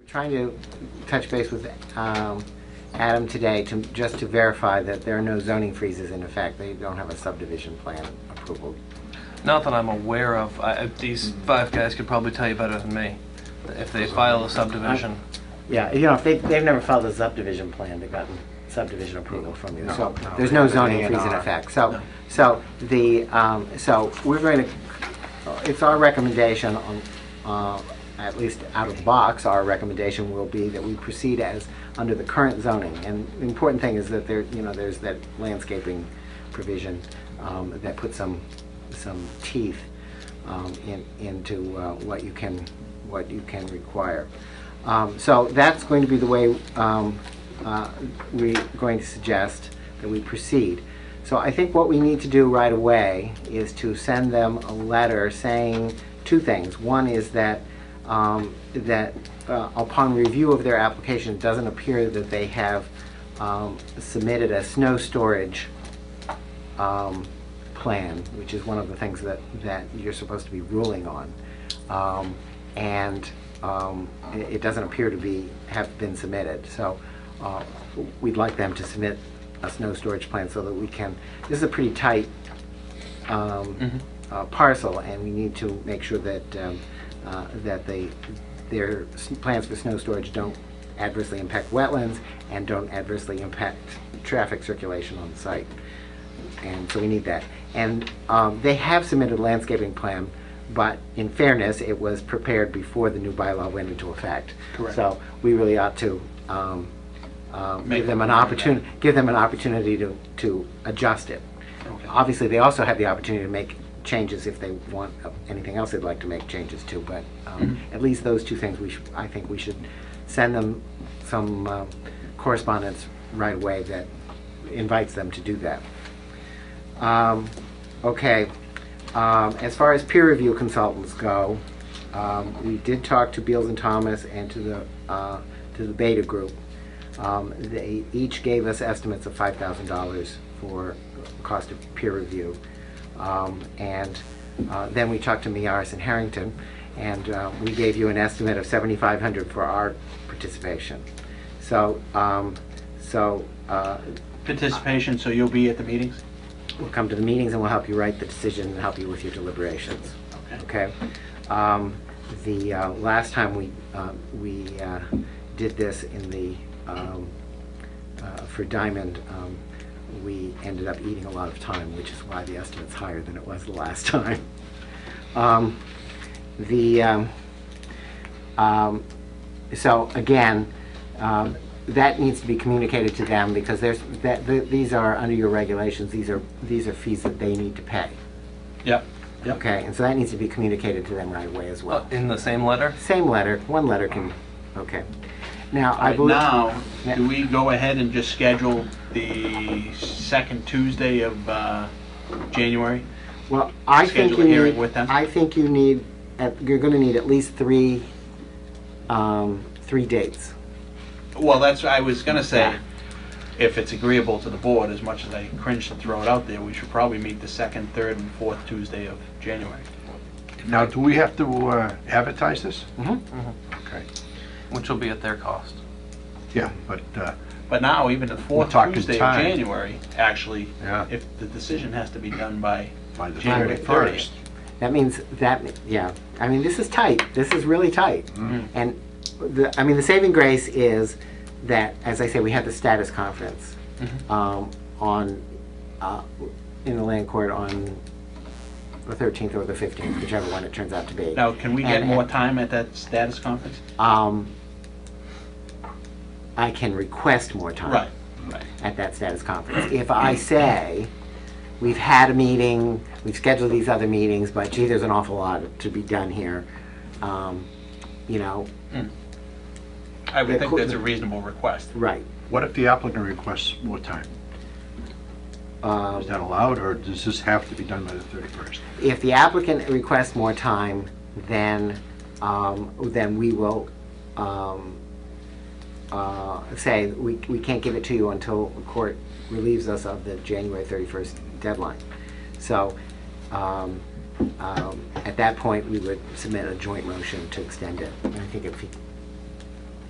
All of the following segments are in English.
Trying to touch base with Adam today just to verify that there are no zoning freezes in effect. They don't have a subdivision plan approval. Not that I'm aware of. These five guys could probably tell you better than me. If they file a subdivision. Yeah, you know, if they've never filed a subdivision plan, they've gotten subdivition approval from you. So No, there's no zoning freeze in effect. So we're going to. It's our recommendation on. At least out of the box, our recommendation will be that we proceed as under the current zoning. And the important thing is that there's that landscaping provision that puts some teeth into what you can require. So that's going to be the way we're going to suggest that we proceed. So I think what we need to do right away is to send them a letter saying two things. One is that upon review of their application, it doesn't appear that they have submitted a snow storage plan, which is one of the things that you're supposed to be ruling on, and it doesn't appear to have been submitted. So we'd like them to submit a snow storage plan so that we can. This is a pretty tight parcel, and we need to make sure that their plans for snow storage don't adversely impact wetlands and don't adversely impact traffic circulation on the site. And so we need that. And they have submitted a landscaping plan, but in fairness, it was prepared before the new bylaw went into effect. Correct. So we really ought to give them an opportunity to adjust it. Okay. Obviously, they also have the opportunity to make changes if they want anything else they'd like to make changes to, but at least those two things I think we should send them some correspondence right away that invites them to do that. Okay, as far as peer review consultants go, we did talk to Beals and Thomas and to the Beta Group. They each gave us estimates of $5,000 for cost of peer review. And then we talked to Miaris and Harrington, and we gave you an estimate of $7,500 for our participation. So, Participation, so you'll be at the meetings? we'll come to the meetings and we'll help you write the decision and help you with your deliberations. Okay. The last time we did this in the for Diamond, we ended up eating a lot of time, which is why the estimate's higher than it was the last time. So again, that needs to be communicated to them because these are under your regulations. These are fees that they need to pay. Yep. Yep. Okay, and so that needs to be communicated to them right away as well. In the same letter? Same letter. One letter can. Okay. Now I Right, believe. now, Yeah. do we go ahead and just schedule the second Tuesday of January? Well, I think Schedule a you hearing need. with them? I think you need. You're going to need at least three dates. Well, that's what I was going to say. Yeah. If it's agreeable to the board, as much as I cringe to throw it out there, we should probably meet the second, third, and fourth Tuesday of January. Now, do we have to advertise this? Okay. Which will be at their cost. Yeah, but But now, even the We're fourth talking Tuesday time. of January, actually, Yeah. if the decision has to be done by by the January 31st. That means that. Yeah. I mean, this is tight. This is really tight. And the saving grace is that, as I say, we had the status conference in the land court on the 13th or the 15th, whichever one it turns out to be. Now, can we get more time at that status conference? I can request more time Right. at that status conference. If I say, we've had a meeting, we've scheduled these other meetings, but gee, there's an awful lot to be done here, you know. I would think that's a reasonable request. Right. What if the applicant requests more time? Is that allowed, or does this have to be done by the 31st? If the applicant requests more time, then we will say we can't give it to you until the court relieves us of the January 31st deadline. So at that point, we would submit a joint motion to extend it. And I think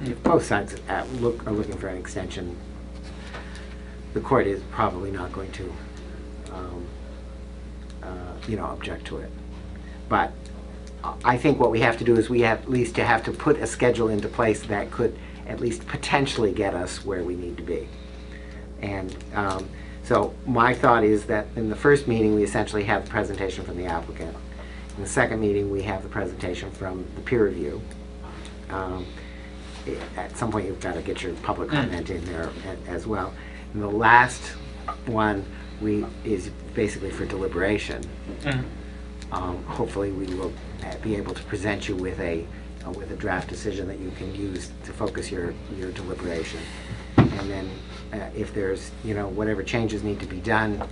if both sides are looking for an extension, the court is probably not going to, object to it. But I think what we have to do is we have at least to have to put a schedule into place that could at least potentially get us where we need to be. And so my thought is that in the first meeting, we essentially have the presentation from the applicant. In the second meeting, we have the presentation from the peer review. At some point, you've got to get your public comment in there as well. And the last one is basically for deliberation. Hopefully, we will be able to present you with a draft decision that you can use to focus your deliberation. And then, if there's whatever changes need to be done,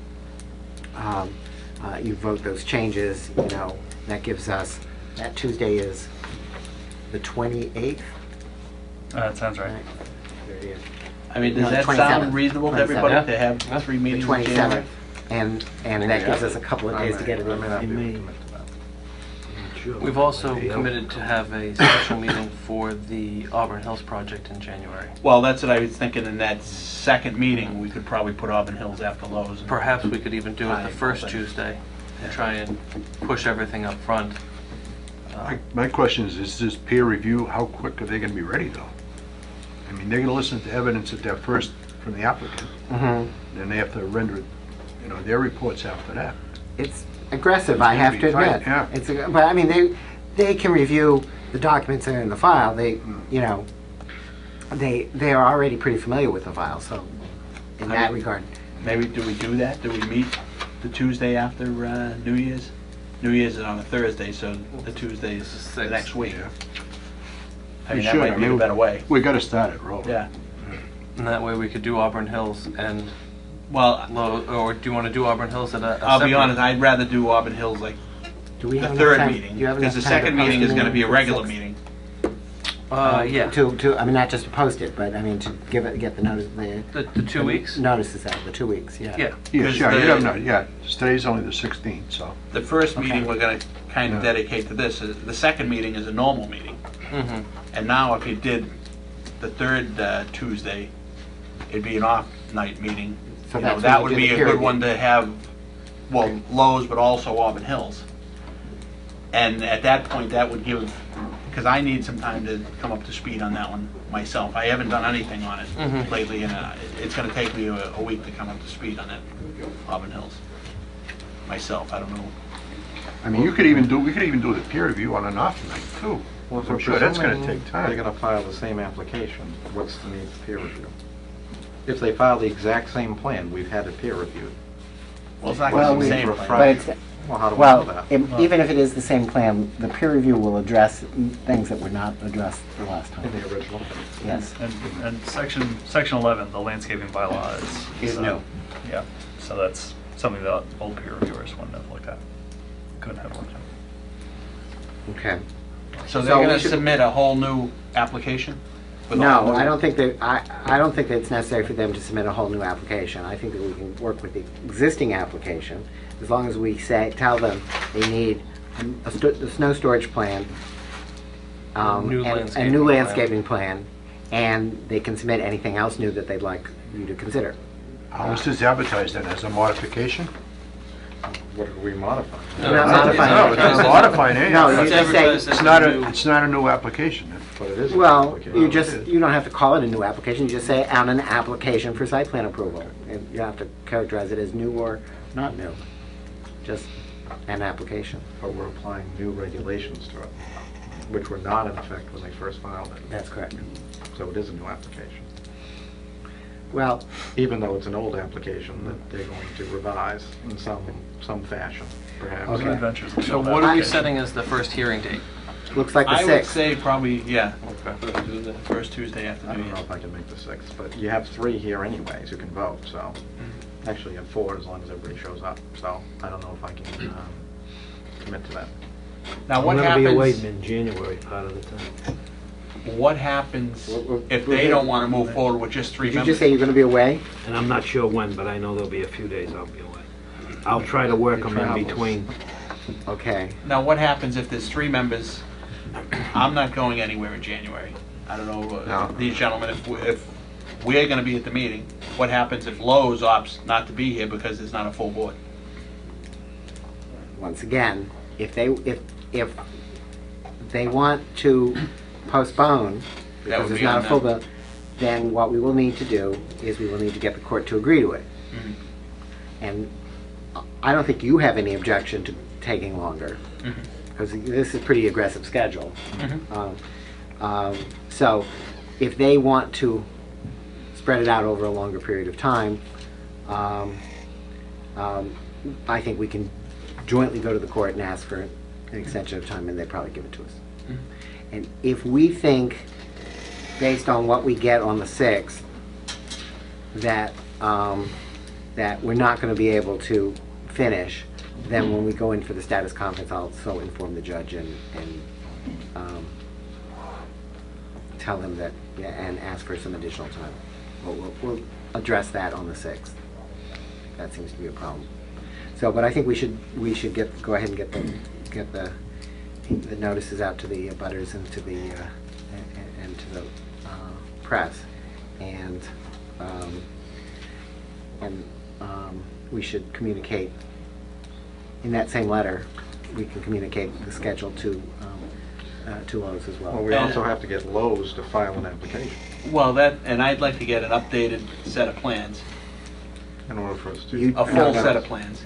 you vote those changes. That gives us, that Tuesday is the 28th. That sounds right. There it is. I mean, does No, that 27th. sound reasonable to everybody 27th. to have 3 meetings The in January? 27th, and that gives us a couple of days to get it in. I may not be able to commit to that. We've also committed to have a special meeting for the Auburn Hills project in January. Well, that's what I was thinking. In that second meeting, we could probably put Auburn Hills after Lowe's. and- Perhaps we could even do it the first Tuesday and try and push everything up front. My question is this peer review, how quick are they going to be ready, though? I mean, they're going to listen to evidence at their first from the applicant, then they have to render, their reports after that. It's aggressive, It's I gonna have be to tight, admit. yeah. But I mean, they can review the documents that are in the file. They are already pretty familiar with the file, so in that regard. Maybe do we do that? Do we meet the Tuesday after New Year's? New Year's is on a Thursday, so the Tuesday is the Sixth. next week. Yeah. I mean, We that should. might I be mean, a better way. We got to start it rolling. Yeah. And that way we could do Auburn Hills and Well, or do you want to do Auburn Hills at a I'll be separate- honest, I'd rather do Auburn Hills like Do we the have third enough time? meeting, Do you have because the enough time second post meeting the is going to be a for the regular 6th? meeting. Yeah. I mean, not just to post it, but I mean, to get the notice, The 2 weeks? notices out, the 2 weeks, yeah. Yeah. Yes, Because yeah, you the- have no, yeah. Today's only the 16th, so. The first Okay. meeting we're going to kind of Yeah. dedicate to this. The second meeting is a normal meeting. Mm-hmm. And now if you did the third Tuesday, it'd be an off-night meeting. So You know, that's that when would you do be the a peer good review. one to have, well, Lowe's, but also Auburn Hills. And at that point, that would give, because I need some time to come up to speed on that one myself. I haven't done anything on it Mhm. lately, and it's going to take me a week to come up to speed on that Auburn Hills myself. I don't know. I mean, we could even do the peer review on an off night, too. Well, if I'm we're sure that's going to presuming take They're time. going to file the same application. What's the need for peer review? If they file the exact same plan, we've had it peer reviewed. Well, it's not Well, going to be the we- same but plan. But it's, Well, how do we know well, that? even if it is the same plan, the peer review will address things that were not addressed the last In time. the original? Yes. And section 11, the landscaping bylaw Is new. Yeah, so that's something that old peer reviewers wouldn't have looked at. Couldn't have looked at. Okay. So they're So going we to should- submit a whole new application? with all No, new- I don't think that, I don't think that it's necessary for them to submit a whole new application. I think that we can work with the existing application, as long as we tell them they need a snow storage plan, New and a landscaping new plan. landscaping plan, and they can submit anything else new that they'd like you to consider. How is this advertised then, as a modification? What are we modifying? You're not modifying No, it. it's not modifying anything. No, you It's just say, advertised as It's not new- it's not a new application then. But it is. an well, application. you don't have to call it a new application, you just say on an application for site plan approval. And you don't have to characterize it as new or not new, just an application. But we're applying new regulations to it, which were not in effect when they first filed it. That's correct. So it is a new application. Well, Even though it's an old application that they're going to revise in some fashion, perhaps. Okay. Some adventures in So field what are we application. setting as the first hearing date? looks like the I would 6th. say probably, yeah, Okay. do the first Tuesday after I New don't know Year's. if I can make the 6th, but you have 3 here anyways who can vote, so. Mm-hmm. Actually, you have 4 as long as everybody shows up, so I don't know if I can commit to that. Now, what I'm gonna be away happens, in January part of the time. what happens We'll- if we'll they get- don't want to move forward with just 3 Did you members? just say you're going to be away? And I'm not sure when, but I know there'll be a few days I'll be away. I'll try to work them in Travels. between. Okay. Now, what happens if there's 3 members? I'm not going anywhere in January. I don't know, No. these gentlemen, if we're gonna be at the meeting, what happens if Lowe's opts not to be here because there's not a full board? Once again, if they want to postpone That would because there's be not on a full them. bill, then what we will need to do is we will need to get the court to agree to it. Mhm. And I don't think you have any objection to taking longer, because this is a pretty aggressive schedule. So if they want to spread it out over a longer period of time, I think we can jointly go to the court and ask for an extension of time, and they'd probably give it to us. And if we think, based on what we get on the 6th, that that we're not going to be able to finish, then when we go in for the status conference, I'll so inform the judge and tell him that, and ask for some additional time. We'll address that on the 6th. That seems to be a problem. So, but I think we should go ahead and get the notices out to the butters and to the press, and we should communicate in that same letter. We can communicate the schedule to Lowe's as well. Well, we also have to get Lowe's to file an application Well, and I'd like to get an updated set of plans, in order for us to. a full set of plans.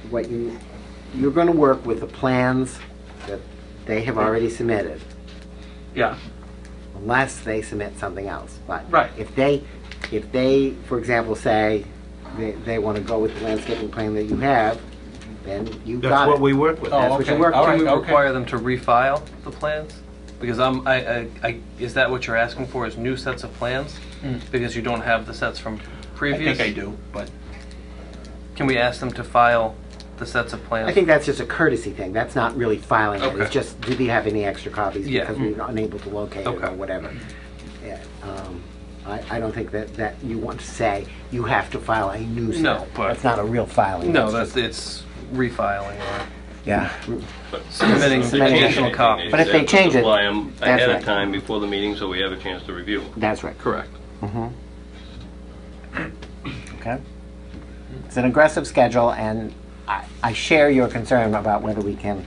What you're going to work with the plans that they have already submitted, Yeah. unless they submit something else. But Right. if they, for example, say they want to go with the landscaping plan that you have, then you got That's it. what we work with. Oh, That's what okay. you work All with. right. Can we okay. require them to refile the plans? Because is that what you're asking for, is new sets of plans? Because you don't have the sets from I previous? think I do, but Can we ask them to file the sets of plans? I think that's just a courtesy thing. That's not really filing it. Okay. It's just, do they have any extra copies? Yeah. Because we were unable to locate it Okay. or whatever. Yeah. I don't think that you want to say you have to file a new set. No, but- That's not a real filing. No, That's it's refiling or yeah. submitting Submitting additional it. copies. But if they change it, Supply them that's ahead right. of time before the meeting so we have a chance to review. That's right. Correct. Okay. It's an aggressive schedule, and I share your concern about whether we can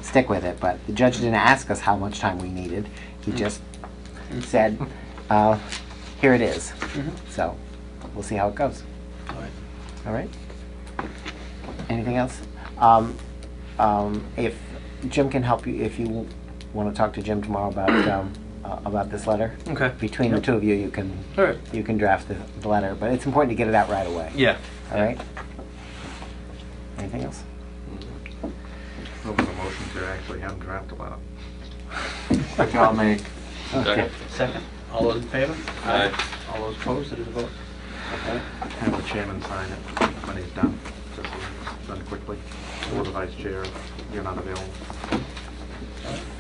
stick with it, but the judge didn't ask us how much time we needed. He just said, here it is. So we'll see how it goes. All right? Anything else? If Jim can help you, if you want to talk to Jim tomorrow about this letter, Okay. between the two of you, you can All right. you can draft the letter, but it's important to get it out right away. Yeah. All right? Anything else? There was a motion to actually have them draft a letter. Which I'll make. Second. second. All those in favor? Aye. All those opposed? It is a vote. Have the chairman sign it when he's done, just so it's done quickly. Or the vice chair, if you're not available.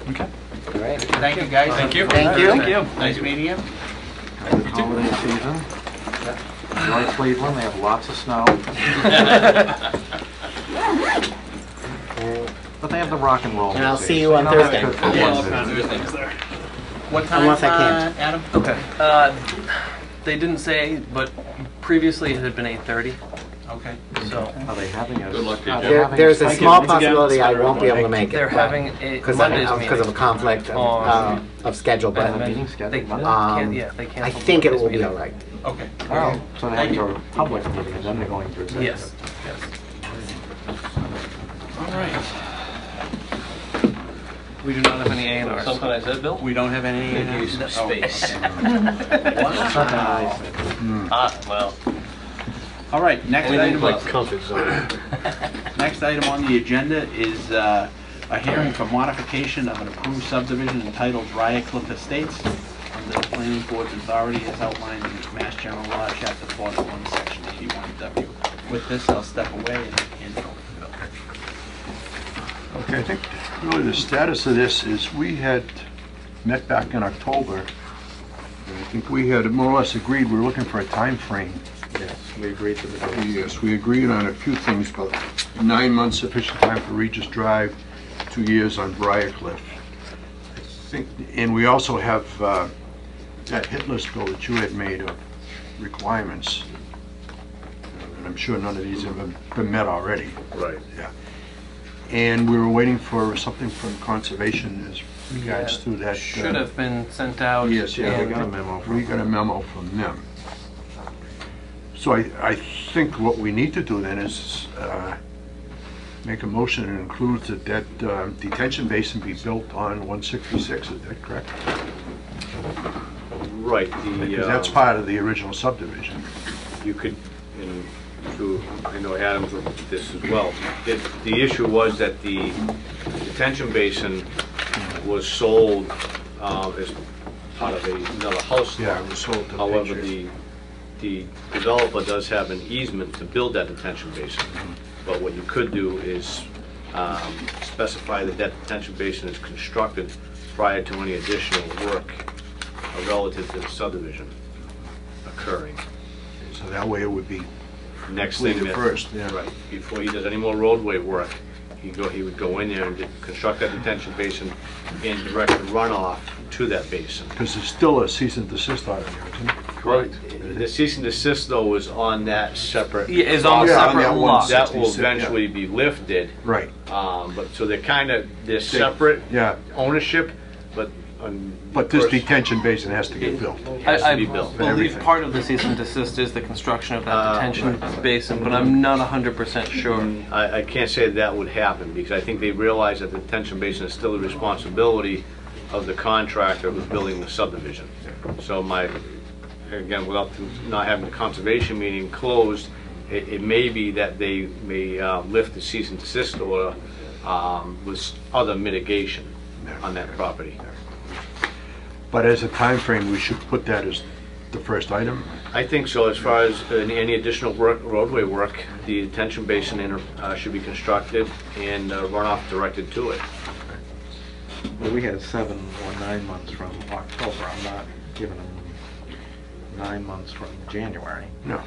Okay. All right. Thank you, guys. Thank you. Thank you. Thank you. Nice meeting you. Holiday season. Enjoy Cleveland, they have lots of snow. But they have the rock and roll. And I'll music, see you so on don't have Thursday. to- What time? Unless I can't. Adam? Okay. They didn't say, but previously it had been 8:30. Okay. So Are they having a? Good luck to you, are they Jim. having There's a Thank you. small Once again, possibility I Spider won't be able to Woman. make it. they're having a Monday's because of a conflict of schedule, but meeting They scheduled Monday? they canceled. I think it will Monday's be meeting. all right. Okay. Oh, so they have Thank to you. go to public meeting and then they're going to executive. Yes. Yes. All right. We do not have any A&Rs. Something I said, Bill? We don't have any. Use some Oh, space. okay. Ah, well. All right, next Anything item. but Comfort zone. Next item on the agenda is a hearing for modification of an approved subdivision entitled Briarcliff Estates under the planning board's authority as outlined in Mass General Law, Chapter 41, Section 81W. With this, I'll step away and hand it over to Bill. Okay, I think really the status of this is we had met back in October. And I think we had more or less agreed, we were looking for a time frame. Yes, we agreed to the date. Yes, we agreed on a few things, but 9 months sufficient time for Regis Drive, 2 years on Briarcliff. I think, and we also have that hit list, Bill, that you had made of requirements. And I'm sure none of these have been met already. Right. Yeah. And we were waiting for something from conservation as regards to that. Should have been sent out. Yes, yeah. We got a memo from We got a memo from them. So I think what we need to do then is make a motion that includes that detention basin be built on 166, is that correct? Right, Because that's part of the original subdivision. you could, and through, I know Adam's looked at this as well. The issue was that the detention basin was sold as part of another house Yeah, lot. it was sold to However, Patriot. the developer does have an easement to build that detention basin. But what you could do is specify that that detention basin is constructed prior to any additional work relative to the subdivision occurring. So that way it would be Next thing completed that, first, yeah. right, before he does any more roadway work, he would go in there and construct that detention basin and direct the runoff to that basin. Because there's still a cease and desist order there, isn't it? Correct. The cease and desist though is on that separate. Yeah, is on Yeah, separate that lot. That will 166, yeah. eventually be lifted, Right, but, so they're separate yeah. ownership, but. But this detention basin has to get built. Has to I be built. believe everything. part of the cease and desist is the construction of that detention basin, but I'm not 100% sure. I can't say that would happen, because I think they realize that the detention basin is still the responsibility of the contractor who's building the subdivision. So again, without not having the conservation meeting closed, it may be that they may lift the cease and desist order with other mitigation on that property. But as a time frame, we should put that as the first item. I think so. As far as any additional roadway work, the detention basin should be constructed and runoff directed to it. Well, we had 7 or 9 months from October. I'm not giving them 9 months from January. No.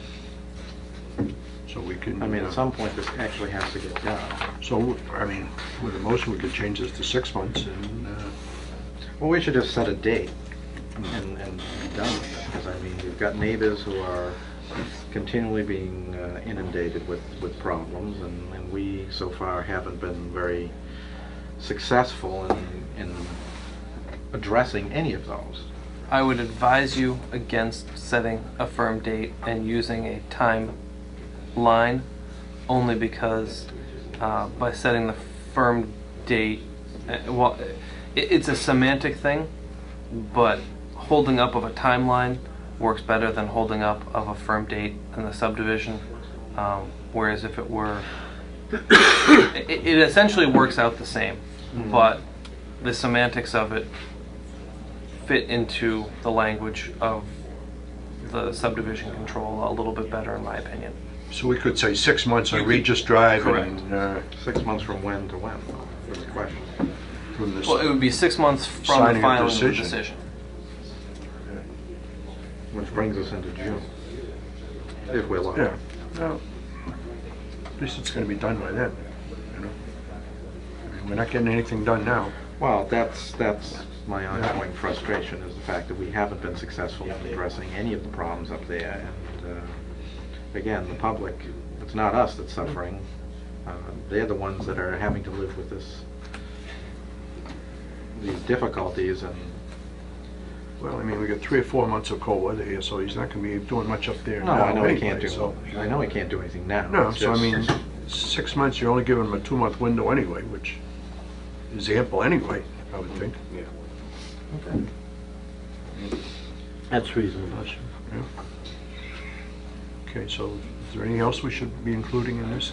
So we can. I mean, at some point, this actually has to get done. So, I mean, with a motion, we could change this to 6 months and. Well, we should just set a date and be done with it, because I mean, we've got neighbors who are continually being inundated with problems, and we so far haven't been very successful in addressing any of those. I would advise you against setting a firm date and using a timeline, only because by setting the firm date, well, it's a semantic thing, but holding up of a timeline works better than holding up of a firm date in the subdivision. Whereas if it were, it essentially works out the same, but the semantics of it fit into the language of the subdivision control a little bit better, in my opinion. So we could say 6 months on Regis Drive. Correct. And 6 months from when to when, is the question. from this. Well, it would be 6 months from Signing the of filing of the decision. decision. Which brings us into June, if we're lucky. Yeah. Well, at least it's going to be done by then. You know? I mean, we're not getting anything done now. Well, that's my ongoing frustration, is the fact that we haven't been successful in addressing any of the problems up there. And again, the public, it's not us that's suffering. They're the ones that are having to live with these difficulties. And Well, I mean, we got 3 or 4 months of cold weather here, so he's not going to be doing much up there no, now. I know he anyway, can't do. so- I know he can't do anything now. No, It's so I just- mean, 6 months, you're only giving him a 2-month window anyway, which is ample anyway, I would think. That's reasonable. Yeah. Okay, so is there anything else we should be including in this?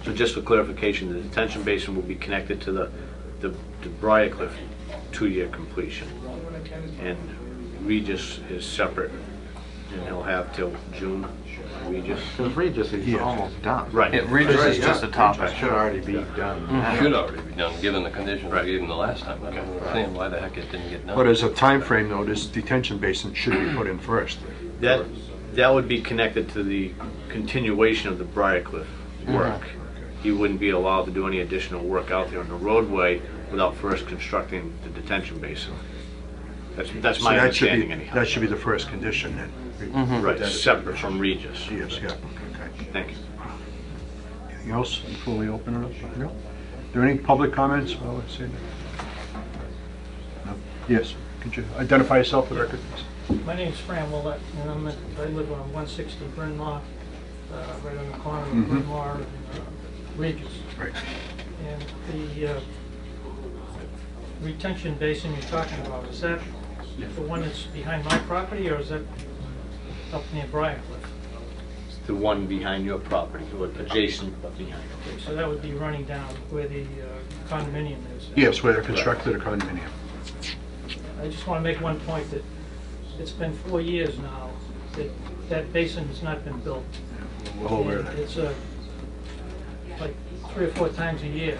So just for clarification, the detention basin will be connected to the Briarcliff 2-year completion. And Regis is separate, and he'll have till June, Regis. Because Regis is Yeah. almost done. Right. It Regis is just a topic. It should already be done. Mm-hmm. Should already be done, given the conditions Right. we gave them the last time. I don't understand why the heck it didn't get done. But as a time frame, though, this detention basin should be put in first. That would be connected to the continuation of the Briarcliff work. He wouldn't be allowed to do any additional work out there on the roadway without first constructing the detention basin. That's So my that should understanding be, anyhow. that should be the first condition then. Right, That is separate from Regis. Yes, yeah, okay. Thank you. Anything else before we open it up? No? Are there any public comments? Well, let's see. No? Yes, could you identify yourself for the record, please? My name's Fran Willett, and I live on 160 Bryn Mawr, right on the corner of Mhm. Bryn Mawr and Regis. Right. And the retention basin you're talking about, is that the one that's behind my property, or is that up near Briarcliff? It's the one behind your property, or adjacent but behind. Okay, so that would be running down where the condominium is. Yes, where they constructed a condominium. I just want to make one point that it's been 4 years now that that basin has not been built. We're all aware of And that. it's like 3 or 4 times a year.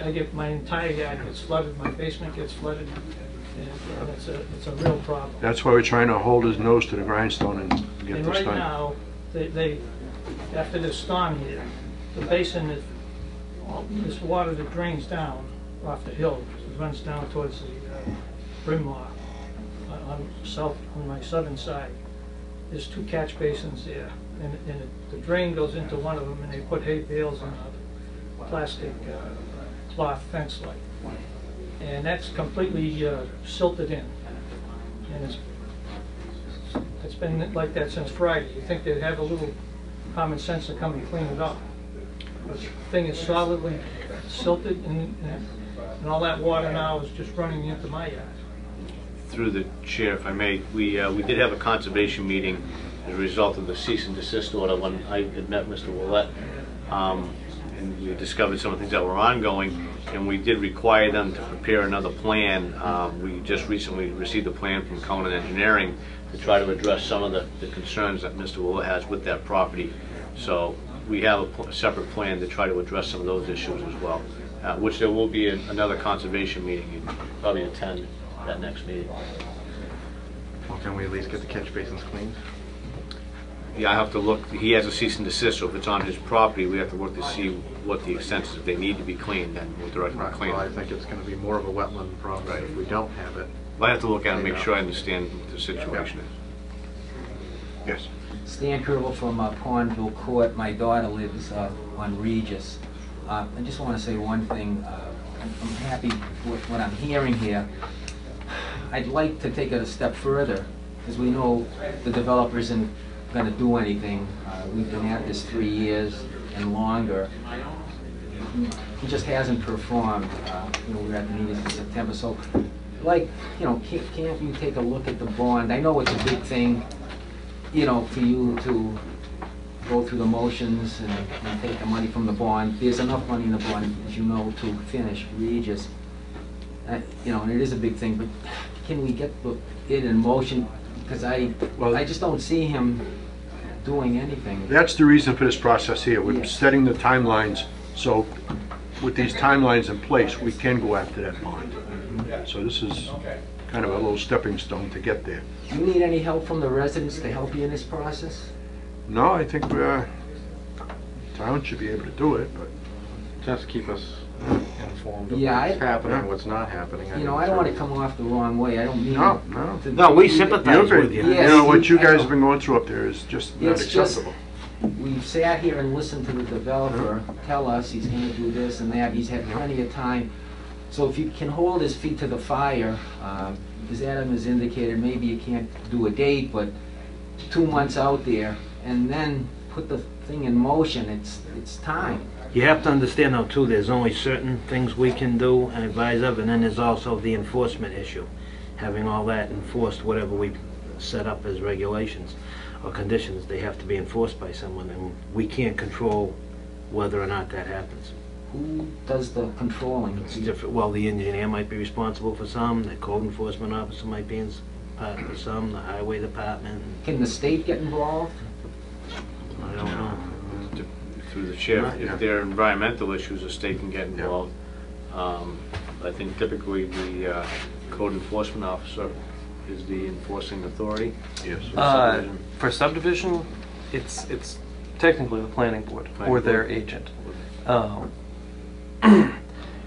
I get, my entire yard gets flooded, my basement gets flooded, and it's a real problem. That's why we're trying to hold his nose to the grindstone and get And this right done. now, they, after this storm here, the basin is, all this water that drains down off the hill, it runs down towards the Bryn Mawr, on my southern side. There's 2 catch basins there, and the drain goes into one of them, and they put hay bales and a plastic cloth fence like. And that's completely silted in. And it's been like that since Friday. You'd think they'd have a little common sense to come and clean it up. But the thing is solidly silted, and all that water now is just running into my yard. Through the chair, if I may, we did have a conservation meeting as a result of the cease and desist order when I had met Mr. Willett, and we discovered some of the things that were ongoing, and we did require them to prepare another plan. We just recently received a plan from Conan Engineering to try to address some of the concerns that Mr. Willett has with that property. So we have a separate plan to try to address some of those issues as well, which there will be another conservation meeting. You probably attend that next meeting. Well, can we at least get the catch basins cleaned? Yeah, I have to look, he has a cease and desist, so if it's on his property, we have to look to see what the extent is. If they need to be cleaned, then we'll direct them to clean Well, I them. think it's going to be more of a wetland problem if we don't have it. I have to look at it and make sure I understand what the situation is. Yes. Stan Kerbel from Pondville Court. My daughter lives on Regis. I just want to say one thing. I'm happy with what I'm hearing here. I'd like to take it a step further, because we know the developer isn't going to do anything. We've been at this 3 years and longer. He just hasn't performed. We were at the meeting in September, so like, can't you take a look at the bond? I know it's a big thing, for you to go through the motions and take the money from the bond. There's enough money in the bond, as you know, to finish Regis. And it is a big thing, but can we get it in motion? Because I just don't see him doing anything. That's the reason for this process here. We're Yeah. setting the timelines, so with these timelines in place, we can go after that bond. So this is kind of a little stepping stone to get there. Do you need any help from the residents to help you in this process? No, I think town should be able to do it, but Just keep us informed of Yeah, what's happening, yeah. what's not happening. I don't want to come off the wrong way. I don't mean no. to- No, we sympathize with you. Yes, What you I guys know. have been going through up there is just not It's just- acceptable. We've sat here and listened to the developer tell us he's going to do this and that. He's had plenty of time. So if you can hold his feet to the fire, as Adam has indicated, maybe you can't do a date, but 2 months out there, and then put the thing in motion. It's time. You have to understand though too, there's only certain things we can do and advise of, and then there's also the enforcement issue. Having all that enforced, whatever we set up as regulations or conditions, they have to be enforced by someone, and we can't control whether or not that happens. Who does the controlling? It's different. Well, the engineer might be responsible for some, the code enforcement officer might be part for some, the highway department. Can the state get involved? I don't know. Through the chair, Yeah. if there are environmental issues, the state can get involved. I think typically the code enforcement officer is the enforcing authority. Yes. For subdivision, it's technically the planning board Planning or their board. agent.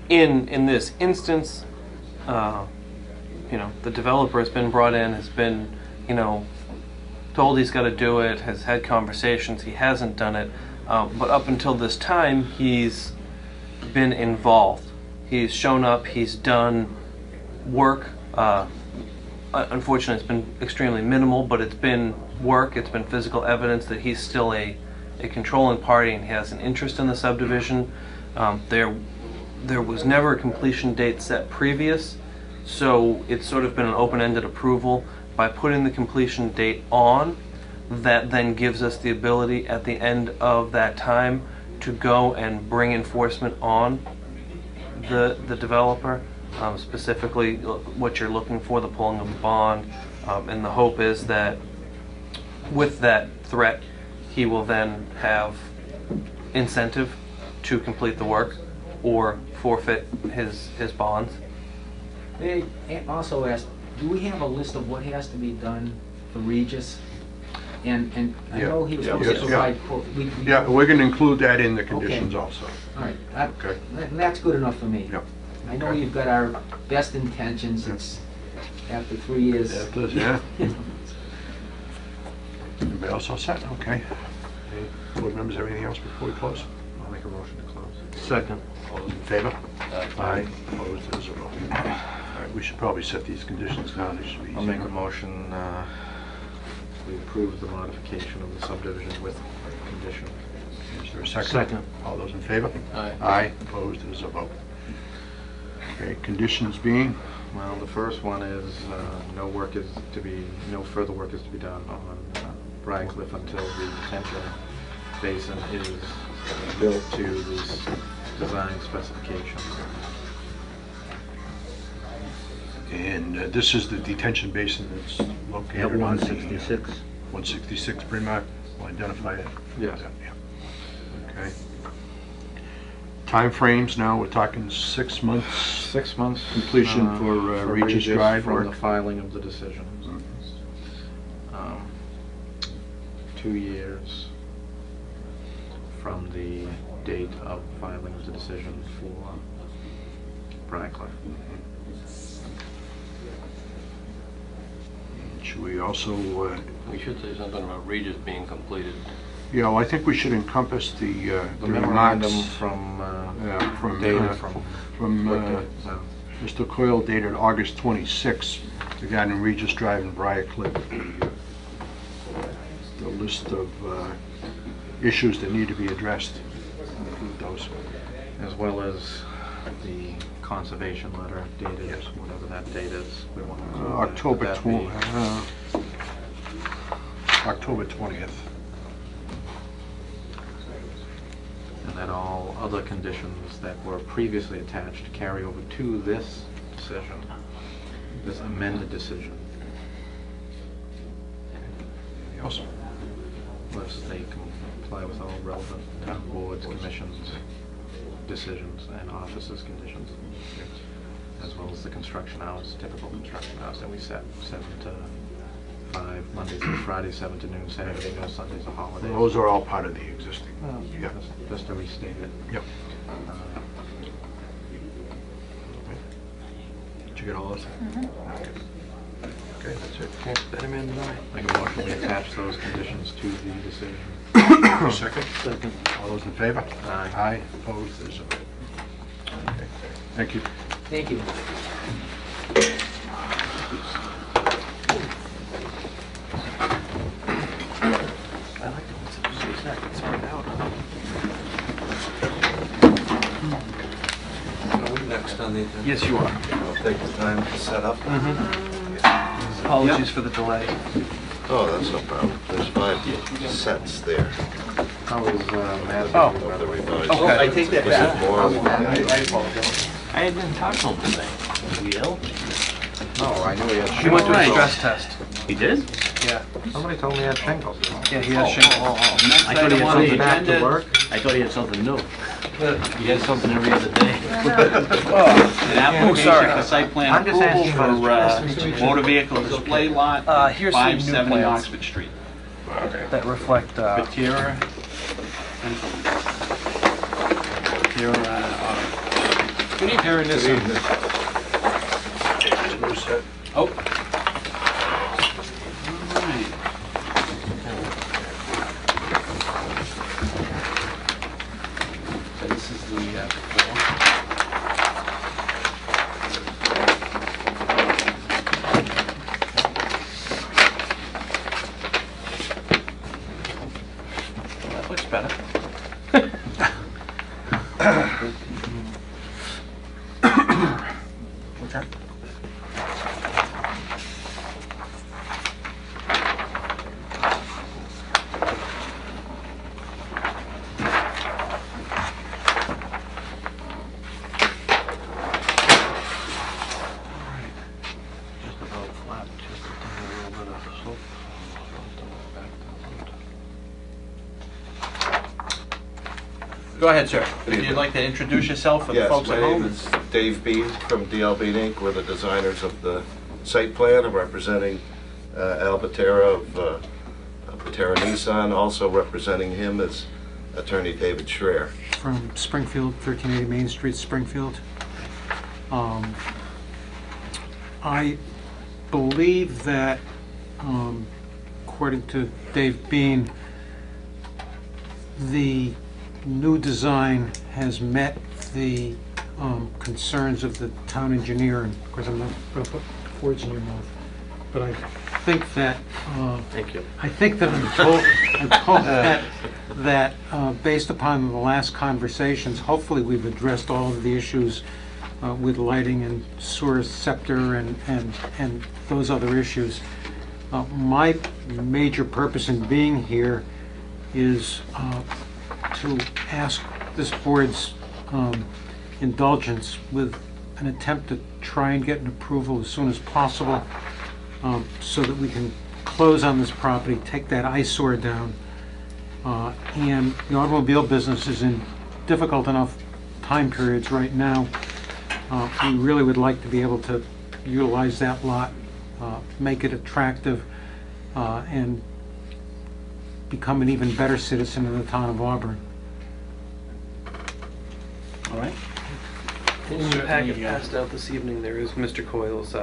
in this instance, you know, the developer has been brought in, has been, you know, told he's got to do it, has had conversations, he hasn't done it, but up until this time, he's been involved. He's shown up, he's done work. Unfortunately, it's been extremely minimal, but it's been work, it's been physical evidence that he's still a controlling party and he has an interest in the subdivision. There was never a completion date set previous, so it's sort of been an open-ended approval. By putting the completion date on, that then gives us the ability at the end of that time to go and bring enforcement on the developer, specifically what you're looking for, the pulling of a bond, and the hope is that with that threat, he will then have incentive to complete the work or forfeit his bonds. May I also ask, do we have a list of what has to be done for Regis? And I Yeah. know he was Yeah. supposed to Yeah. provide... Yeah, we're going to include that in the conditions Okay. also. All right, Okay. that's good enough for me. Yep. I know you've got our best intentions, it's after 3 years. That does, yeah. Anybody else all set? Okay. Any board members have anything else before we close? I'll make a motion to close. Second. All those in favor? Aye. Opposed? There's a vote. All right, we should probably set these conditions down. They should be easy. I'll make a motion, we approve the modification of the subdivision with condition. Is there a second? Second. All those in favor? Aye. Aye. Opposed? There's a vote. Okay, conditions being? Well, the first one is, no further work is to be done on Briar Cliff until the detention basin is built to the design specifications. And this is the detention basin that's located At on the, 166. 166 Bryn We'll identify it. Yes. Yeah. Okay. Timeframes now, we're talking 6 months 6 months. completion for Regis Drive from work. the filing of the decision. 2 years from the date of filing of the decision for Briar Cliff. Should we also, We should say something about Regis being completed. yeah, well, I think we should encompass the memorandum remarks from from data from Mr. Coyle dated August 26th regarding Regis Drive and Briar Cliff, the list of issues that need to be addressed. Include those. as well as the conservation letter dated, Yes. whatever that date is. We want to October that be- October 20th. And that all other conditions that were previously attached carry over to this decision, this amended decision. Anything else? Unless they comply with all relevant town boards, commissions, decisions, and officers' conditions, as well as the construction hours, typical construction hours that we set, 7 to 5, Mondays and Fridays, 7 to noon, Saturday, no Sundays or holidays. Those are all part of the existing. Yeah. Just to restate it. Yep. Did you get all those? Okay, that's it. Make a motion, we attach those conditions to the decision. Second? Second. All those in favor? Aye. Aye. Opposed? There's a vote. Okay. Thank you. Thank you. Next on the agenda. Yes, you are. I'll take the time to set up. Apologies for the delay. Oh, that's no problem. There's 5 sets there How is Madison? of the revised. Okay. I take that Was it back. more? I apologize. I didn't talk to him today. We ill? Oh, I knew he had He went to a shingles. stress test. He did? Yeah. Somebody told me he had shingles. Yeah, he has shingles. Next I thought he item had on the something Back to agenda, work? I thought he had something new. He had something every other day. an application sorry. for site plan I'm just approval asking about his for motor vehicle display lot, Here's some new 570 plans Oxford Street. that reflect, Batira. Batira, Good evening. Good evening. Oh. All right. So this is the form. That looks better. What's that? Just about flat, just a little bit of slope. Go ahead, sir. Good Would you evening. like to introduce yourself for the Yes, folks my at name home? is Dave Bean from DLB Inc. We're the designers of the site plan. I'm representing Al Batera of Batera Nissan. Also representing him is Attorney David Schreier. From Springfield, 1380 Main Street, Springfield. I believe that, according to Dave Bean, the new design has met the concerns of the town engineer, and of course I'm not going to put words in your mouth, but I think that Thank you. I'm told that based upon the last conversations, hopefully we've addressed all of the issues with lighting and sewer scepter and those other issues. My major purpose in being here is to ask this board's indulgence with an attempt to try and get an approval as soon as possible, so that we can close on this property, take that eyesore down. And the automobile business is in difficult enough time periods right now. We really would like to be able to utilize that lot, make it attractive, and become an even better citizen of the town of Auburn. All right. In your packet passed out this evening, there is Mr. Coyle's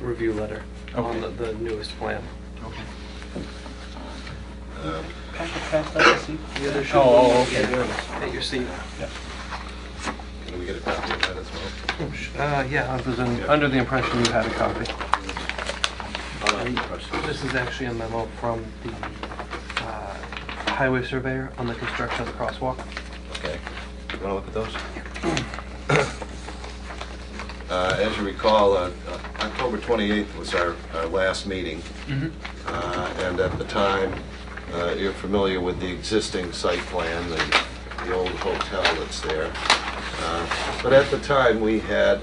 review letter on the newest plan. Okay. Packet passed out this evening? Yeah, there should Oh, be, okay, yeah, there it is. at your seat. Can we get a copy of that as well? Yeah, I was under the impression you had a copy. This is actually a memo from the highway surveyor on the construction of the crosswalk. Okay. You want to look at those? As you recall, October 28th was our last meeting. And at the time, you're familiar with the existing site plan, the old hotel that's there. But at the time, we had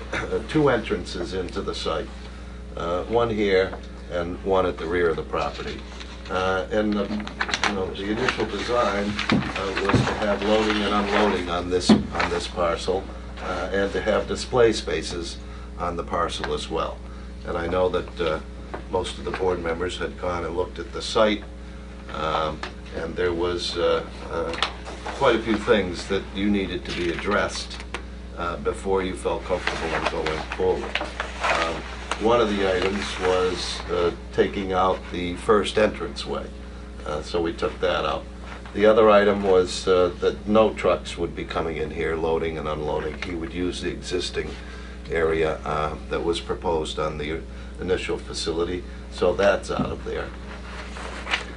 two entrances into the site, one here and one at the rear of the property. And the initial design was to have loading and unloading on this parcel, and to have display spaces on the parcel as well. And I know that most of the board members had gone and looked at the site, and there was quite a few things that you needed to be addressed before you felt comfortable in going forward. One of the items was taking out the first entranceway, so we took that out. The other item was that no trucks would be coming in here loading and unloading. He would use the existing area that was proposed on the initial facility, so that's out of there.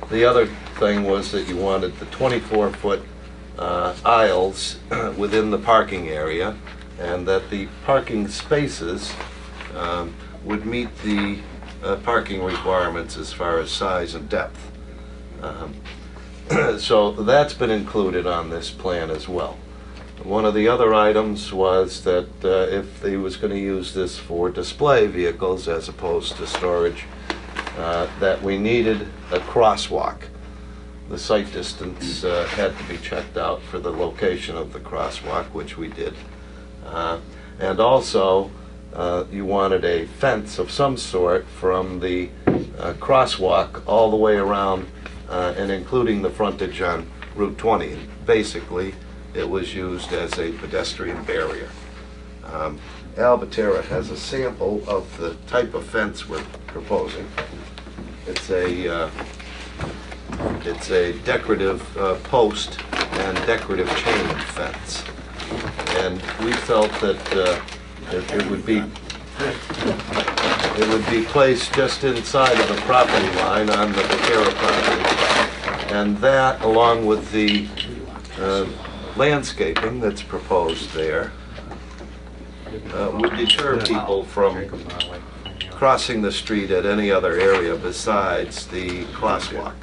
The other thing was that you wanted the 24-foot aisles within the parking area, and that the parking spaces would meet the parking requirements as far as size and depth. So that's been included on this plan as well. One of the other items was that if they was going to use this for display vehicles as opposed to storage, that we needed a crosswalk. The site distance had to be checked out for the location of the crosswalk, which we did. And also, you wanted a fence of some sort from the crosswalk all the way around, and including the frontage on Route 20. Basically, it was used as a pedestrian barrier. Albatera has a sample of the type of fence we're proposing. It's a decorative post and decorative chain fence, and we felt that it would be placed just inside of the property line on the Batera property, and that, along with the landscaping that's proposed there, would deter people from crossing the street at any other area besides the crosswalk.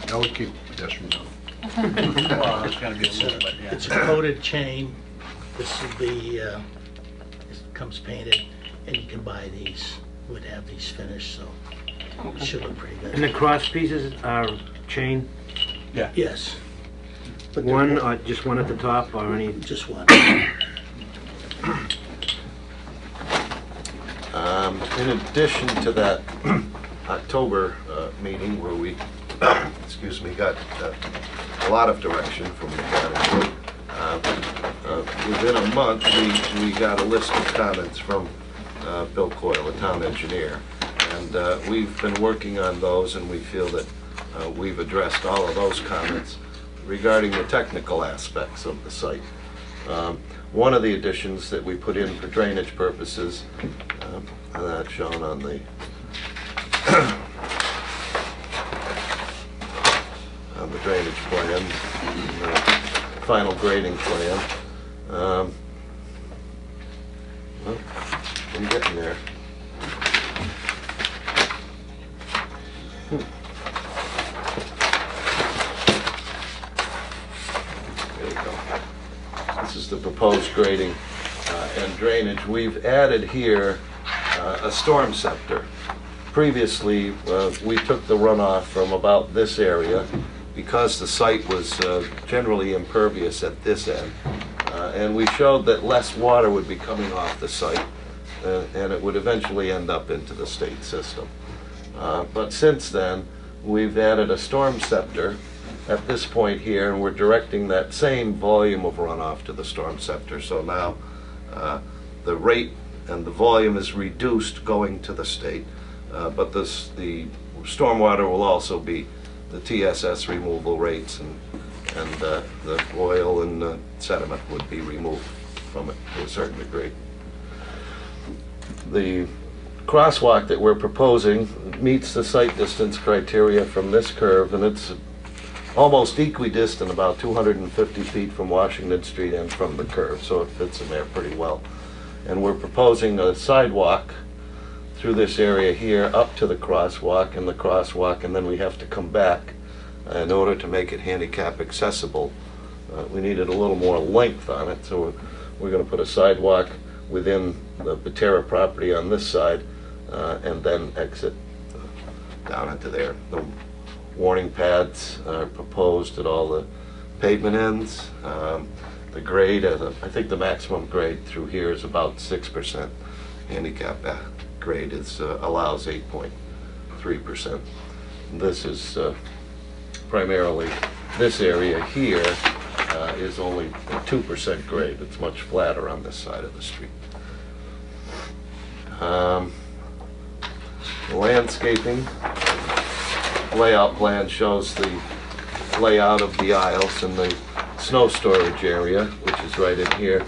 That would keep pedestrians out. Well, it's gotta be a little bit, yeah. It's a coated chain. This will be, it comes painted, and you can buy these. Would have these finished, so it should look pretty And the good. cross pieces are chain, Yes. But they're one or just one at the top or any? just one. In addition to that October meeting where we, excuse me, got a lot of direction from the county, within a month we got a list of comments from Bill Coyle, the town engineer, and we've been working on those, and we feel that we've addressed all of those comments regarding the technical aspects of the site. One of the additions that we put in for drainage purposes, and that's shown on the on the drainage plan, the final grading plan. Well, I'm getting there. There we go. This is the proposed grading and drainage. We've added here a storm scepter. Previously, we took the runoff from about this area because the site was generally impervious at this end. And we showed that less water would be coming off the site and it would eventually end up into the state system. But since then, we've added a storm scepter at this point here, and we're directing that same volume of runoff to the storm scepter. So now the rate and the volume is reduced going to the state, but the stormwater will also be the TSS removal rates, and the oil and sediment would be removed from it to a certain degree. The crosswalk that we're proposing meets the site distance criteria from this curve, and it's almost equidistant, about 250 feet from Washington Street and from the curve, so it fits in there pretty well. And we're proposing a sidewalk through this area here up to the crosswalk, and then we have to come back in order to make it handicap accessible. We needed a little more length on it, so we're going to put a sidewalk within the Batera property on this side, and then exit down into there. The warning pads are proposed at all the pavement ends. The grade, I think the maximum grade through here is about 6%. Handicap grade allows 8.3%. This is primarily, this area here is only a 2% grade. It's much flatter on this side of the street. Landscaping layout plan shows the layout of the aisles and the snow storage area, which is right in here.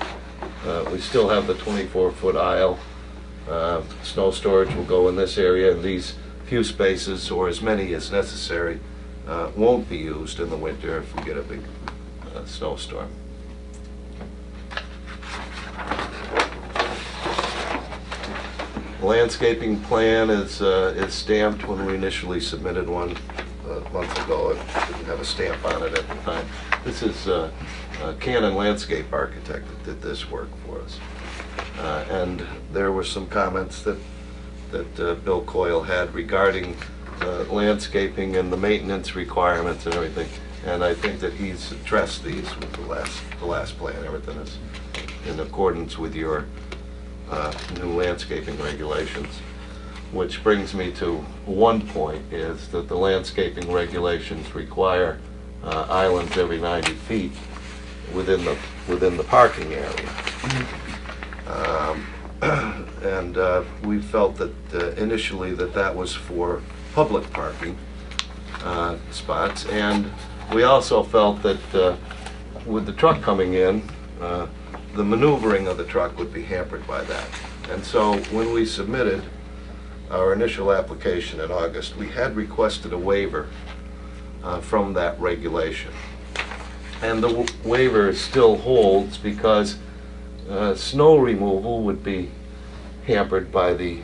We still have the 24-foot aisle. Snow storage will go in this area, and these few spaces, or as many as necessary, won't be used in the winter if we get a big snowstorm. The landscaping plan is stamped when we initially submitted one months ago. It didn't have a stamp on it at the time. This is Cannon Landscape Architect that did this work for us. And there were some comments that Bill Coyle had regarding landscaping and the maintenance requirements and everything. And I think that he's addressed these with the last plan. Everything is in accordance with your new landscaping regulations. which brings me to one point, is that the landscaping regulations require islands every 90 feet within the parking area. And we felt that initially that was for public parking spots, and we also felt that with the truck coming in, the maneuvering of the truck would be hampered by that. And so when we submitted our initial application in August, we had requested a waiver from that regulation. And the waiver still holds because snow removal would be hampered by the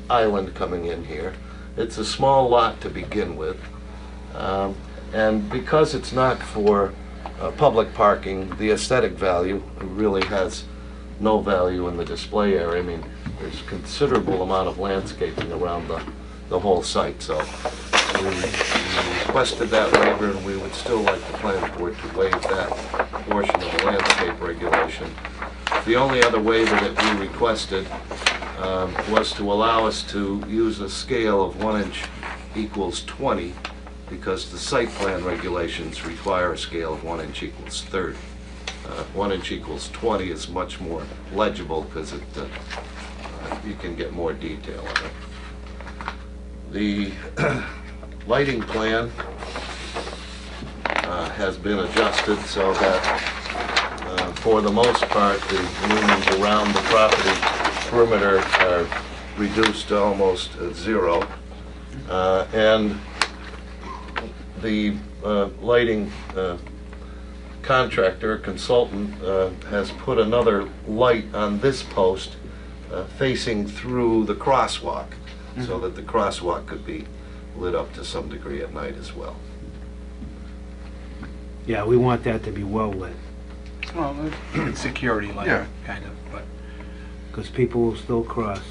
island coming in here. It's a small lot to begin with, and because it's not for public parking, the aesthetic value really has no value in the display area. I mean, there's considerable amount of landscaping around the whole site, so we requested that waiver, and we would still like the planning board to waive that portion of the landscape regulation. The only other waiver that we requested was to allow us to use a scale of 1 inch equals 20, because the site plan regulations require a scale of 1 inch equals 30. 1 inch equals 20 is much more legible because you can get more detail on it. The lighting plan has been adjusted so that for the most part the lumens around the property perimeter are reduced to almost zero, and the lighting contractor, consultant, has put another light on this post facing through the crosswalk, so that the crosswalk could be lit up to some degree at night as well. Yeah, we want that to be well lit, Well, it's security light, Yeah. kind of, but because people will still cross.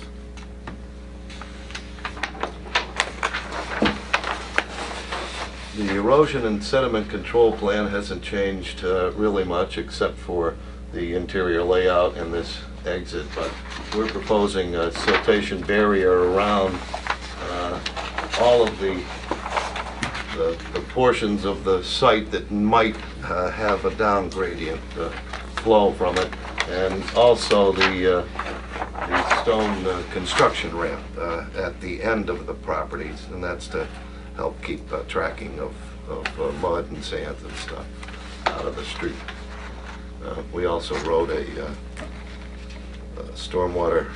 The erosion and sediment control plan hasn't changed really much, except for the interior layout and this exit, but we're proposing a siltation barrier around all of the portions of the site that might have a down gradient flow from it, and also the stone construction ramp at the end of the properties, and that's to help keep tracking of mud and sand and stuff out of the street. We also wrote a stormwater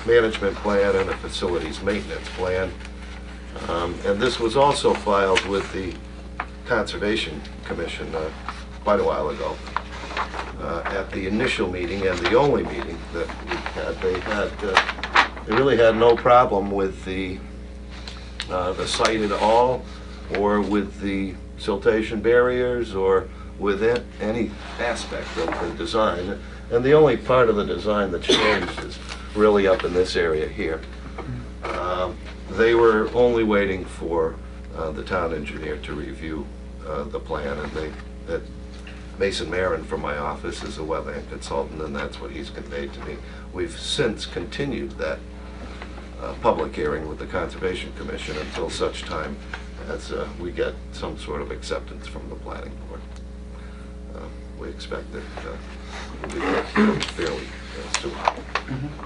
management plan and a facilities maintenance plan. And this was also filed with the Conservation Commission quite a while ago. At the initial meeting and the only meeting that we had, they really had no problem with the site at all, or with the siltation barriers, or with any aspect of the design. And the only part of the design that's changed is really up in this area here. They were only waiting for the town engineer to review the plan, and Mason Marin from my office is a wetland consultant, and that's what he's conveyed to me. We've since continued that public hearing with the Conservation Commission until such time as we get some sort of acceptance from the planning board. We expect that we'll be fairly soon.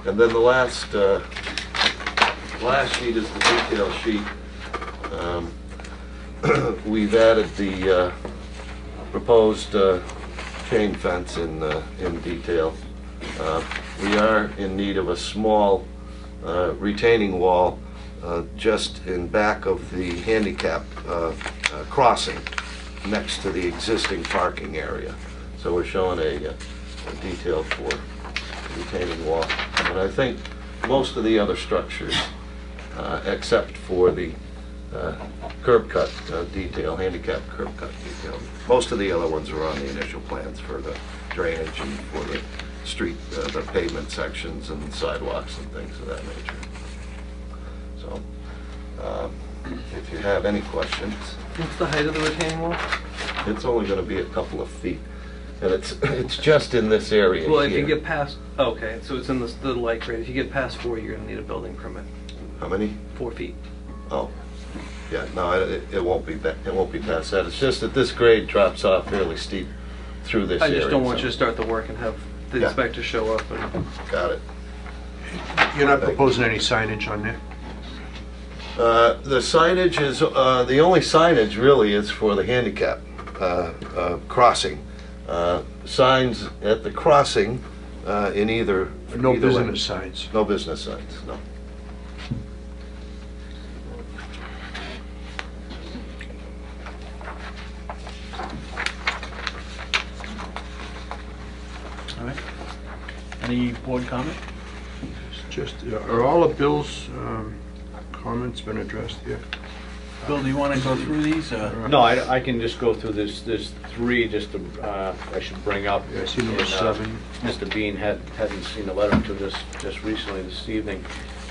And then the last sheet is the detail sheet. We've added the proposed chain fence in detail. We are in need of a small retaining wall just in back of the handicap crossing next to the existing parking area. So we're showing a detail for retaining wall. And I think most of the other structures, except for the curb cut detail, handicap curb cut detail, most of the other ones are on the initial plans for the drainage and for the street, the pavement sections and sidewalks and things of that nature. So, if you have any questions. What's the height of the retaining wall? It's only going to be a couple of feet, and it's just in this area. Well, if here. you get past, okay, so it's in the light grade. If you get past 4, you're going to need a building permit. How many? 4 feet. Oh, yeah, no, it won't be, it won't be past that. It's just that this grade drops off fairly steep through this I area. just don't want so- you to start the work and have the Yeah. inspector show up and... Got it. You're not proposing any signage on there? The signage is, the only signage really is for the handicap crossing. Signs at the crossing in either No either way. business signs? No business signs, no. All right. Any board comment? Just, are all of Bill's comments been addressed here? Bill, do you want to go through these? No, I can just go through this. There's three just to, I should bring up. Yeah, I see number And, 7. Mr. Bean hadn't seen the letter to this just recently this evening.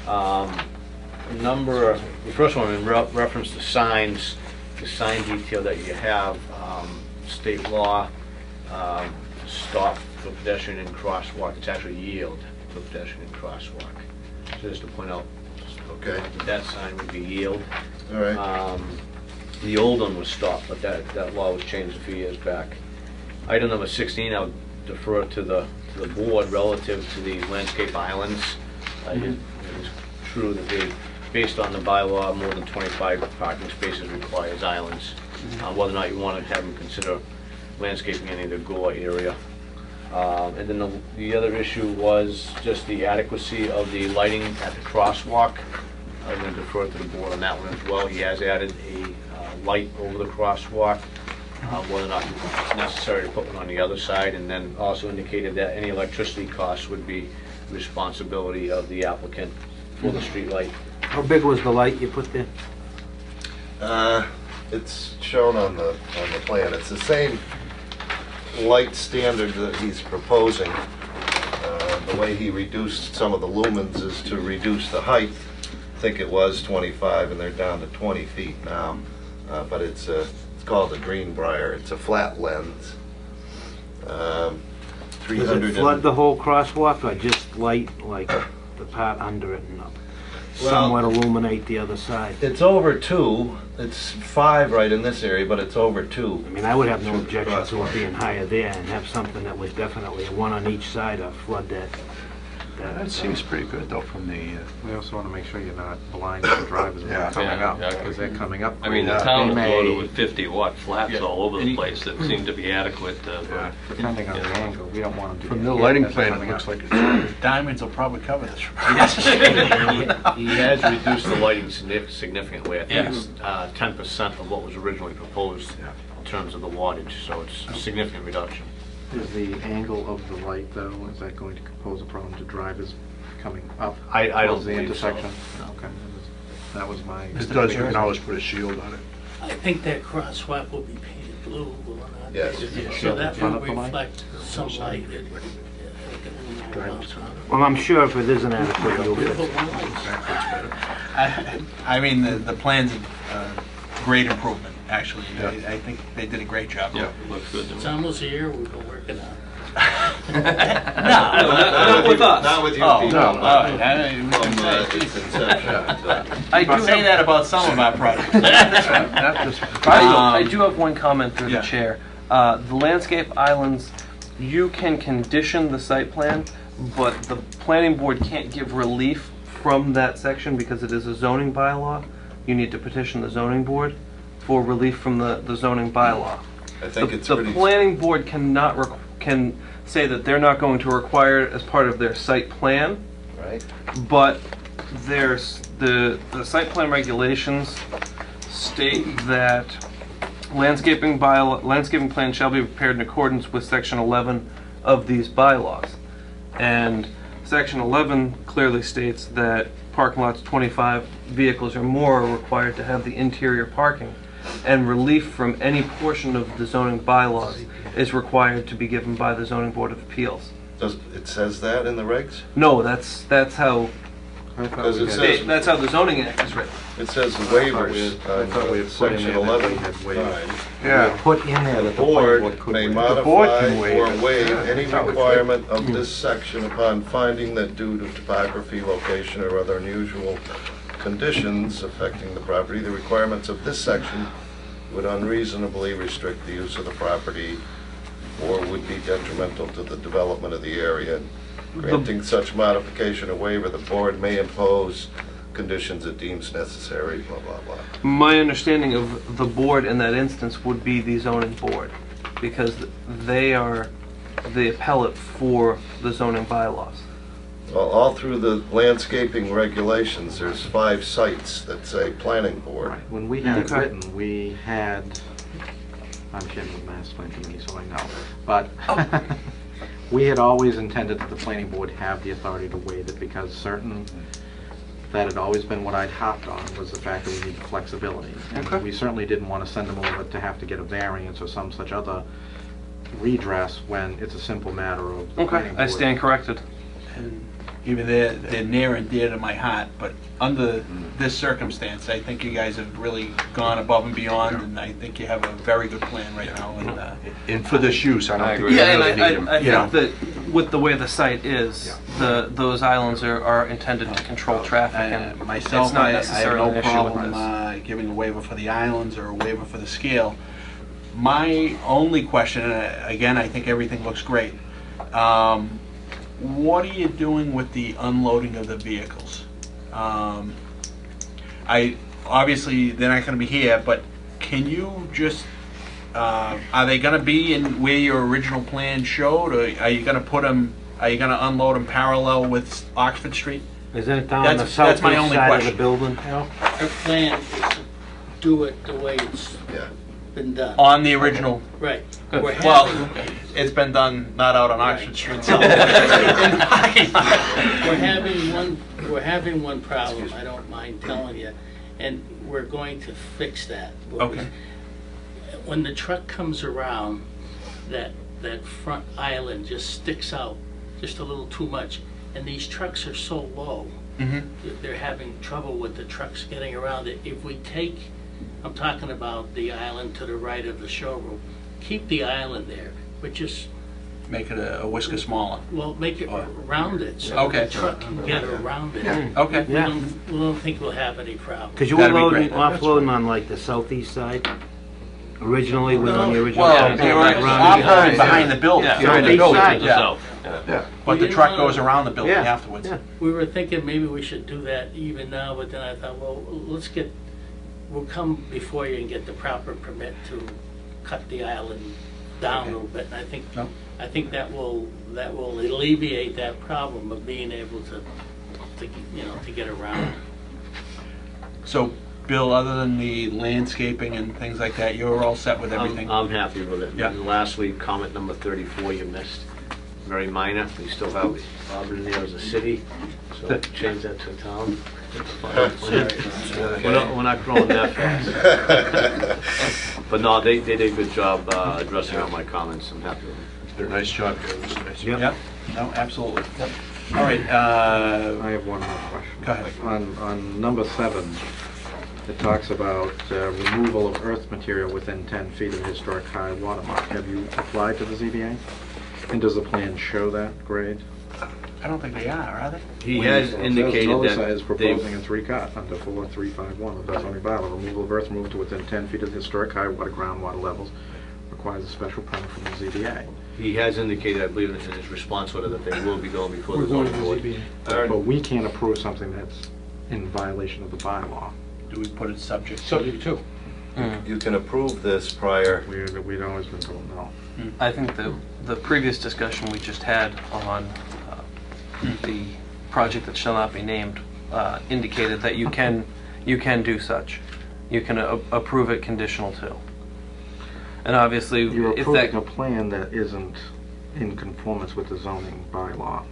The first one in reference to signs, the sign detail that you have, state law, stop for pedestrian and crosswalk, it's actually yield for pedestrian and crosswalk. So just to point out, Okay. that sign would be yield. All right. The old one was stop, but that law was changed a few years back. Item number 16, I'll defer to the board relative to the landscape islands. It is true that they, based on the bylaw, more than 25 parking spaces requires islands. Whether or not you want to have them consider landscaping any of the Gore area. And then the other issue was just the adequacy of the lighting at the crosswalk. I'm going to defer to the board on that one as well. He has added a light over the crosswalk, whether or not it's necessary to put one on the other side, and then also indicated that any electricity costs would be responsibility of the applicant for the street light. How big was the light you put there? It's shown on the plan. It's the same light standard that he's proposing. The way he reduced some of the lumens is to reduce the height. I think it was 25 and they're down to 20 feet now. But it's called a Greenbrier. It's a flat lens. Does 300 it flood the whole crosswalk or just light like the part under it and somewhat illuminate the other side? It's over 2. It's 5 right in this area, but it's over 2. I mean, I would have no objection to it being higher there and have something that was definitely one on each side to flood that. That seems pretty good though from the... We also want to make sure you're not blinding the drivers when they're coming up, because they're coming up. I mean, the they town is may- loaded with 50-watt flats Yeah. all over the place that seem to be adequate. Depending on the angle, we don't want them to From get the hit lighting as they're plan, it coming looks up. like it's... Diamonds will probably cover this. He has reduced the lighting significantly. I think Yeah. it's 10% of what was originally proposed in terms of the wattage, so it's a significant reduction. Is the angle of the light, though, is that going to pose a problem to drivers coming up I don't towards the believe so. intersection? Okay, that was my... It does, you can always put a shield on it. I think that crosswalk will be painted blue, will it not? Yes. So that Front will of the light? reflect some light. Well, I'm sure if it isn't adequate, you'll get it. I mean, the plan's a great improvement, actually. I think they did a great job. Yeah, looks good to It's me. almost a year we've been working on it. Not with us. Not with you Oh, people. no, all right. We From can say, its inception. I do say that about some of our projects. I do have one comment through Yeah. the chair. The landscape islands, you can condition the site plan, but the planning board can't give relief from that section because it is a zoning bylaw. You need to petition the zoning board for relief from the zoning bylaw. I think it's The pretty... planning board can say that they're not going to require it as part of their site plan, Right? but there's the site plan regulations state that landscaping plan shall be prepared in accordance with section 11 of these bylaws. And section 11 clearly states that parking lots 25 vehicles or more are required to have the interior parking, and relief from any portion of the zoning bylaws is required to be given by the zoning board of appeals. It says that in the regs? No, that's how Because it says, that's how the zoning act is written. it says the waivers I thought we on had put in section there that 11. we had waived. Yeah. Put in there The that the planning board board could may waive. modify board can waive or it. waive Yeah, any that was good. requirement of this section upon finding that due to topography, location, or other unusual conditions affecting the property, the requirements of this section would unreasonably restrict the use of the property or would be detrimental to the development of the area. Granting such modification or waiver, the board may impose conditions it deems necessary, blah, blah, blah. My understanding of the board in that instance would be the zoning board, because they are the appellate for the zoning bylaws. Well, all through the landscaping regulations, there's 5 sites that say planning board. Right. When we had it written, we had, I'm Jim with Mass Plan Committee, so I know, but we had always intended that the planning board have the authority to waive it because that had always been what I'd hopped on, was the fact that we needed flexibility. And we certainly didn't want to send them over to have to get a variance or some such other redress when it's a simple matter of the planning board. I stand corrected. And even they're near and dear to my heart, but under this circumstance, I think you guys have really gone above and beyond, and I think you have a very good plan right now. And for this use, I don't think we Yeah, really and need them. I think that with the way the site is, those islands are intended to control traffic, and Myself, it's not I have necessarily no an issue with problem this. giving a waiver for the islands or a waiver for the scale. My only question, and again, I think everything looks great. What are you doing with the unloading of the vehicles? Obviously they're not going to be here, but can you just? Are they going to be in where your original plan showed, or are you going to put them? Are you going to unload them parallel with Oxford Street? Is that down on the southeast side of the building? Our plan is to do it the way it's been done. On the original. Right. Well, it's been done not out on Oxford Street. So. We're having one problem. I don't mind telling you, and we're going to fix that. Okay. When the truck comes around, that front island just sticks out just a little too much, and these trucks are so low. They're having trouble with the trucks getting around it. If we take, I'm talking about the island to the right of the showroom, keep the island there, but just make it a whisker smaller. Well, make it rounded so the truck can get around it. Okay. We don't think we'll have any problem. Because you were offloading on like the southeast side? Originally was on the original. Well, they were offloading behind the building. Southeast side. But the truck goes around the building afterwards. We were thinking maybe we should do that even now, but then I thought, well, we'll come before you and get the proper permit to cut the island down a little bit, and I think that will alleviate that problem of being able to get around. So, Bill, other than the landscaping and things like that, you're all set with everything? I'm happy with it. Yeah. Lastly, comment number 34 you missed. Very minor. We still have Auburn there as a city, so change that to a town. We're not growing that fast. But no, they did a good job addressing all my comments. I'm happy with them. Did a nice job, Joe. Nice. Yep. No, absolutely. All right. I have one more question. Go ahead. On number 7, it talks about removal of earth material within 10 feet of historic high water mark. Have you applied to the ZBA? And does the plan show that grade? I don't think they are they? He has indicated that is proposing a 3-cut under 4351 of the zoning bylaw. Removal of earth moved to within 10 feet of historic high water groundwater levels requires a special permit from the ZBA. He has indicated, I believe, in his response letter that they will be going before the zoning board. But we can't approve something that's in violation of the bylaw. Do we put it subject to? You can approve this prior. We'd always been told no. I think the previous discussion we just had on the project that shall not be named indicated that you can do such. You can approve it conditional too. And obviously, you're approving a plan that isn't in conformance with the zoning bylaw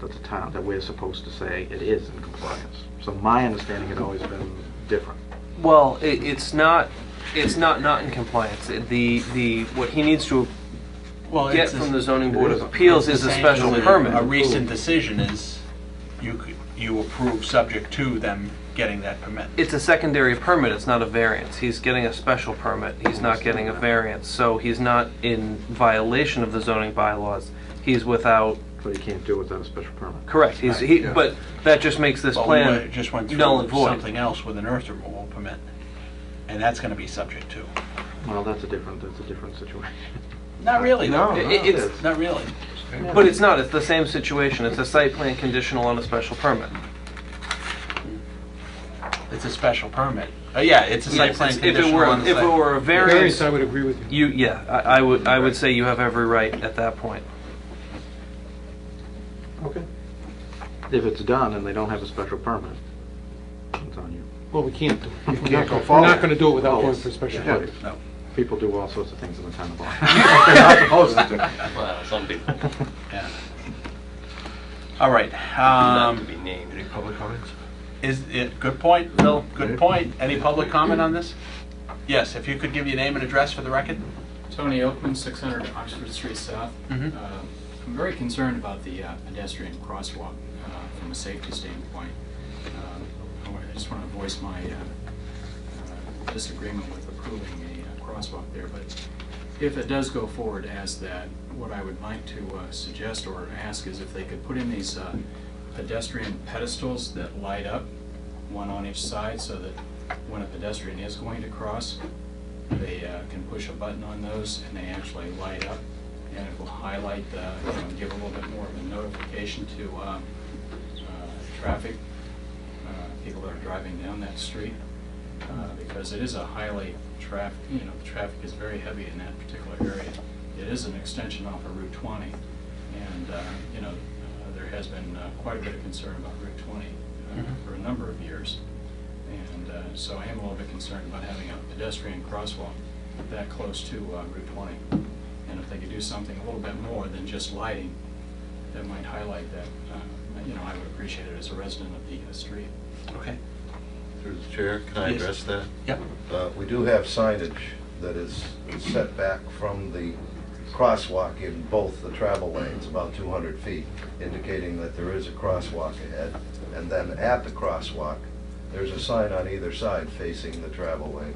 that we're supposed to say it is in compliance. So my understanding had always been different. Well, it's not in compliance. What he needs to get from the zoning board of appeals is a special permit. A recent decision is you approve subject to them getting that permit. It's a secondary permit. It's not a variance. He's getting a special permit. He's not getting a variance. So he's not in violation of the zoning bylaws. He's without But he can't do it without a special permit. Correct. But that just makes this But plan we just went null and through void. something else with an earth removal permit, and that's gonna be subject to. Well, that's a different situation. Not really, though. No, It's Not really. But it's not. It's the same situation. It's a site plan conditional on a special permit. It's a special permit. Yeah, it's a site Yes, plan if it conditional were on the if it site. were a variance, I would agree with you. I would say you have every right at that point. Okay. If it's done and they don't have a special permit, it's on you. Well, we can't do it. You can't go We're forward. not going to do it without Oh, going yes. for a special Yeah. permit. No. People do all sorts of things in the town of Auburn. They're not supposed to. Well, some people. Yeah. All right. Not to be named. Any public comments? Is it, good point, Bill, good point. Any public comment on this? Yes, if you could give your name and address for the record? Tony Oakman, 600 Oxford Street South. Mhm. I'm very concerned about the pedestrian crosswalk from a safety standpoint. I just want to voice my disagreement with approving a crosswalk there, but if it does go forward as that, what I would like to suggest or ask is if they could put in these pedestrian pedestals that light up, one on each side, so that when a pedestrian is going to cross, they can push a button on those and they actually light up, and it will highlight give a little bit more of a notification to traffic, people that are driving down that street, because it is a highly traffic, the traffic is very heavy in that particular area. It is an extension off of Route 20, and there has been quite a bit of concern about Route 20 for a number of years. And so I am a little bit concerned about having a pedestrian crosswalk that close to Route 20. And if they could do something a little bit more than just lighting, that might highlight that, I would appreciate it as a resident of the street. Okay. Through the chair, can I Yes. address that? Yep. We do have signage that is set back from the crosswalk in both the travel lanes, about 200 feet, indicating that there is a crosswalk ahead. And then at the crosswalk, there's a sign on either side facing the travel lane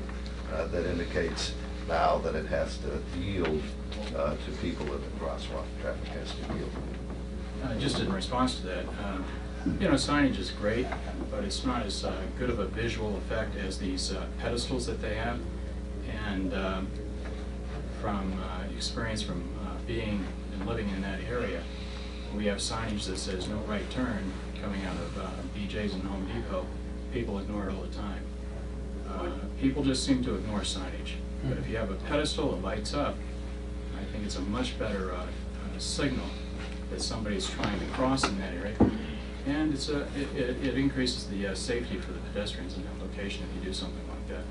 that indicates now that it has to yield to people in the crosswalk. Traffic has to yield. Just in response to that, signage is great, but it's not as good of a visual effect as these pedestals that they have. And from experience from being and living in that area, we have signage that says no right turn coming out of BJ's and Home Depot. People ignore it all the time. People just seem to ignore signage. But if you have a pedestal that lights up, I think it's a much better signal that somebody's trying to cross in that area. And it increases the safety for the pedestrians in that location if you do something like that.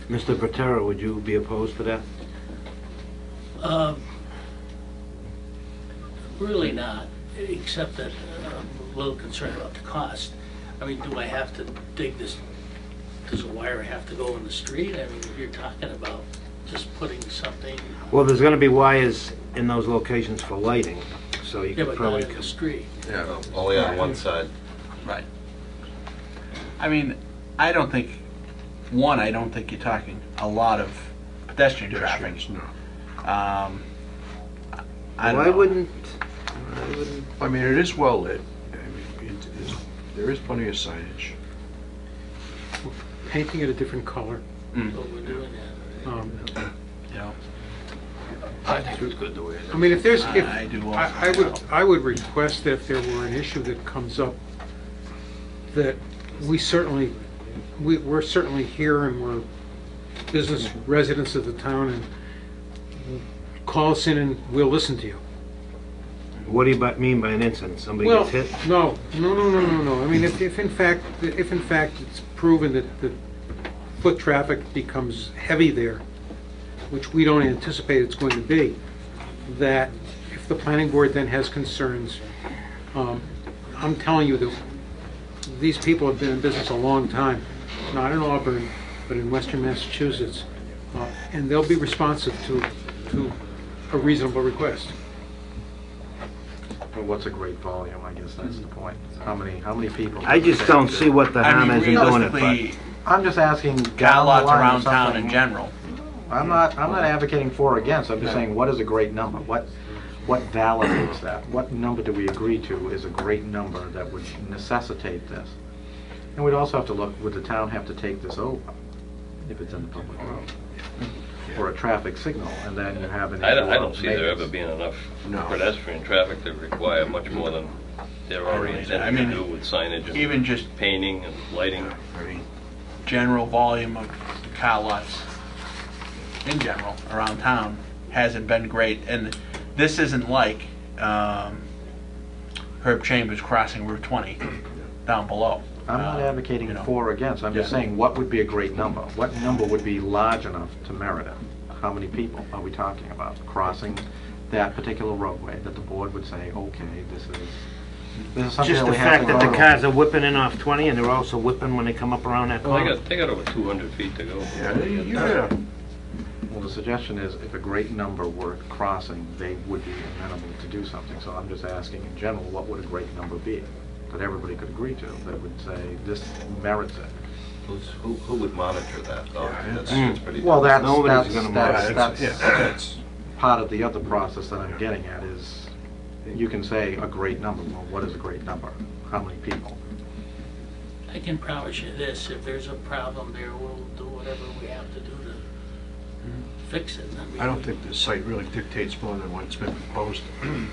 Mr. Patera, would you be opposed to that? Really not, except that I'm a little concerned about the cost. I mean, do I have to dig this, does a wire have to go in the street? I mean, you're talking about just putting something, Well, there's gonna be wires in those locations for lighting, so you yeah, could but not probably... in the street. Yeah, only on one side. Right. I mean, I don't think you're talking a lot of pedestrian traffic. Pedestrians, no. I don't Why know. wouldn't... I mean, it is well lit. I mean, there is plenty of signage. Painting it a different color. But we're doing that. I think it's good the way it is. I mean, if there's, if, I do also. I would request that if there were an issue that comes up, that we're certainly here and we're business residents of the town, and call us in and we'll listen to you. What do you mean by an incident? Somebody Well, gets hit? no. I mean, if in fact it's proven that the foot traffic becomes heavy there, which we don't anticipate it's going to be, that if the planning board then has concerns, I'm telling you that these people have been in business a long time, not in Auburn, but in Western Massachusetts, and they'll be responsive to a reasonable request. Well, what's a great volume? I guess that's the point. How many people? I just don't see what the harm is in doing it, but... realistically, I'm just asking. got down the lots line or around town something. in general. I'm not advocating for or against. I'm just saying, what is a great number? what validates that? What number do we agree to is a great number that would necessitate this? And we'd also have to look, would the town have to take this over if it's in the public road? Or a traffic signal, and then you have an issue I of don't see there maintenance. ever being enough No. pedestrian traffic to require much more than they're already intended to do with signage and Even just painting and lighting. general volume of car lots in general around town hasn't been great, and this isn't like Herb Chambers crossing Route 20 down below. I'm not advocating you know. for or against, I'm just Yeah. saying, what would be a great number? What number would be large enough to merit it? How many people are we talking about crossing that particular roadway that the board would say, okay, this is something Just that the we have fact to that the vote cars on. are whipping in off 20 and they're also whipping when they come up around that Well, corner. they got over 200 feet to go. Yeah. Well, the suggestion is if a great number were crossing, they would be amenable to do something. So I'm just asking in general, what would a great number be that everybody could agree to, that would say this merits it? Who would monitor that, though? That's pretty... Well, Nobody's gonna monitor it. that's part of the other process that I'm getting at is, you can say a great number. Well, what is a great number? How many people? I can promise you this, if there's a problem there, we'll do whatever we have to do to fix it. mean, I don't think the site really dictates more than what's been proposed.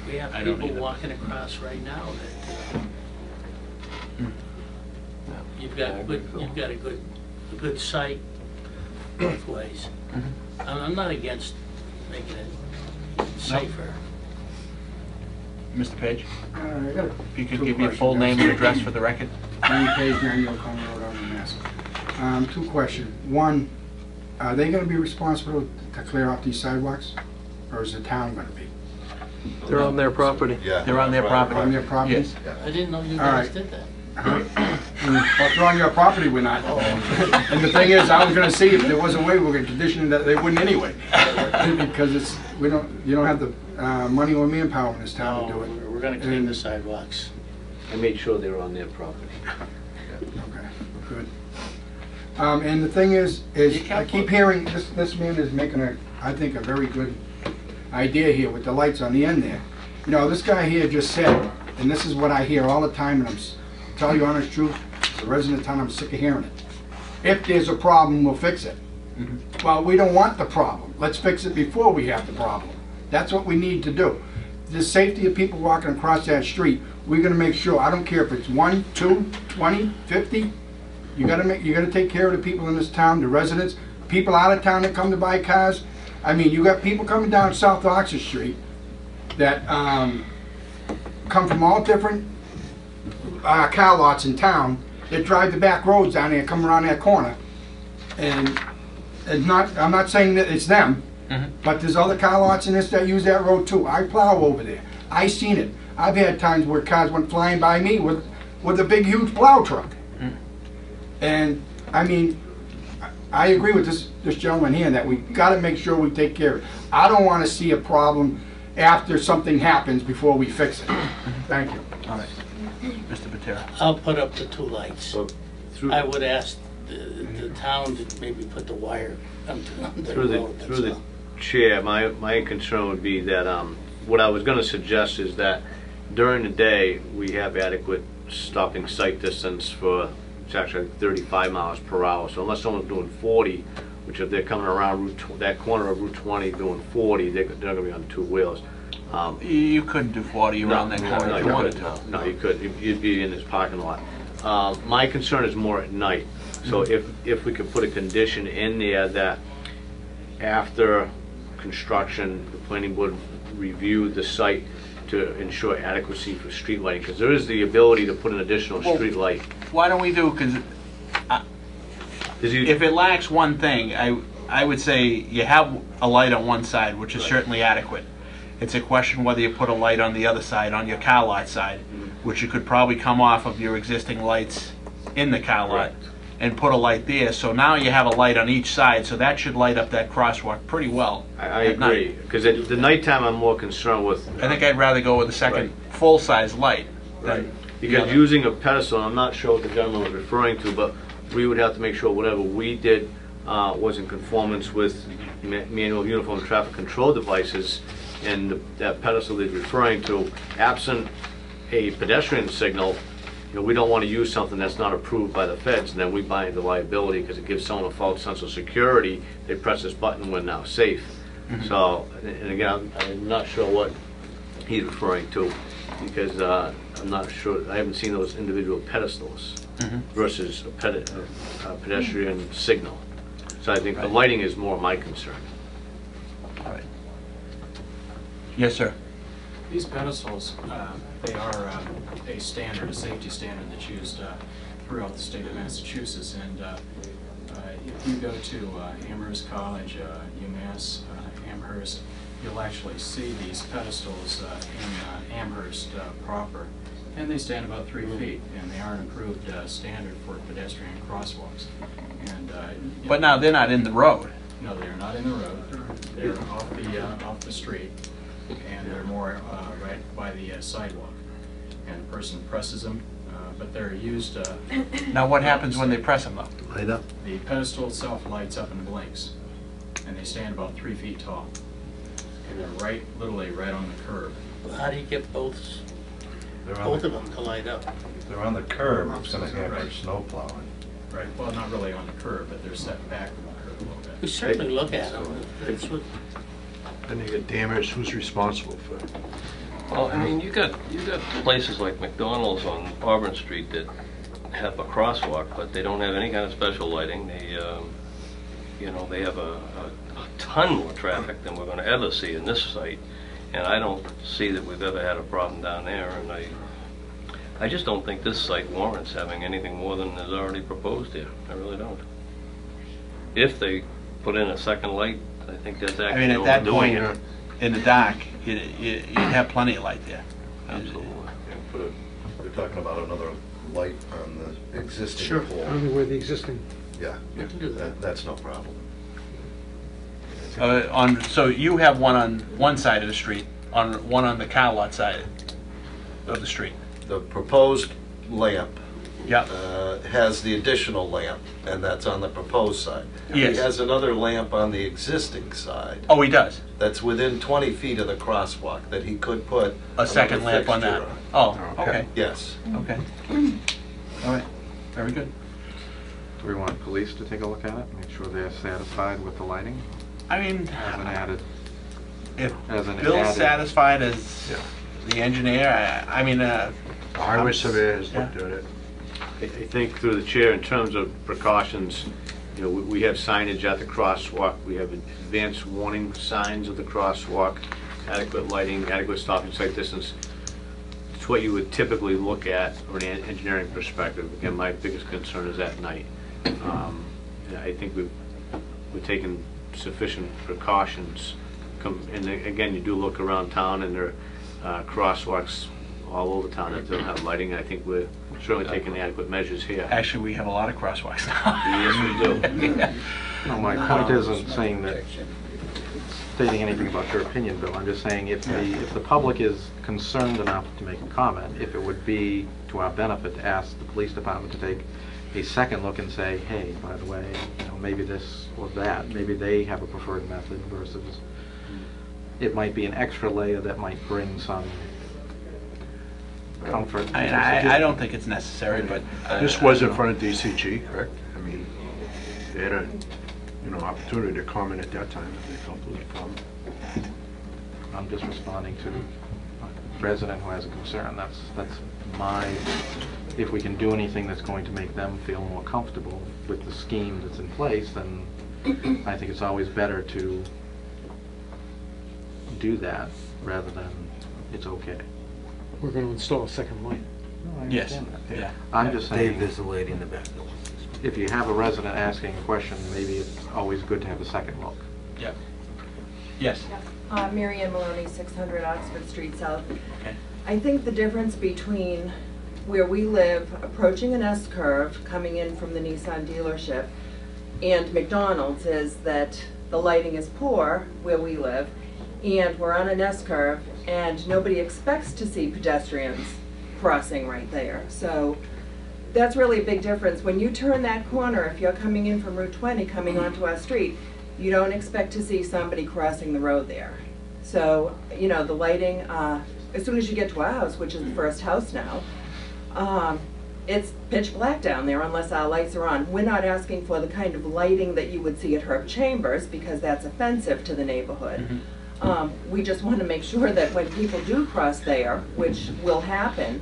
We have I don't people either. walking across right now that, you've got a good site both ways. I'm not against making it safer. Mr. Page, I got if you could two give your questions. full name and address for the record. Ernie Page, 90 Oklahoma Road, Auburn, Mass. Two questions. One, are they going to be responsible to clear off these sidewalks, or is the town going to be? They're on their property. Yeah. They're on their property. On their properties? Yes. I didn't know you All guys right. did that. Well, if they're on your property, we're not. And the thing is, I was going to see if there was a way we could condition that they wouldn't anyway, because you don't have the money or manpower in this town to do it. We're gonna clean the sidewalks. I made sure they were on their property. Okay, good. And the thing is I keep hearing, this man is making I think a very good idea here with the lights on the end there. You know, this guy here just said, and this is what I hear all the time, and I'll tell you the honest truth, as a resident of town, I'm sick of hearing it. If there's a problem, we'll fix it. Well, we don't want the problem. Let's fix it before we have the problem. That's what we need to do. The safety of people walking across that street, we're gonna make sure, I don't care if it's 1, 2, 20, 50, you gotta take care of the people in this town, the residents, people out of town that come to buy cars. I mean, you got people coming down South Oxford Street that come from all different car lots in town that drive the back roads down there, come around that corner. And I'm not saying that it's them, but there's other car lots in this that use that road too. I plow over there. I seen it. I've had times where cars went flying by me with a big, huge plow truck. And I mean, I agree with this gentleman here that we got to make sure we take care of it. I don't want to see a problem after something happens before we fix it. Thank you. All right. Mr. Patera. I'll put up the 2 lights. So, through, I would ask the town to maybe put the wire under the through road. the chair, my concern would be that, what I was gonna suggest is that during the day, we have adequate stopping sight distance for, it's actually 35 miles per hour. So unless someone's doing 40, which if they're coming around that corner of Route 20 doing 40, they're gonna be on 2 wheels. You couldn't do 40 around that corner if you wanted to. No, you couldn't. You'd be in this parking lot. My concern is more at night. So if we could put a condition in there that after construction, the planning board review the site to ensure adequacy for street lighting, because there is the ability to put an additional street light. Why don't we do, because if it lacks one thing, I would say you have a light on one side, which is certainly adequate. It's a question whether you put a light on the other side, on your car lot side, which you could probably come off of your existing lights in the car lot and put a light there. So now you have a light on each side, so that should light up that crosswalk pretty well. I agree, because at the nighttime I'm more concerned with. I think I'd rather go with a second full-size light. Right. Because using a pedestal, I'm not sure what the gentleman was referring to, but we would have to make sure whatever we did was in conformance with manual uniform traffic control devices. And that pedestal that you're referring to, absent a pedestrian signal, we don't want to use something that's not approved by the feds, and then we buy into liability because it gives someone a false sense of security. They press this button, we're now safe. So, and again, I'm not sure what he's referring to, because I'm not sure, I haven't seen those individual pedestals versus a pedestrian signal. So I think the lighting is more my concern. All right. Yes, sir. These pedestals, they are a standard, a safety standard that's used throughout the state of Massachusetts. And if you go to Amherst College, UMass, Amherst, you'll actually see these pedestals in Amherst proper. And they stand about 3 feet, and they are an approved standard for pedestrian crosswalks. And But now they're not in the road. No, they're not in the road. They're off the street, and they're more right by the sidewalk. And the person presses them, but they're used. Now what happens when they press them up? Light up. The pedestal itself lights up and blinks, and they stand about 3 feet tall. And they're literally right on the curb. How do you get both of them to light up? If they're on the curb, it's going to hamper snow plowing. Right. Well, not really on the curb, but they're set back from the curb a little bit. We certainly look at them. That's what. Then you get damage, who's responsible for it? Well, I mean, you got places like McDonald's on Auburn Street that have a crosswalk, but they don't have any kind of special lighting. They, they have a ton more traffic than we're going to ever see in this site, and I don't see that we've ever had a problem down there. And I just don't think this site warrants having anything more than is already proposed here. I really don't. If they put in a second light, I think that's actually I mean, at that overdoing point, it. in the dark, you'd have plenty of light there. Absolutely. You're talking about another light on the existing pole. I don't know where the existing. Yeah, We can do that. that's no problem. So you have one on one side of the street, one on the car lot side of the street. The proposed lamp Yeah. has the additional lamp, and that's on the proposed side. Yes. He has another lamp on the existing side. Oh, he does? That's within 20 feet of the crosswalk that he could put A second another lamp on that? fixture Oh, okay. Yes. Okay. All right. Very good. Do we want police to take a look at it, make sure they're satisfied with the lighting? I mean, As an added, if as an Bill's added- satisfied as the engineer, I mean, Highway surveyor has yeah. looked at it. I think through the chair, in terms of precautions, we have signage at the crosswalk, we have advanced warning signs of the crosswalk, adequate lighting, adequate stopping sight distance. It's what you would typically look at from an engineering perspective. Again, my biggest concern is at night. I think we've taken sufficient precautions. And again, you do look around town, and there are crosswalks all over town that don't have lighting. I think we're certainly taking adequate measures here. Actually, we have a lot of crosswalks now. Yes, we do. No, my point isn't saying that, stating anything about your opinion, Bill. I'm just saying if the public is concerned enough to make a comment, if it would be to our benefit to ask the police department to take a second look and say, hey, by the way, maybe this or that, maybe they have a preferred method versus it might be an extra layer that might bring some comfort. I mean, I don't think it's necessary, but... This was in front of DCG, correct? I mean, they had a, opportunity to comment at that time if they felt there was a problem. I'm just responding to a resident who has a concern. That's my, if we can do anything that's going to make them feel more comfortable with the scheme that's in place, then I think it's always better to do that rather than it's okay. We're going to install a second light. No, I Yes. understand that. Yeah. I'm just saying, Dave, there's a lady in the back. if you have a resident asking a question, maybe it's always good to have a second look. Yep. Yes. Mary Ann Maloney, 600 Oxford Street South. Okay. I think the difference between where we live, approaching an S-curve, coming in from the Nissan dealership, and McDonald's is that the lighting is poor where we live, and we're on an S-curve, and nobody expects to see pedestrians crossing right there. So that's really a big difference. When you turn that corner, if you're coming in from Route 20, coming onto our street, you don't expect to see somebody crossing the road there. So, you know, the lighting, as soon as you get to our house, which is the first house now, it's pitch black down there unless our lights are on. We're not asking for the kind of lighting that you would see at Herb Chambers because that's offensive to the neighborhood. We just want to make sure that when people do cross there, which will happen,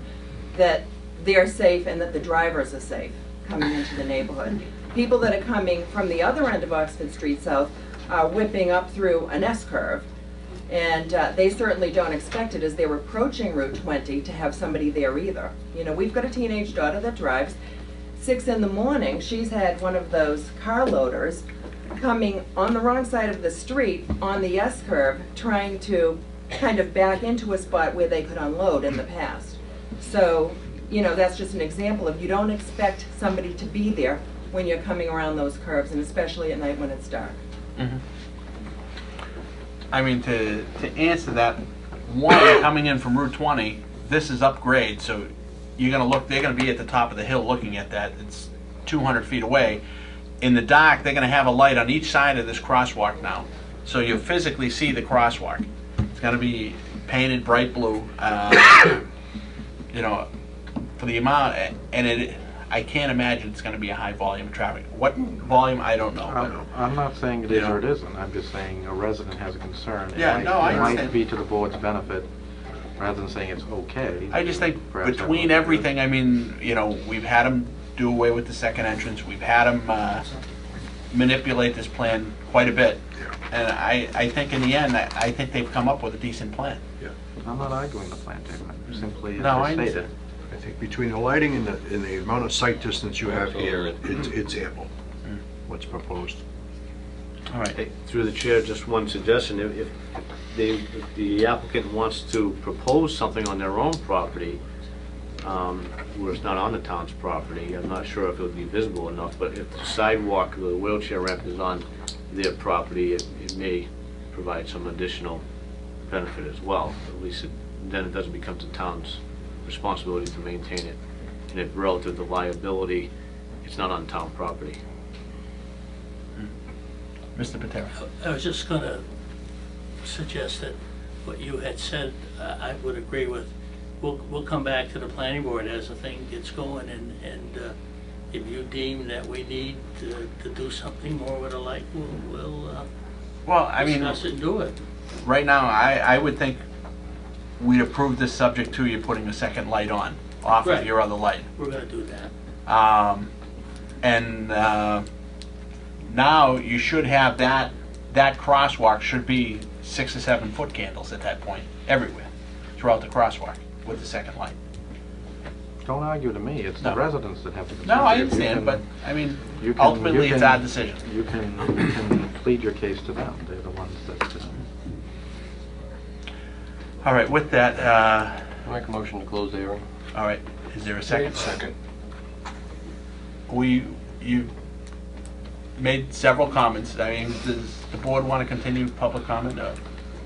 that they're safe and that the drivers are safe coming into the neighborhood. People that are coming from the other end of Oxford Street South are whipping up through an S-curve, and they certainly don't expect it as they're approaching Route 20 to have somebody there either. You know, we've got a teenage daughter that drives. 6 in the morning, she's had one of those car loaders coming on the wrong side of the street on the S-curve trying to kind of back into a spot where they could unload in the past. So, you know, that's just an example of you don't expect somebody to be there when you're coming around those curves, and especially at night when it's dark. I mean, to answer that, one, coming in from Route 20, this is upgrade, so you're going to look, they're going to be at the top of the hill looking at that. It's 200 feet away. In the dark, they're going to have a light on each side of this crosswalk now, so you physically see the crosswalk. It's going to be painted bright blue, you know, for the amount, and I can't imagine it's going to be a high volume of traffic. What volume, I don't know. I'm not saying it is or it isn't. I'm just saying a resident has a concern. Yeah, It might be to the board's benefit, rather than saying it's okay. I just think between everything, I mean, you know, we've had them do away with the second entrance. We've had them manipulate this plan quite a bit. And I think in the end, I think they've come up with a decent plan. I'm not arguing the plan, Tim. I'm simply No, I stated. I think between the lighting and the amount of sight distance you have here, it's ample, what's proposed. All right. Hey, through the chair, just one suggestion. If the applicant wants to propose something on their own property, where it's not on the town's property, I'm not sure if it would be visible enough, but if the sidewalk, the wheelchair ramp is on their property, it may provide some additional benefit as well. At least then it doesn't become the town's responsibility to maintain it. And if relative to liability, it's not on town property. Mr. Patera. I was just going to suggest that what you had said, I would agree with. We'll come back to the planning board as the thing gets going, and if you deem that we need to do something more with a light, we'll discuss it and do it. Right now, I would think we'd approve this subject to you putting a second light on, off of your other light. We're going to do that. Now you should have that crosswalk should be 6 or 7 foot candles at that point, everywhere, throughout the crosswalk with the second light. Don't argue to me. It's the residents that have to. No, I understand, but I mean, ultimately it's our decision. You can plead your case to them. They're the ones that. All right, with that, I make a motion to close the hearing. All right, is there a second? Second. You made several comments. I mean, does the board want to continue public comment?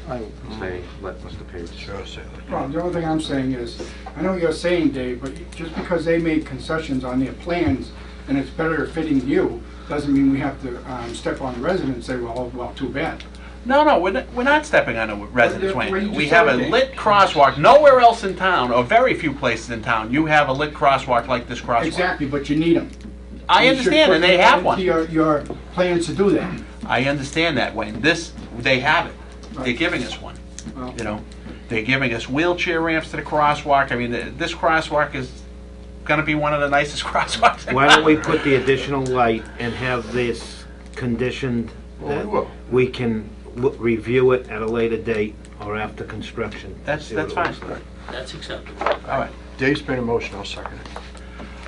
I would say let Mr. Page. Sure, say Well, the only thing I'm saying is, I know you're saying, Dave, but just because they made concessions on their plans and it's better fitting you, doesn't mean we have to step on the resident and say, well, too bad. No, we're not stepping on a resident's Well, way. you We just have said a it. lit crosswalk. Nowhere else in town, or very few places in town, you have a lit crosswalk like this crosswalk. Exactly, but you need them. I understand, and they have one. Your plans to do that. I understand that, Wayne. They have it. They're giving us one. Well, You know, they're giving us wheelchair ramps to the crosswalk. I mean, this crosswalk is going to be one of the nicest crosswalks. Why don't we put the additional light and have this conditioned that we can review it at a later date or after construction? That's See what it fine. looks like. That's acceptable. All right. Dave's made a motion, I'll second it.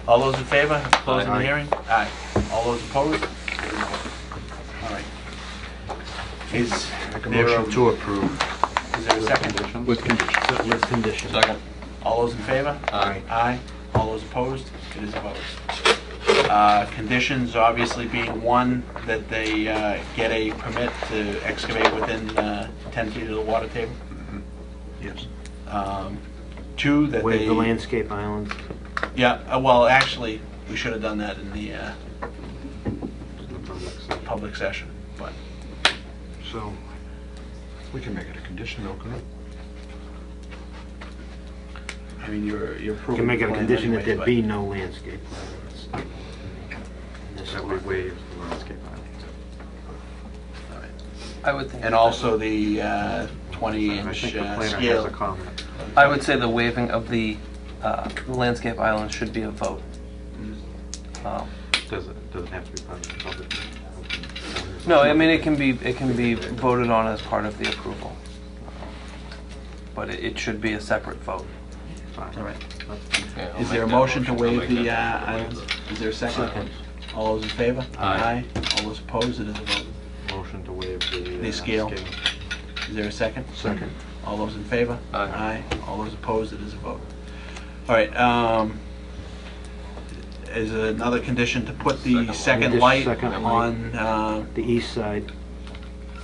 All those in favor of closing the Aye. hearing? Aye. All those opposed? All right. Is Make a there motion to approve. Is there a second? With conditions. With conditions. Second. All those in favor? Aye. Aye. All those opposed? It is opposed. Conditions obviously being one, that they get a permit to excavate within 10 feet of the water table. Yes. 2, that Waive they... the landscape islands. Yeah, well, actually, we should have done that in the public session, but... So, We can make it a condition, though, couldn't we? I mean, you're approving. You can make it a the plan condition that anyway, there but- be no landscape. That we waive the landscape island. I would think. And also the I 20-inch think the planner has scale. a comment. I would say the waiving of the landscape island should be a vote. Does it have to be part of the public? No, I mean, it can be voted on as part of the approval. But it should be a separate vote. All right. Yeah, I'll Is there a make that motion to I'll waive make the that islands? Is there a second? All those in favor? Aye. All those opposed, it is a vote. Motion to waive The scale. Is there a second? Second. All those in favor? Aye. All those opposed, it is a vote. All right, is another condition to put the second light Second on, The east side.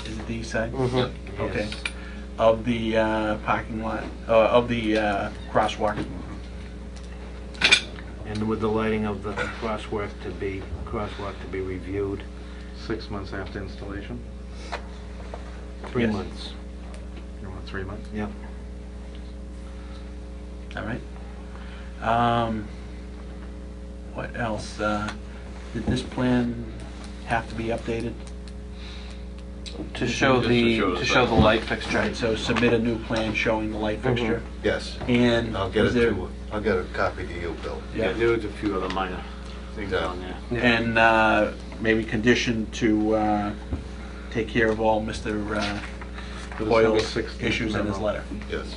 is it the east side? Mhm. Okay. Yes. Of the parking lot, of the crosswalk. And with the lighting of the crosswalk to be reviewed. 6 months after installation? 3 Yes. months. You want 3 months? Yep. All right. What else? Did this plan have to be updated? To show the light fixture. Right, so submit a new plan showing the light fixture. Yes. And I'll get is it there- to, I'll get a copy to you, Bill. Yeah, there was a few other minor things on there. And maybe condition to take care of all Mr. Hoyle's 16th issues in his memo. letter. Yes.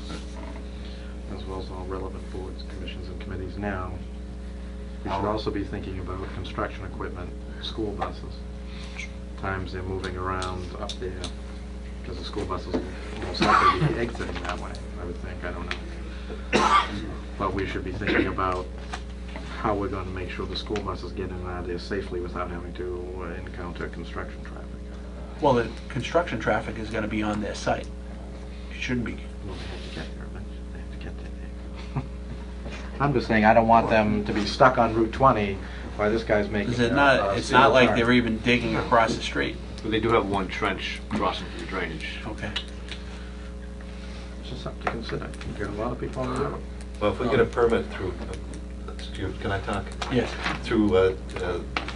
As well as all relevant boards, commissions, and committees now. We should also be thinking about construction equipment, school buses. Times they're moving around up there, because the school buses will most likely be exiting that way, I would think, I don't know. But we should be thinking about how we're going to make sure the school buses get in and out of there safely without having to encounter construction traffic. Well, the construction traffic is gonna be on their site. It shouldn't be. Well, they have to get there eventually. They have to get there. I'm just saying, I don't want them to be stuck on Route 20 while this guy's making Is it a not, it's single not like turn. they're even digging across the street. But they do have one trench crossing through the drainage. Okay. It's just something to consider. You get a lot of people on the road. Well, if we get a permit through, can I talk? Yes. Through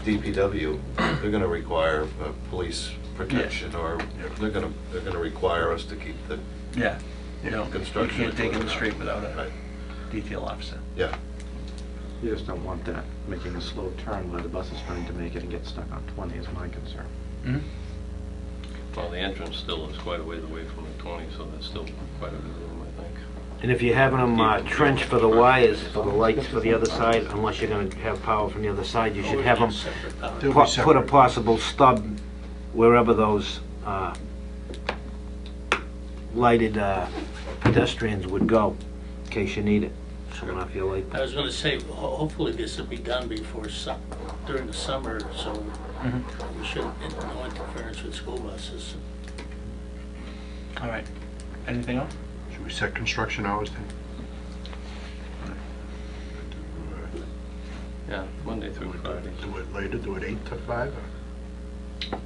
DPW, they're gonna require police protection, or they're gonna require us to keep the Yeah. You know, you construction. can't dig in the street equipment without a detail officer. Yeah. You just don't want that making a slow turn while the bus is trying to make it and get stuck on 20 is my concern. Mhm. Well, the entrance still is quite a ways away from the 20, so that's still quite a bit of room, I think. And if you're having them trench for the wires, for the lights for the other side, unless you're gonna have power from the other side, you should have them put a possible stub wherever those lighted pedestrians would go, in case you need it. Turn off your light. I was gonna say, hopefully this will be done before during the summer, so we shouldn't, no interference with school buses. All right. Anything else? Should we set construction hours then? Yeah, Monday through Friday. Do it later, do it 8 to 5?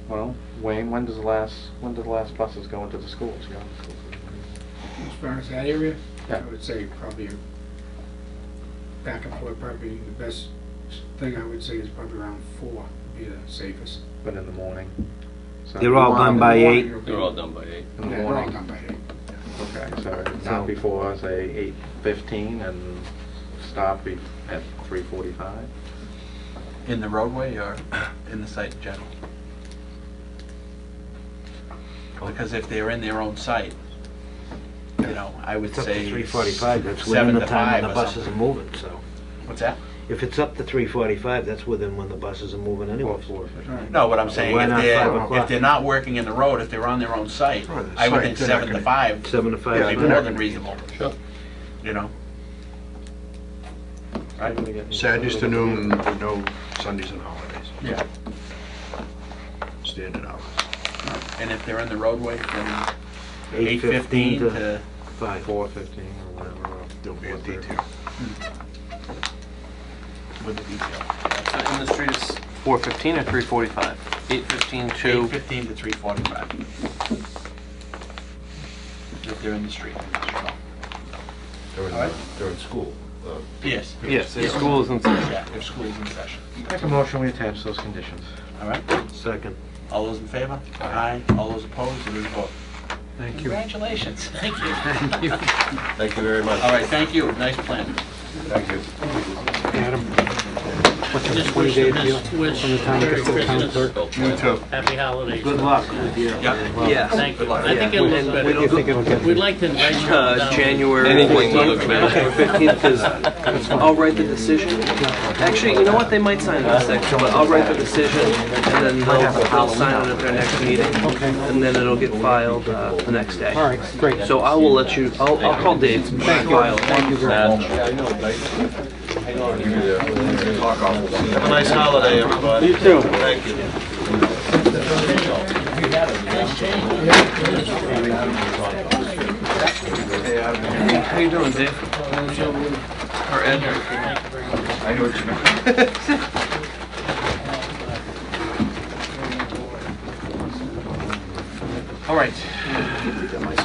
Well, Wayne, when do the last buses go into the schools? You know? As far as that area, Yeah. I would say probably back and forth, probably the best thing I would say is probably around 4 would be the safest. But in the morning? So They're you all want done them by in the 8? morning? They're all done by 8. In the Yeah, they're all morning? done by 8. Okay, so not before, say, 8:15 and stop at 3:45? In the roadway or in the site in general? Because if they're in their own site, you know, I would It's up to say 3:45, that's 7 within the to time 5 when the or buses are something. moving, so. What's that? If it's up to 3:45, that's within when the buses are moving anyway. No, but I'm saying Why if not 5 they're, o'clock? if they're not working in the road, if they're on their own site, Oh, the I would site, think they're not 7 to gonna- 5 7 to 5. would Yeah, be they're more not than gonna- reasonable. Sure. You know? Saturdays to noon, no Sundays and holidays. Yeah. Standard hours. And if they're in the roadway from 8:15 8:15 to 5. 4:15 or whatever. There'll be a detail. with the detail. So in the street it's 4:15 or 3:45? 8:15 to 8:15 to 3:45. they're in the street. During school. Yes. Yes, if school is in session. Yeah, if school is in session. Make a motion, we attach those conditions. All right. Second. All those in favor? Aye. All those opposed? It is a vote. Thank you. Congratulations. Thank you. Thank you. Thank you very much. All right, thank you. Nice plan. Thank you. Adam, what's your Just 20-day wish appeal them wish from the time it Merry gets to the town Christmas. clerk? You too. Happy holidays. Good luck with your... Yeah. Thank you. I think it'll look When do you think better. it'll get? We'd like to invite you down. January Anything 15th, because I'll write the decision. Actually, you know what, they might sign it the 6th, but I'll write the decision, and then they'll sign it at their next meeting, and then it'll get filed the next day. All right, great. So I will let you, I'll call Dave. Thank you. Thank you very much. Have a nice holiday, everybody. You too. Thank you. Hey, how you doing, Dave? Or Ed? I know what you meant. All right.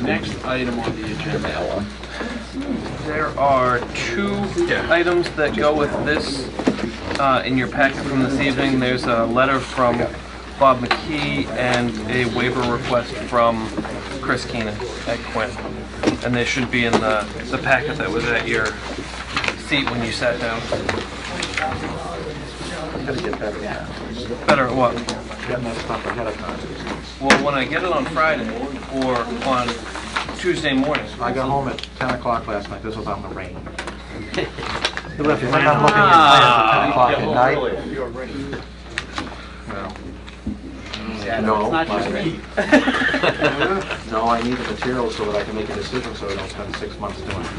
Next item on the agenda. There are two items that go with this in your packet from this evening. There's a letter from Bob McKee and a waiver request from Chris Keenan at Quinn. And they should be in the packet that was at your seat when you sat down. Gotta get better. Better at what? Getting that stuff ahead of time. Well, when I get it on Friday or on Tuesday morning. I got home at 10 o'clock last night. This was on the rain. You left your I'm plan looking at plans at 10 o'clock at night. No, It's not just me. no, I need the material so that I can make a decision so I don't spend 6 months doing it.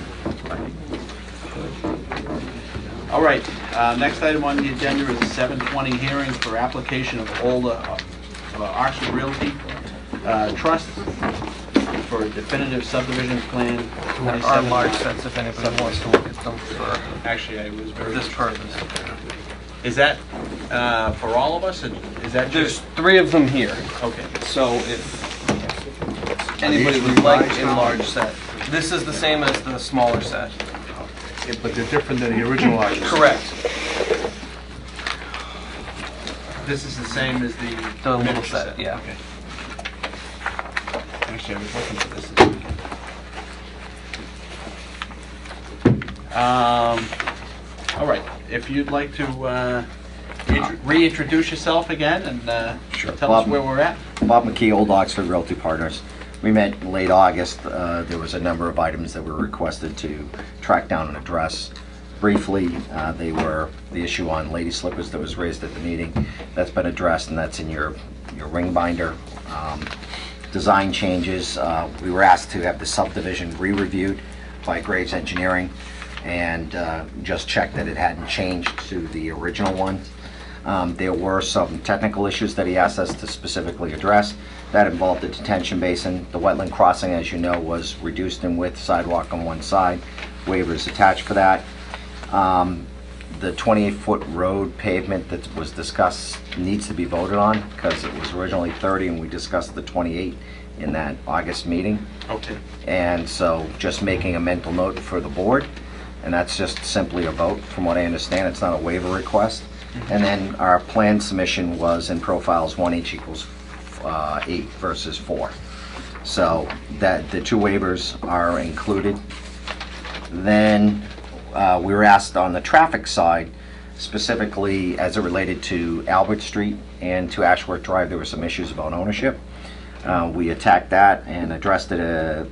All right, next item on the agenda is a 7:20 hearing for application of Oxford Realty Trust for a definitive subdivision plan. There are large sets if anybody wants to look at them for Actually, I was very... this purpose. Is that for all of us? Is that There's just... 3 of them here. Okay. So if anybody would like a large set, this is the same as the smaller set. Yeah, but they're different than the original items. Correct. This is the same as the... The little miniature set, yeah. Okay. Actually, I was looking at this this weekend. All right, if you'd like to reintroduce yourself again and Sure. tell us where we're at. Bob McKee, Old Oxford Realty Partners. We met in late August. There was a number of items that were requested to track down and address. Briefly, they were the issue on lady slippers that was raised at the meeting. That's been addressed, and that's in your ring binder. Design changes. We were asked to have the subdivision re-reviewed by Graves Engineering and just check that it hadn't changed to the original one. There were some technical issues that he asked us to specifically address. That involved the detention basin. The wetland crossing, as you know, was reduced in width, sidewalk on one side. Waivers attached for that. The 28-foot road pavement that was discussed needs to be voted on because it was originally 30 and we discussed the 28 in that August meeting. Okay. And so just making a mental note for the board, and that's just simply a vote from what I understand. It's not a waiver request. And then our plan submission was in profiles 1H equals 8 versus 4. So that the 2 waivers are included. Then we were asked on the traffic side, specifically as it related to Albert Street and to Ashworth Drive, there were some issues about ownership. We attacked that and addressed it.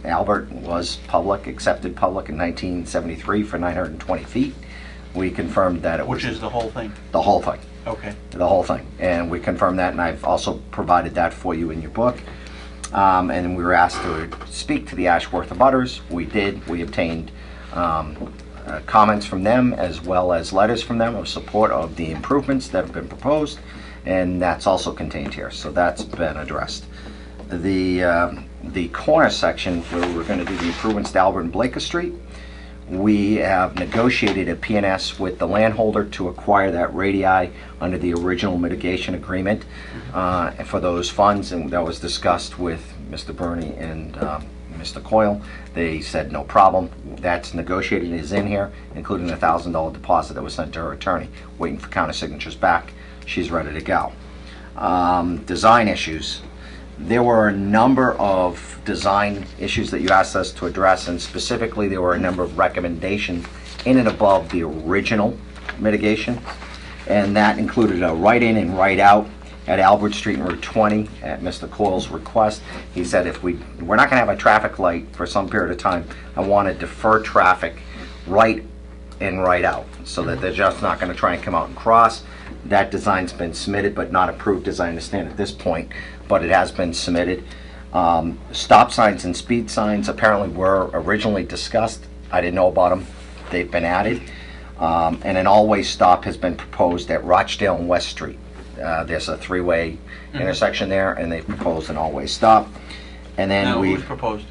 Albert was public, accepted public in 1973 for 920 feet. We confirmed that it was... Which is the whole thing? The whole thing. Okay. The whole thing. And we confirmed that, and I've also provided that for you in your book. And we were asked to speak to the Ashworth abutters. We did. We obtained comments from them as well as letters from them of support of the improvements that have been proposed, and that's also contained here. So that's been addressed. The corner section where we're going to do the improvements to Albert and Blaker Street, we have negotiated a P&S with the landholder to acquire that radii under the original mitigation agreement for those funds, and that was discussed with Mr. Burney and Mr. Coyle. They said no problem. That's negotiated, is in here, including a $1,000 deposit that was sent to her attorney, waiting for counter signatures back. She's ready to go. Design issues. There were a number of design issues that you asked us to address, and specifically there were a number of recommendations in and above the original mitigation, and that included a right-in and right-out at Albert Street and Route 20 at Mr. Coyle's request. He said if we're not going to have a traffic light for some period of time, I want to defer traffic right in, right out, so that they're just not going to try and come out and cross. That design's been submitted but not approved, as I understand at this point, but it has been submitted. Stop signs and speed signs apparently were originally discussed. I didn't know about them. They've been added. And an always stop has been proposed at Rochdale and West Street. There's a three-way intersection there, and they've proposed an always stop. And then who's proposed?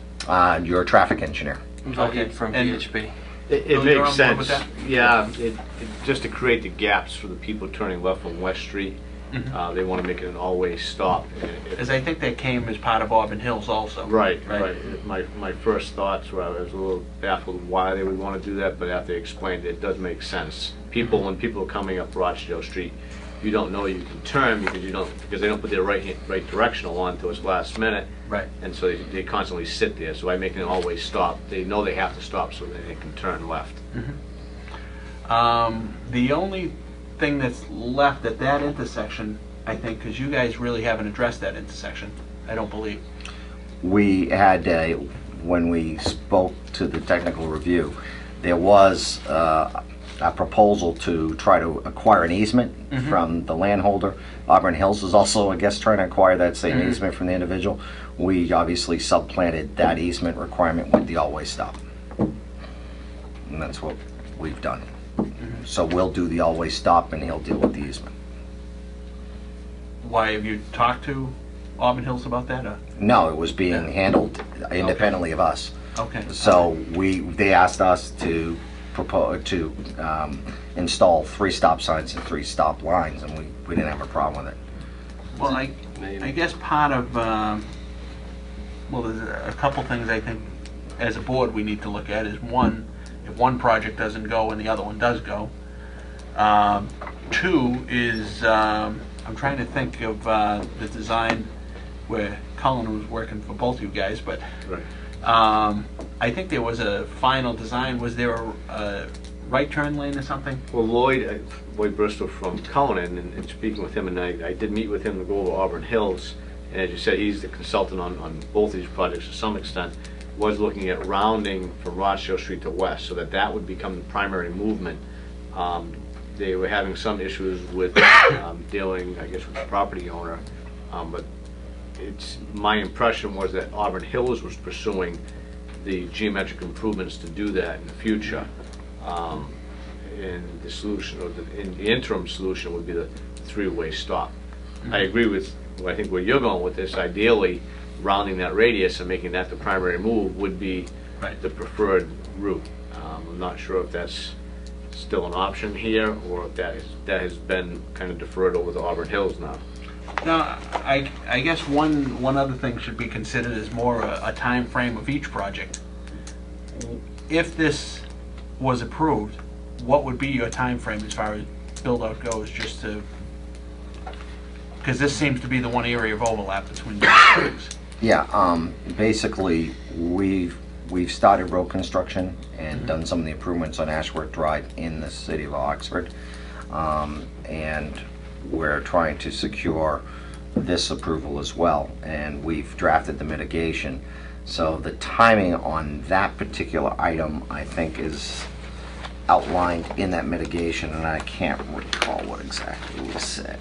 Your traffic engineer. Okay, from VHB. It makes sense. Yeah, just to create the gaps for the people turning left on West Street. They want to make it an always stop. As I think that came as part of Auburn Hills also. Right. My first thoughts were I was a little baffled why they would want to do that, but after they explained it, it does make sense. When people are coming up Rochdale Street, you don't know you can turn because they don't put their right directional on until it's last minute. Right. And so they constantly sit there. So by making it always stop, they know they have to stop so that they can turn left. The only thing that's left at that intersection, I think, because you guys really haven't addressed that intersection, I don't believe. We had, when we spoke to the technical review, there was a proposal to try to acquire an easement from the landholder. Auburn Hills is also, I guess, trying to acquire that same easement from the individual. We obviously supplanted that easement requirement with the always stop. And that's what we've done. So we'll do the always stop and he'll deal with the easement. Why, have you talked to Auburn Hills about that? No, it was being handled independently of us. Okay. So they asked us to install 3 stop signs and 3 stop lines, and we didn't have a problem with it. Well, I guess part of well, there's a couple things I think as a board we need to look at. Is one, if one project doesn't go and the other one does go. 2 is I'm trying to think of the design where Cullen was working for both you guys, but I think there was a final design. Was there a right turn lane or something? Well, Lloyd Bristol from Cullen, and speaking with him, and I did meet with him to go over Auburn Hills, and as you said, he's the consultant on both of these projects to some extent, was looking at rounding from Rochdale Street to West so that would become the primary movement. They were having some issues with dealing, I guess, with the property owner, but my impression was that Auburn Hills was pursuing the geometric improvements to do that in the future. And the solution, or the interim solution, would be the 3-way stop. I agree with, I think where you're going with this. Ideally, rounding that radius and making that the primary move would be the preferred route. I'm not sure if that's still an option here, or if that has been kind of deferred over to Auburn Hills now. Now, I guess one other thing should be considered is more a time frame of each project. If this was approved, what would be your time frame as far as build out goes? Just to, because this seems to be the one area of overlap between the projects. Yeah, basically we've started road construction and done some of the improvements on Ashworth Drive in the city of Oxford, and we're trying to secure this approval as well, and we've drafted the mitigation. So the timing on that particular item, I think, is outlined in that mitigation, and I can't recall what exactly was said.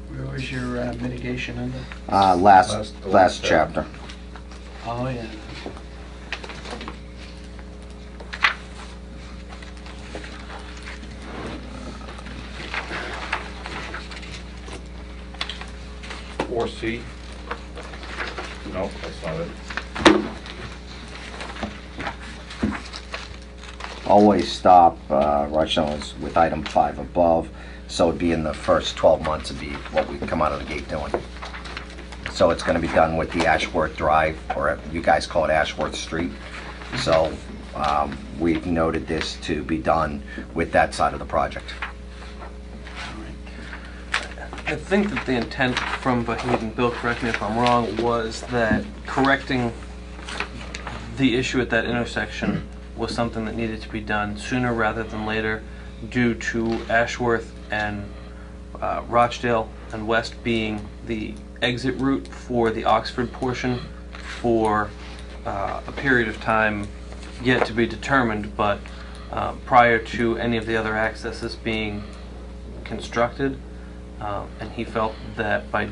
Where was your mitigation under? Last chapter. Oh, yeah. C. Nope, that's not it. Always stop, Rochdale is with item 5 above, so it'd be in the first 12 months would be what we come out of the gate doing. So it's gonna be done with the Ashworth Drive, or you guys call it Ashworth Street. So we've noted this to be done with that side of the project. I think that the intent from Vahid, and Bill, correct me if I'm wrong, was that correcting the issue at that intersection was something that needed to be done sooner rather than later due to Ashworth and Rochdale and West being the exit route for the Oxford portion for a period of time yet to be determined, but prior to any of the other accesses being constructed. And he felt that by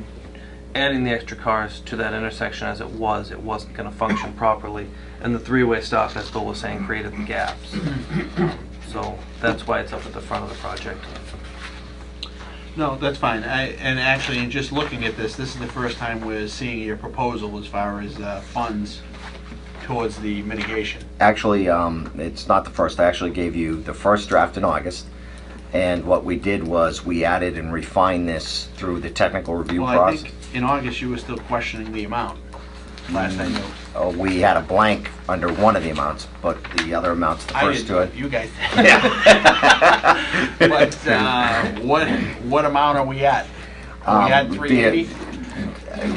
adding the extra cars to that intersection as it wasn't going to function properly, and the three-way stop, as Bill was saying, created the gaps. So that's why it's up at the front of the project. No, that's fine. And actually, in just looking at this is the first time we're seeing your proposal as far as funds towards the mitigation. Actually, it's not the first. I actually gave you the first draft in August. And what we did was we added and refined this through the technical review process. I think in August you were still questioning the amount, last I knew. We had a blank under one of the amounts, but the other amounts, the first two. You guys did. But what amount are we at? Are we at 380?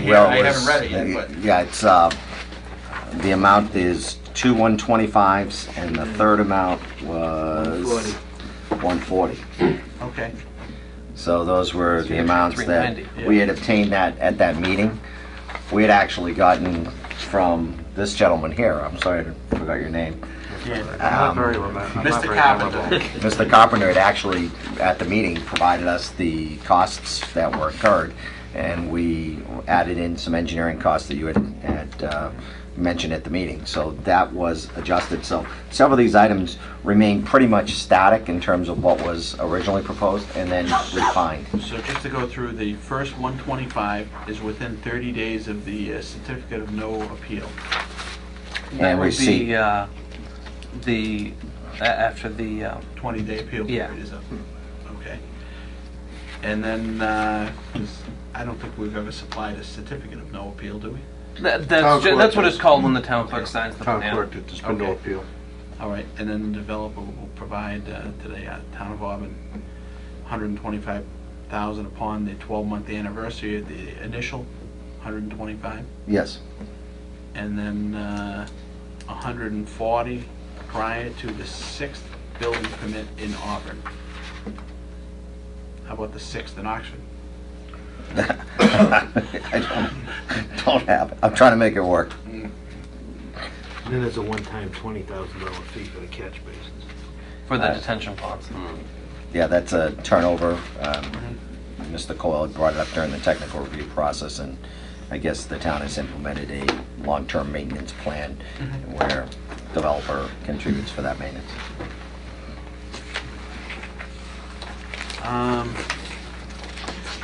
Well, I haven't read it yet, but... Yeah, it's, the amount is 2 125s, and the third amount was 140. Okay. So those were the amounts that we had obtained at that meeting. We had actually gotten from this gentleman here, I'm sorry I forgot your name. Mr. Carpenter. Mr. Carpenter had actually, at the meeting, provided us the costs that were incurred, and we added in some engineering costs that you had mentioned at the meeting. So that was adjusted. So several of these items remain pretty much static in terms of what was originally proposed and then refined. So just to go through, the first 125 is within 30 days of the certificate of no appeal. And we see after the 20-day appeal period is up. Okay. And then I don't think we've ever supplied a certificate of no appeal, do we? That's what it's called when the town clerk signs the plan. Town clerk did the no appeal. All right, and then the developer will provide to the town of Auburn $125,000 upon the 12-month anniversary of the initial 125. Yes. And then 140 prior to the 6th building permit in Auburn. How about the 6th in Oxford? I don't have it. I'm trying to make it work. And then there's a one-time $20,000 fee for the catch basins. For the detention ponds. Yeah, that's a turnover. Mr. Coyle had brought it up during the technical review process, and I guess the town has implemented a long-term maintenance plan where developer contributes for that maintenance.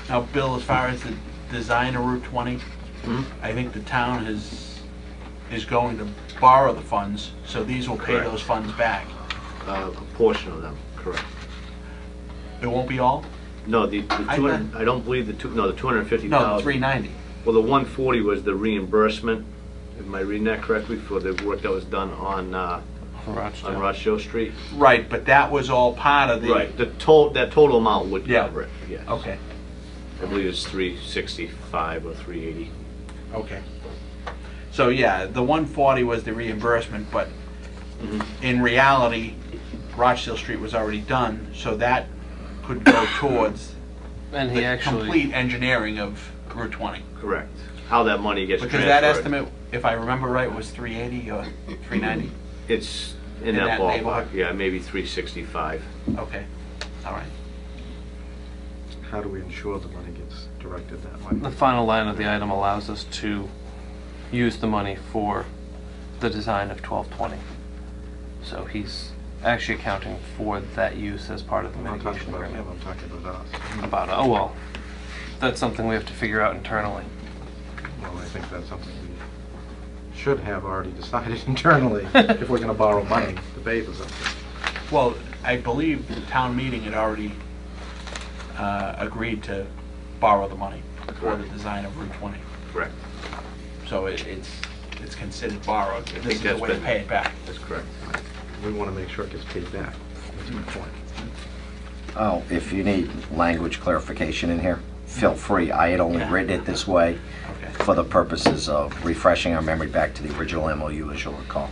Now, Bill, as far as the design of Route 20, I think the town is going to borrow the funds, so these will pay those funds back. A portion of them, correct. It won't be all? No, the 200, I don't believe the 250,000. No, the 390. Well, the 140 was the reimbursement. Am I reading that correctly, for the work that was done on Rochdale Street? Right, but that was all part of the... Right, that total amount would cover it, yes. Okay. I believe it's 365 or 380. Okay. So yeah, the 140 was the reimbursement, but in reality, Rochdale Street was already done, so that could go towards the complete engineering of Route 20. Correct. How that money gets transferred. Because that estimate, if I remember right, was 380 or 390? It's in that ballpark, yeah, maybe 365. Okay, all right. How do we ensure the money gets directed that way? The final line of the item allows us to use the money for the design of 1220. So he's actually accounting for that use as part of the mitigation agreement. I'm talking about us. Oh well, that's something we have to figure out internally. Well, I think that's something should have already decided internally if we're gonna borrow money to pay for something. Well, I believe the town meeting had already agreed to borrow the money for the design of Route 20. Correct. So it's considered borrowed. I This think is that's the way to been- pay it back. That's correct. We wanna make sure it gets paid back. That's my point. Oh, if you need language clarification in here, feel free. I had only written it this way for the purposes of refreshing our memory back to the original MOU, as you'll recall.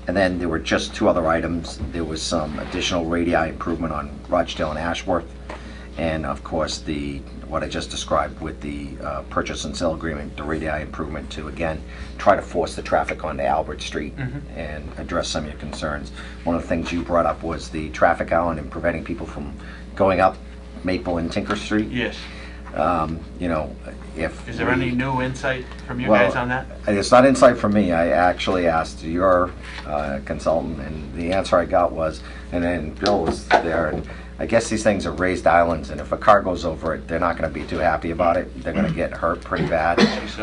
And then there were just two other items. There was some additional radii improvement on Rochdale and Ashworth. And of course, what I just described with the purchase and sale agreement, the radii improvement to, again, try to force the traffic onto Albert Street and address some of your concerns. One of the things you brought up was the traffic island and preventing people from going up Maple and Tinker Street. Yes. You know, if Is there any new insight from you Well, guys on that? It's not insight from me. I actually asked your consultant, and the answer I got was, and then Bill was there, and I guess these things are raised islands, and if a car goes over it, they're not going to be too happy about it. They're going to get hurt pretty bad.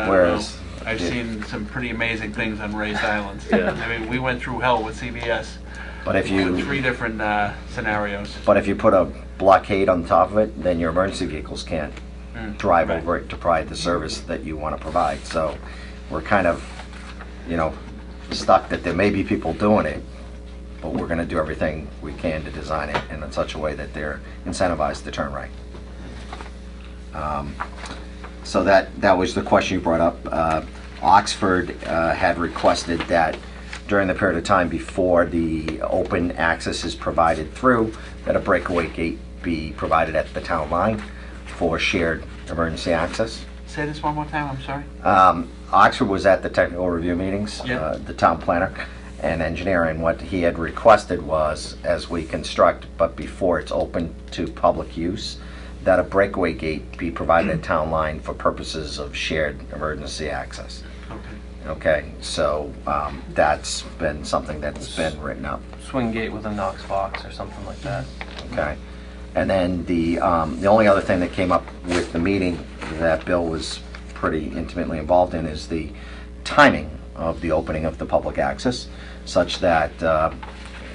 Whereas I've seen some pretty amazing things on raised islands. Yeah. I mean, we went through hell with CBS. But if you- with 3 different scenarios. But if you put a blockade on top of it, then your emergency vehicles can't drive right. over it to provide the service that you want to provide. So we're kind of, you know, stuck that there may be people doing it, but we're going to do everything we can to design it in such a way that they're incentivized to turn right. So that was the question you brought up. Oxford had requested that during the period of time before the open access is provided through, that a breakaway gate be provided at the town line for shared emergency access. Say this one more time, I'm sorry. Oxford was at the technical review meetings, Yeah. the town planner and engineer, and what he had requested was, as we construct, but before it's open to public use, that a breakaway gate be provided at town line for purposes of shared emergency access. Okay, so that's been something that's been written up. Swing gate with a Knox box or something like that. Okay. And then the only other thing that came up with the meeting that Bill was pretty intimately involved in is the timing of the opening of the public access, such that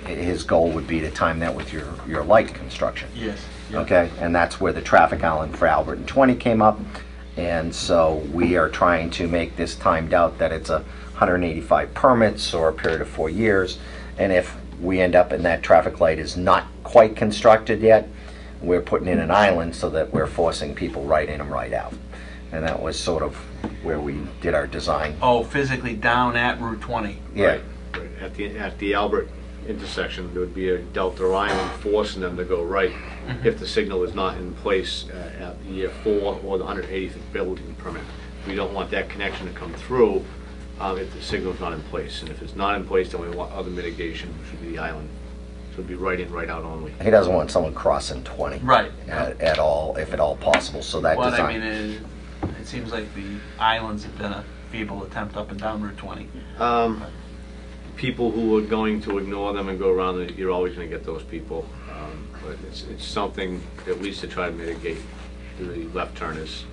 his goal would be to time that with your light construction. Yes. Yeah. Okay, and that's where the traffic island for Albert and 20 came up. And so we are trying to make this timed out that it's 185 permits or a period of 4 years. And if we end up and that traffic light is not quite constructed yet, we're putting in an island so that we're forcing people right in and right out. And that was sort of where we did our design. Oh, physically down at Route 20. Yeah. Right. At the Albert intersection, there would be a delta island forcing them to go right if the signal is not in place at year 4 or the 180th building permit. We don't want that connection to come through if the signal's not in place. And if it's not in place, then we want other mitigation, which would be the island. So it'd be right in, right out only. He doesn't want someone crossing 20 Right. at all, if at all possible. So that Well, design. I mean, it seems like the islands have been a feeble attempt up and down Route 20. People who are going to ignore them and go around it, you're always going to get those people. But it's something at least to try to mitigate the left turners.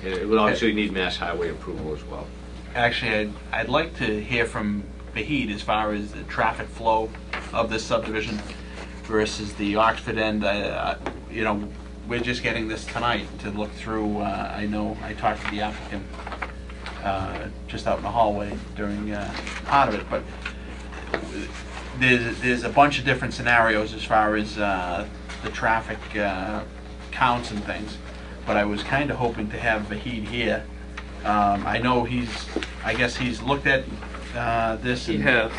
And it would obviously need Mass Highway approval as well. Actually, I'd like to hear from Vahid as far as the traffic flow of this subdivision versus the Oxford end. You know, we're just getting this tonight to look through. I know I talked to the applicant just out in the hallway during part of it, but there's a bunch of different scenarios as far as the traffic counts and things. But I was kind of hoping to have Vahid here. I know I guess he's looked at this. He has.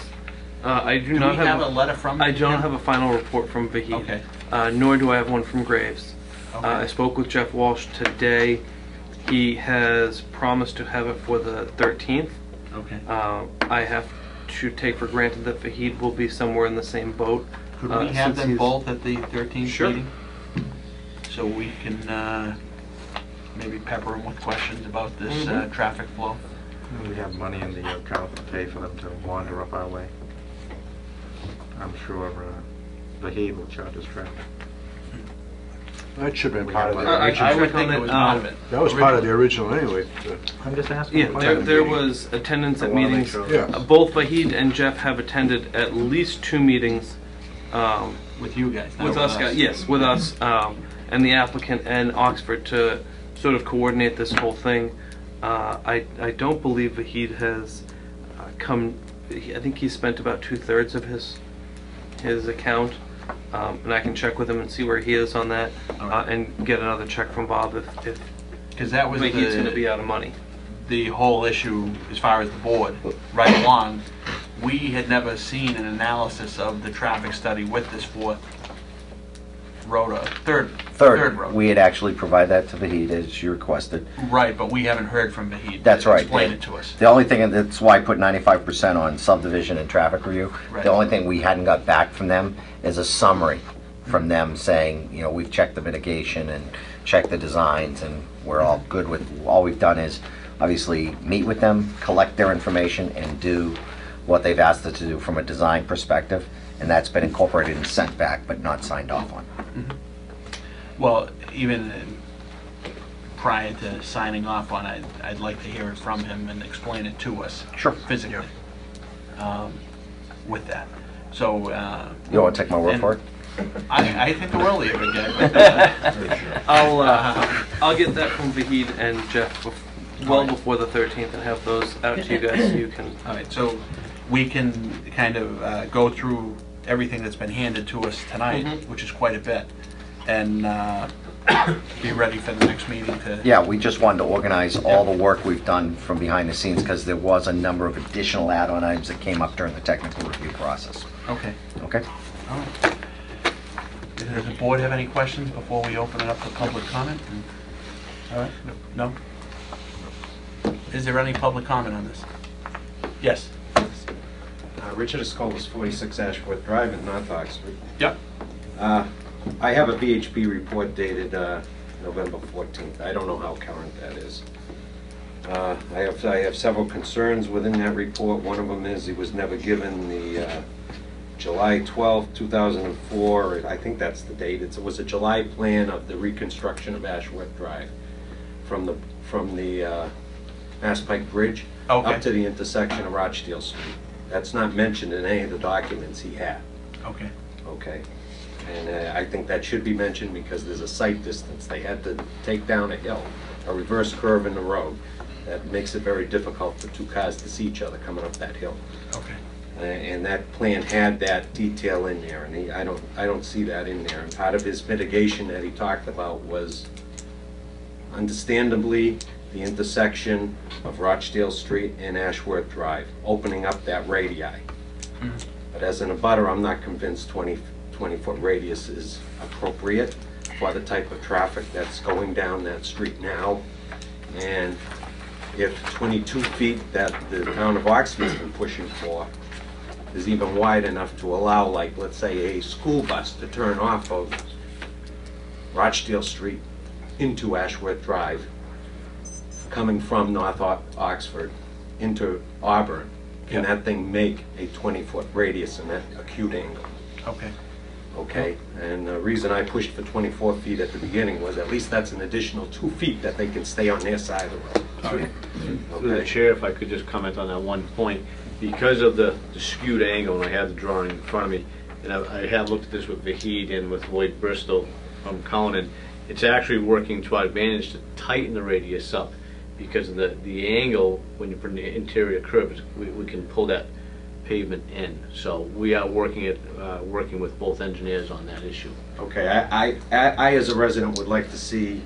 I do Do not we have have a letter from I don't him? have a final report from Vahid. Okay. Nor do I have one from Graves. Okay. I spoke with Jeff Walsh today. He has promised to have it for the 13th. Okay. I have to take for granted that Vahid will be somewhere in the same boat. Could we have since them he's- both at the 13th Sure. meeting? So we can maybe pepper them with questions about this traffic flow. We have money in the account to pay for them to wander up our way. I'm sure Vahid will charge us traffic. That should have been part of the I original. I would think it was part of it. That was part of the original anyway. I'm just asking. Yeah, there was attendance at meetings. Yeah. Both Vahid and Jeff have attended at least 2 meetings. With you guys, not With us guys, yes, with us, and the applicant and Oxford to sort of coordinate this whole thing. I don't believe Vahid has come, I think he spent about 2/3 of his account, and I can check with him and see where he is on that, and get another check from Bob if Because that was Vahid's going to be out of money. the whole issue as far as the board, right along. We had never seen an analysis of the traffic study with this fourth road, third road. We had actually provided that to Vahid as you requested. Right, but we haven't heard from Vahid. That's right. Explain it to us. The only thing, and that's why I put 95% on subdivision and traffic review. Right. The only thing we hadn't got back from them is a summary from them saying, you know, we've checked the mitigation and checked the designs and we're all good with, all we've done is obviously meet with them, collect their information and do what they've asked us to do from a design perspective. And that's been incorporated and sent back, but not signed off on. Well, even prior to signing off on it, I'd like to hear it from him and explain it to us. Sure. Physically. With that. So. You don't want to take my word for it? I think the world of you again. I'll get that from Vahid and Jeff well before the 13th and have those out to you guys so you can. All right, so we can kind of go through everything that's been handed to us tonight, which is quite a bit, and be ready for the next meeting to... Yeah, we just wanted to organize all the work we've done from behind the scenes because there was a number of additional add-on items that came up during the technical review process. Okay. Okay? All right. Does the board have any questions before we open it up to public comment? All right, no? Is there any public comment on this? Yes. Richard Escolas, 46 Ashworth Drive in North Oxford. Yep. I have a VHP report dated November 14th. I don't know how current that is. I have several concerns within that report. One of them is he was never given the July 12, 2004, I think that's the date. It was a July plan of the reconstruction of Ashworth Drive from the Mass Pike Bridge up to the intersection of Rochdale Street. That's not mentioned in any of the documents he had. Okay. Okay. And I think that should be mentioned because there's a sight distance. They had to take down a hill, a reverse curve in the road. That makes it very difficult for two cars to see each other coming up that hill. Okay. And that plan had that detail in there, and I don't see that in there. And part of his mitigation that he talked about was, understandably, the intersection of Rochdale Street and Ashworth Drive, opening up that radii. But as an abutter, I'm not convinced 20-foot radius is appropriate for the type of traffic that's going down that street now. And if 22 feet that the town of Oxford's been pushing for is even wide enough to allow, like, let's say, a school bus to turn off of Rochdale Street into Ashworth Drive, coming from North Oxford into Auburn, can that thing make a 20-foot radius in that acute angle? Okay. Okay, and the reason I pushed for 24 feet at the beginning was at least that's an additional 2 feet that they can stay on their side of the road. Okay. Through the chair, if I could just comment on that one point. Because of the skewed angle, and I have the drawing in front of me, and I have looked at this with Vahid and with Lloyd Bristol from Conan, it's actually working to our advantage to tighten the radius up because of the angle when you put in the interior curves, we can pull that pavement in. So we are working with both engineers on that issue. Okay, I as a resident would like to see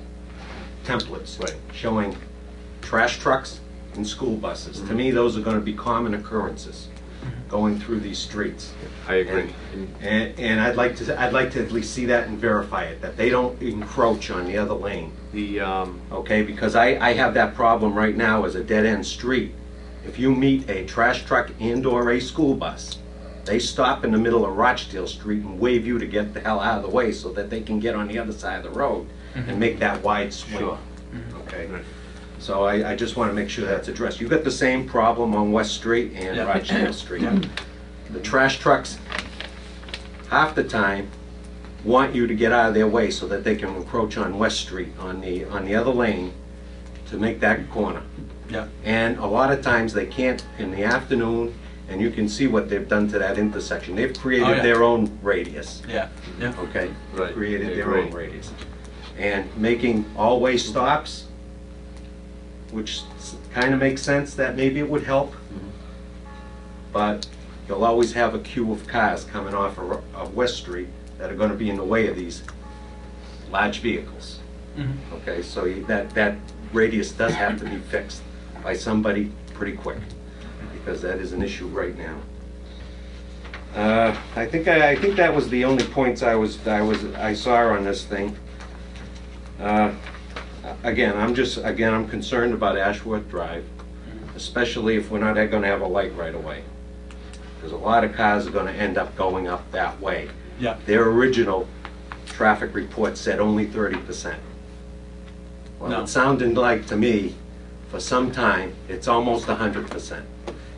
templates showing trash trucks and school buses. To me, those are going to be common occurrences going through these streets. I agree. And I'd like to at least see that and verify it, that they don't encroach on the other lane. Okay, because I have that problem right now as a dead-end street. If you meet a trash truck and/or a school bus, they stop in the middle of Rochdale Street and wave you to get the hell out of the way so that they can get on the other side of the road and make that wide swing. Sure. Okay. So I just want to make sure that's addressed. You've got the same problem on West Street and Rochdale Street. The trash trucks, half the time, want you to get out of their way so that they can encroach on West Street on the other lane to make that corner. Yeah. And a lot of times they can't in the afternoon, and you can see what they've done to that intersection. They've created Oh, yeah. their own radius. Yeah. Yeah. Okay? Right. Created I their agree. own radius. And making all-way stops, which kind of makes sense that maybe it would help. But you'll always have a queue of cars coming off of West Street that are going to be in the way of these large vehicles. Okay, so that radius does have to be fixed by somebody pretty quick, because that is an issue right now. I think that was the only points I saw on this thing. Again, I'm concerned about Ashworth Drive, especially if we're not going to have a light right away, because a lot of cars are going to end up going up that way. Yeah. Their original traffic report said only 30%. Well, No. it sounded like to me, for some time, it's almost 100%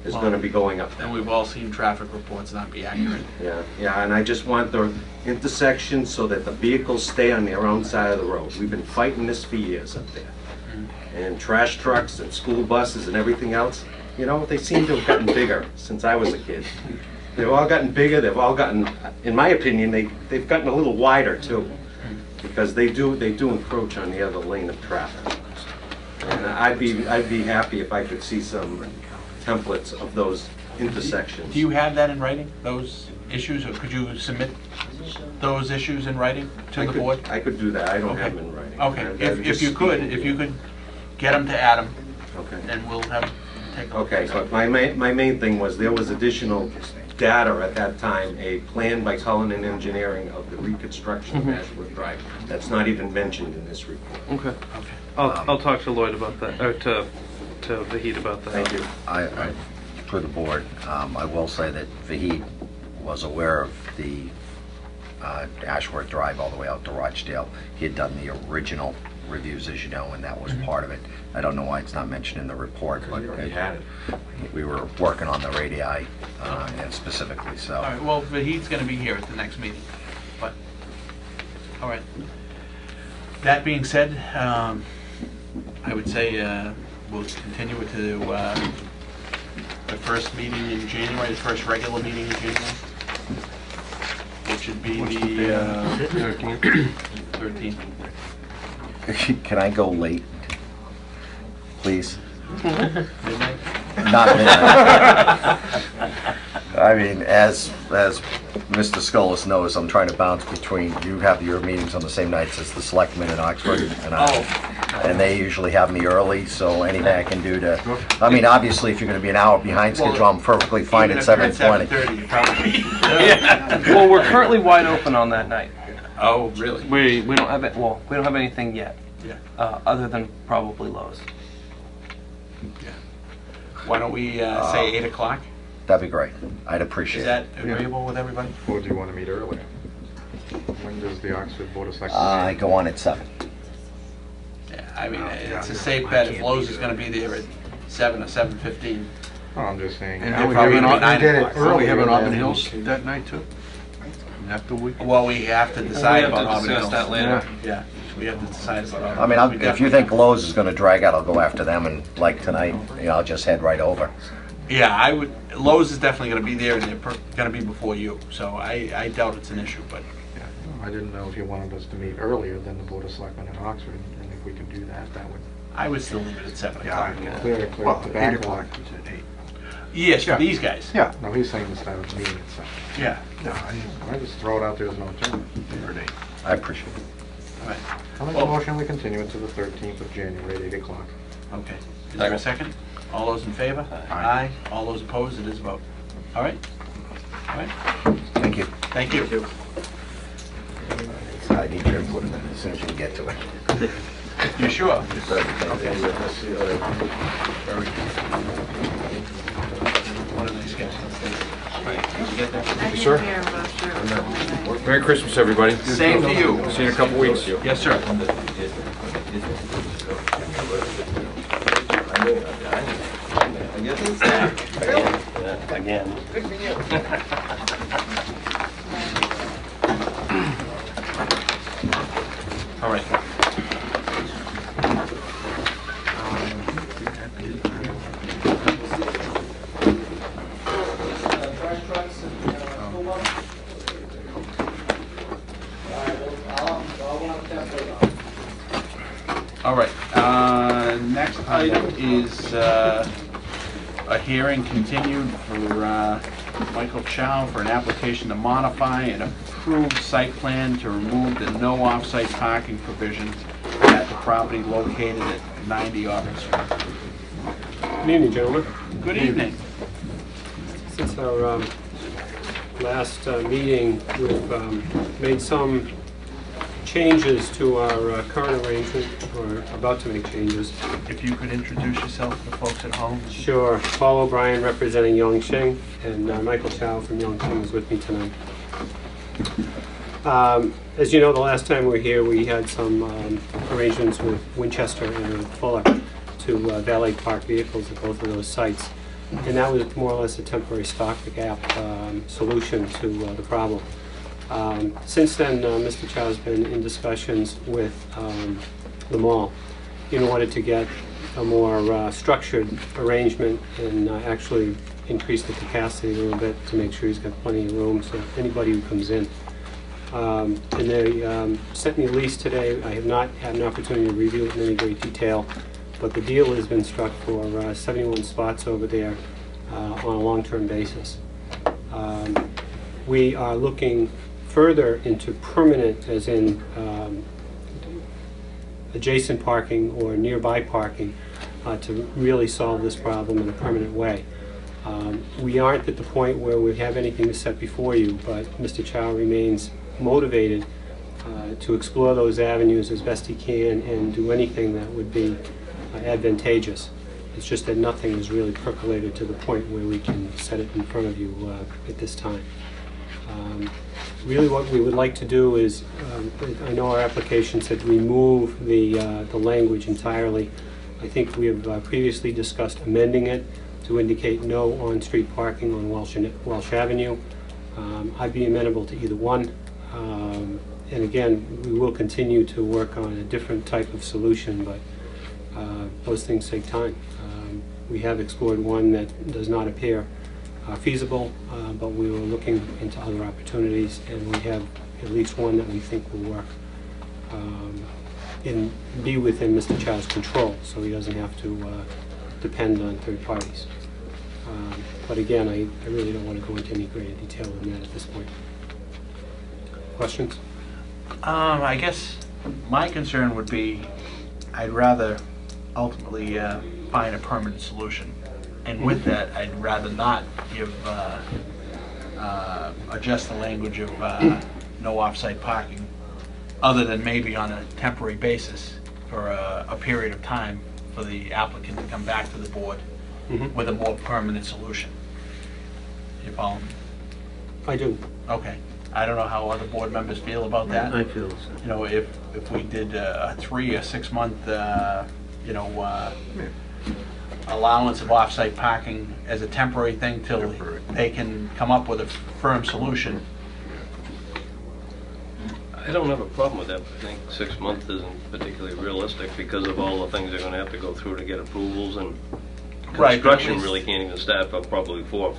is Well, going to be going up there. And we've all seen traffic reports not be accurate. Yeah, and I just want the intersection so that the vehicles stay on their own side of the road. We've been fighting this for years up there. And trash trucks and school buses and everything else, you know, they seem to have gotten bigger since I was a kid. They've all gotten bigger, they've all gotten, in my opinion, they've gotten a little wider too, because they do encroach on the other lane of traffic. And I'd be happy if I could see some templates of those intersections. Do you have that in writing, those issues, or could you submit those issues in writing to the board? I could do that, I don't have them in writing. Okay, I'm if just you could, speaking. if you could get them to Adam, Okay. and we'll have, take a look. Okay, but my main thing was there was additional data at that time, a plan by Cullinan Engineering of the reconstruction of Ashworth Drive. That's not even mentioned in this report. Okay. I'll talk to Lloyd about that, or to Vahid about that. Thank you. I for the board, I will say that Vahid was aware of the Ashworth Drive all the way out to Rochdale. He had done the original reviews, as you know, and that was part of it. I don't know why it's not mentioned in the report, but we were working on the radii and specifically, so. All right, well, Vahid's going to be here at the next meeting, but, all right. That being said, I would say we'll continue it to the first meeting in January, the first regular meeting in January, which should be the 13th. Can I go late, please? Midnight? Not midnight. I mean, as Mr. Scolas knows, I'm trying to bounce between, you have your meetings on the same nights as the selectmen in Oxford, and they usually have me early, so anything I can do to, I mean, obviously, if you're gonna be an hour behind schedule, I'm perfectly fine at 7:20. 7:30, probably. Well, we're currently wide open on that night. Oh, really? We don't have it. Well, we don't have anything yet. Yeah. Other than probably Lowe's. Yeah. Why don't we say 8 o'clock? That'd be great. I'd appreciate Is it. that agreeable with everybody? Or do you want to meet earlier? When does the Oxford Board of Selectmen? I go on at 7. Yeah, I mean, it's a safe bet if Lowe's is going to be there at 7 or 7:15. Oh, I'm just saying. And They're we probably have gonna be 9 o'clock. an Auburn Hills that night too? After we? Well, we have to decide have to about Auburn discuss Hills. that later. Yeah, we have to decide about Auburn. I mean, Hills. We if you definitely think Lowe's is gonna drag out, I'll go after them, and like tonight, I'll just head right over. Yeah, I would. Lowe's is definitely going to be there, and they're going to be before you. So I doubt it's an issue, but I didn't know if you wanted us to meet earlier than the Board of Selectmen in Oxford, and if we could do that, that would. I would still leave it at 7 Yeah, o'clock. clear Well, up the 8 backlog. o'clock is at 8. Yes, for Yeah. these guys. Yeah, no, he's saying the start of the meeting at 7. Yeah. No, I just throw it out there as an alternative. I appreciate it. All right. I'll make a motion, we continue it to the 13th of January at 8 o'clock. Okay. Is there a second? All those in favor? Aye. All those opposed? It is a vote. All right. All right. Thank you. Thank you. I need your input in it as soon as you can get to it. You sure? Okay. What are these guys? Did you get that? Thank you, sir. Merry Christmas, everybody. Same to you. See you in a couple weeks. Yes, sir. Again. Good for you. a hearing continued for Michael Chow for an application to modify an approved site plan to remove the no off-site parking provisions at the property located at 90 Auburn Street. Good evening, gentlemen. Good evening. Since our last meeting, we've made some changes to our current arrangement, or about to make changes. If you could introduce yourself to the folks at home. Sure. Paul O'Brien representing Yongqing, and Michael Chow from Yongqing is with me tonight. As you know, the last time we were here, we had some arrangements with Winchester and Fuller to valet park vehicles at both of those sites. And that was more or less a temporary stopgap solution to the problem. Since then, Mr. Chow has been in discussions with the mall in order to get a more structured arrangement and actually increase the capacity a little bit to make sure he's got plenty of room so anybody who comes in. And they sent me a lease today. I have not had an opportunity to review it in any great detail, but the deal has been struck for 71 spots over there on a long-term basis. We are looking further into permanent, as in adjacent parking or nearby parking, to really solve this problem in a permanent way. We aren't at the point where we have anything to set before you, but Mr. Chow remains motivated to explore those avenues as best he can and do anything that would be advantageous. It's just that nothing has really percolated to the point where we can set it in front of you at this time. Really what we would like to do is, I know our application said to remove the language entirely. I think we have previously discussed amending it to indicate no on-street parking on Welsh Avenue. I'd be amenable to either one. And again, we will continue to work on a different type of solution, but those things take time. We have explored one that does not appear feasible, but we were looking into other opportunities, and we have at least one that we think will work and be within Mr. Chow's control, so he doesn't have to depend on third parties. But again, I really don't want to go into any greater detail than that at this point. Questions? I guess my concern would be I'd rather ultimately find a permanent solution. And with that, I'd rather not give, adjust the language of no off-site parking, other than maybe on a temporary basis for a period of time for the applicant to come back to the board with a more permanent solution. You follow me? I do. Okay. I don't know how other board members feel about that. I feel so. You know, if we did a 3 or 6 month, allowance of off-site parking as a temporary thing till they can come up with a firm solution. I don't have a problem with that, but I think 6 months isn't particularly realistic because of all the things they're going to have to go through to get approvals, and construction really can't even start for probably four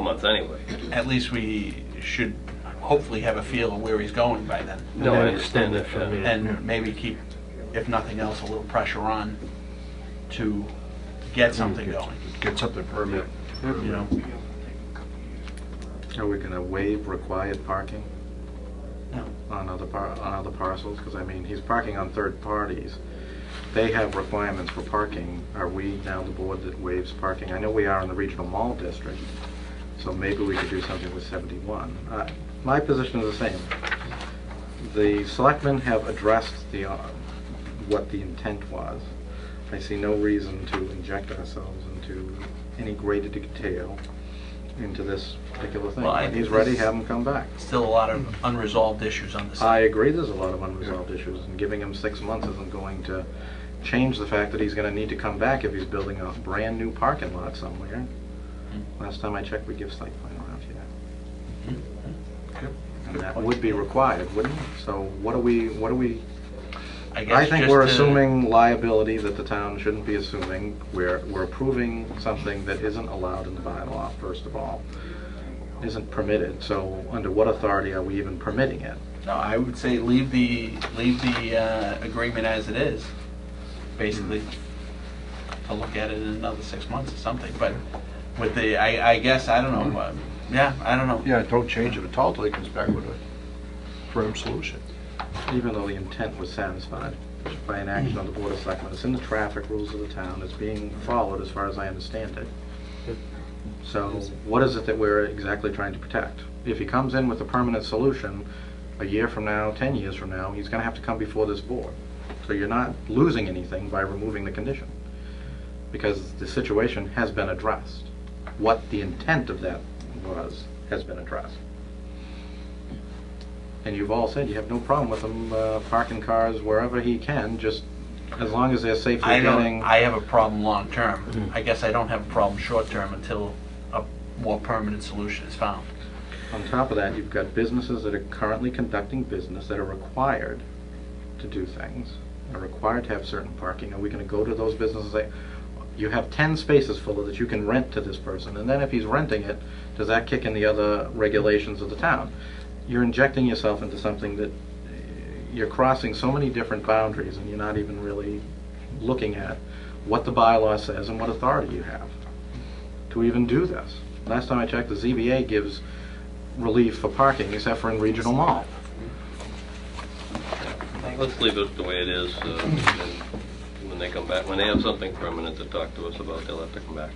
months anyway. At least we should hopefully have a feel of where he's going by then. No, I understand that. And maybe keep, if nothing else, a little pressure on to get something going. Get something permanent. You know. Are we going to waive required parking? No. On other parcels? Because I mean, he's parking on third parties. They have requirements for parking. Are we now the board that waives parking? I know we are in the regional mall district, so maybe we could do something with 71. My position is the same. The selectmen have addressed the what the intent was. I see no reason to inject ourselves into any greater detail into this particular thing. Well, when he's ready, have him come back. Still a lot of unresolved issues on this. I agree there's a lot of unresolved issues, and giving him 6 months isn't going to change the fact that he's going to need to come back if he's building a brand new parking lot somewhere. Last time I checked, we give site plan around here. And that would be required, wouldn't it? So what are we I think we're assuming liability that the town shouldn't be assuming. We're approving something that isn't allowed in the bylaw, first of all. Isn't permitted. So under what authority are we even permitting it? No, I would say leave the agreement as it is, basically. To look at it in another 6 months or something. But with the, I guess, I don't know, yeah, I don't know. Yeah, don't change it at all till he comes back with a firm solution. Even though the intent was satisfied by an action of the Board of Selectmen, it's in the traffic rules of the town, it's being followed as far as I understand it. So what is it that we're exactly trying to protect? If he comes in with a permanent solution, a year from now, 10 years from now, he's going to have to come before this board. So you're not losing anything by removing the condition, because the situation has been addressed. What the intent of that was has been addressed. And you've all said you have no problem with him parking cars wherever he can, just as long as they're safely getting... I have a problem long-term. I guess I don't have a problem short-term until a more permanent solution is found. On top of that, you've got businesses that are currently conducting business that are required to do things, are required to have certain parking. Are we going to go to those businesses and say, you have 10 spaces full that you can rent to this person, and then if he's renting it, does that kick in the other regulations of the town? You're injecting yourself into something that you're crossing so many different boundaries, and you're not even really looking at what the bylaw says and what authority you have to even do this. Last time I checked, the ZBA gives relief for parking except for in regional mall. Let's leave it the way it is, and when they come back, when they have something permanent to talk to us about, they'll have to come back.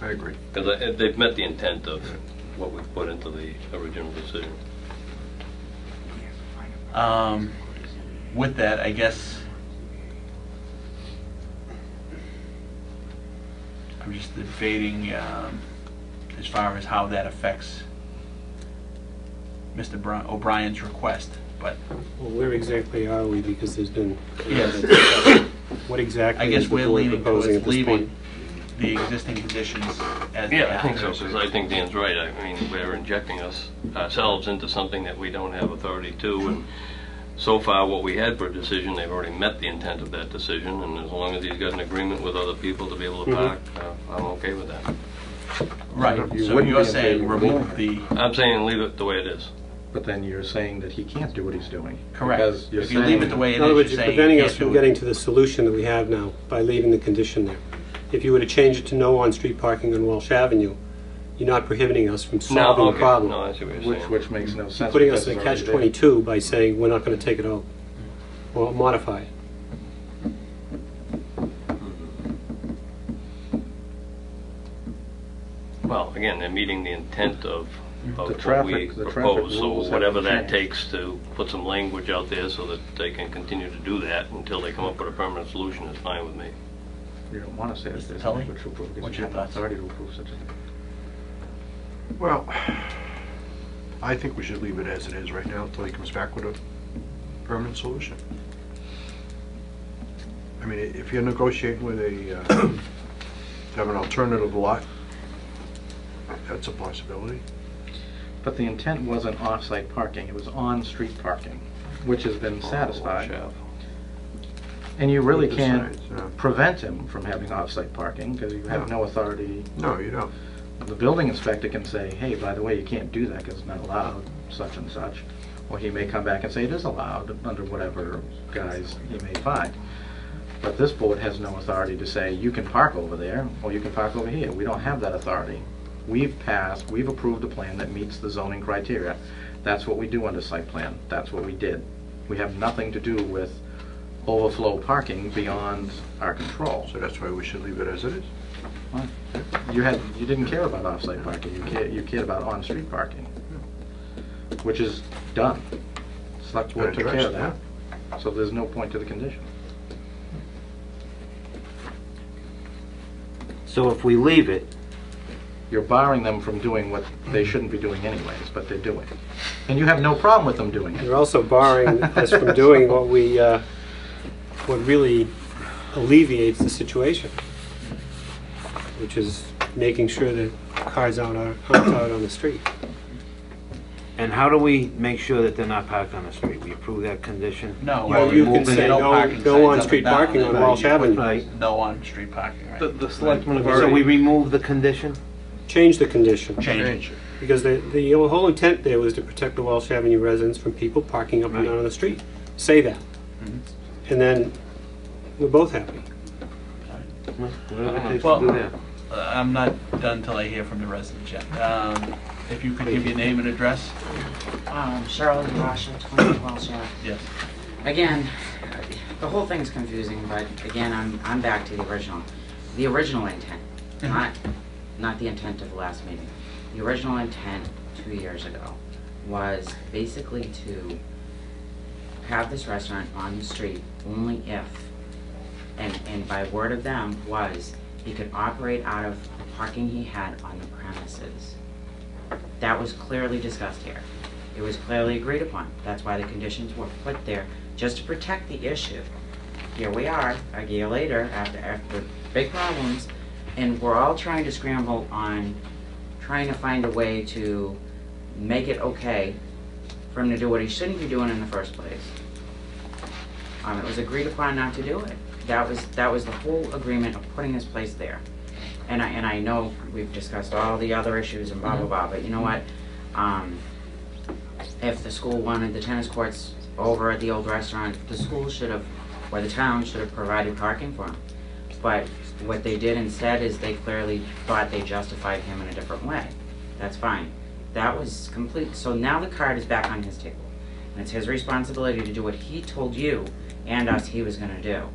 I agree. Because they've met the intent of what we put into the original decision. With that, I guess I'm just debating as far as how that affects Mr. O'Brien's request. But well, where exactly are we? Because there's been what exactly? I guess is the we're board leaning proposing towards at this leaving point? the existing conditions as they Yeah, I are. think so, because I think Dan's right. I mean, we're injecting ourselves into something that we don't have authority to, and so far what we had for a decision, they've already met the intent of that decision, and as long as he's got an agreement with other people to be able to park, I'm okay with that. Right, so you're saying remove the... I'm saying leave it the way it is. But then you're saying that he can't do what he's doing. Correct. Because you're If you leave it the way it In other is, words, you're you're saying preventing you us can't from do getting it. to the solution that we have now by leaving the condition there. If you were to change it to no on-street parking on Walsh Avenue, you're not prohibiting us from solving the problem. No, I see what you're saying. Which makes no sense. You're putting us because in a it's already catch-22 by saying we're not going to take it out or modify it. Well, again, they're meeting the intent of what we the traffic propose, so rules whatever haven't that changed. takes to put some language out there so that they can continue to do that until they come up with a permanent solution is fine with me. You don't want to say that there's Tully? language to approve, because What's you your have no thoughts? authority to approve such a thing. Well, I think we should leave it as it is right now until he comes back with a permanent solution. I mean, if you're negotiating with a, to have an alternative lot, that's a possibility. But the intent wasn't off-site parking, it was on-street parking, which has been satisfied. And you really can't Besides, yeah. prevent him from having off-site parking, because you have no authority. No, you don't. The building inspector can say, hey, by the way, you can't do that because it's not allowed, such and such. Or he may come back and say it is allowed under whatever guise he may find. But this board has no authority to say you can park over there or you can park over here. We don't have that authority. We've approved a plan that meets the zoning criteria. That's what we do under site plan. That's what we did. We have nothing to do with overflow parking beyond our control. So that's why we should leave it as it is. Fine. You didn't care about off-site parking. You cared about on-street parking, which is done. Select board took care of that. So there's no point to the condition. So if we leave it, you're barring them from doing what they shouldn't be doing anyways, but they're doing. And you have no problem with them doing it. You're also barring us from doing what we, what really alleviates the situation, which is making sure that cars aren't out on the street. and how do we make sure that they're not parked on the street? We approve that condition? No, Well, you can say no on-street parking on Walsh Avenue. Right. No on-street parking, right? The selectmen have So already... we remove the condition? Change the condition. Change it. Because the whole intent there was to protect the Walsh Avenue residents from people parking up and down on the street. Say that. And then we're both happy. Whatever it takes Well, to do that. I'm not done till I hear from the residents yet. If you could give your name and address? Charlotte Rasha, 20 Walsh Ave. Yes. Again, the whole thing's confusing, but again, I'm back to the original. The original intent, not the intent of the last meeting. The original intent 2 years ago was basically to have this restaurant on the street only if, and by word of them, was he could operate out of the parking he had on the premises. That was clearly discussed here. It was clearly agreed upon. That's why the conditions were put there, just to protect the issue. Here we are, a year later, after big problems, and we're all trying to scramble on trying to find a way to make it okay for him to do what he shouldn't be doing in the first place. It was agreed upon not to do it. That was the whole agreement of putting this place there. And I know we've discussed all the other issues and blah blah blah, but you know what? If the school wanted the tennis courts over at the old restaurant, the school should have, or the town should have provided parking for him. But what they did instead is they clearly thought they justified him in a different way. That's fine. That was complete. So now the card is back on his table. And it's his responsibility to do what he told you and us he was going to do.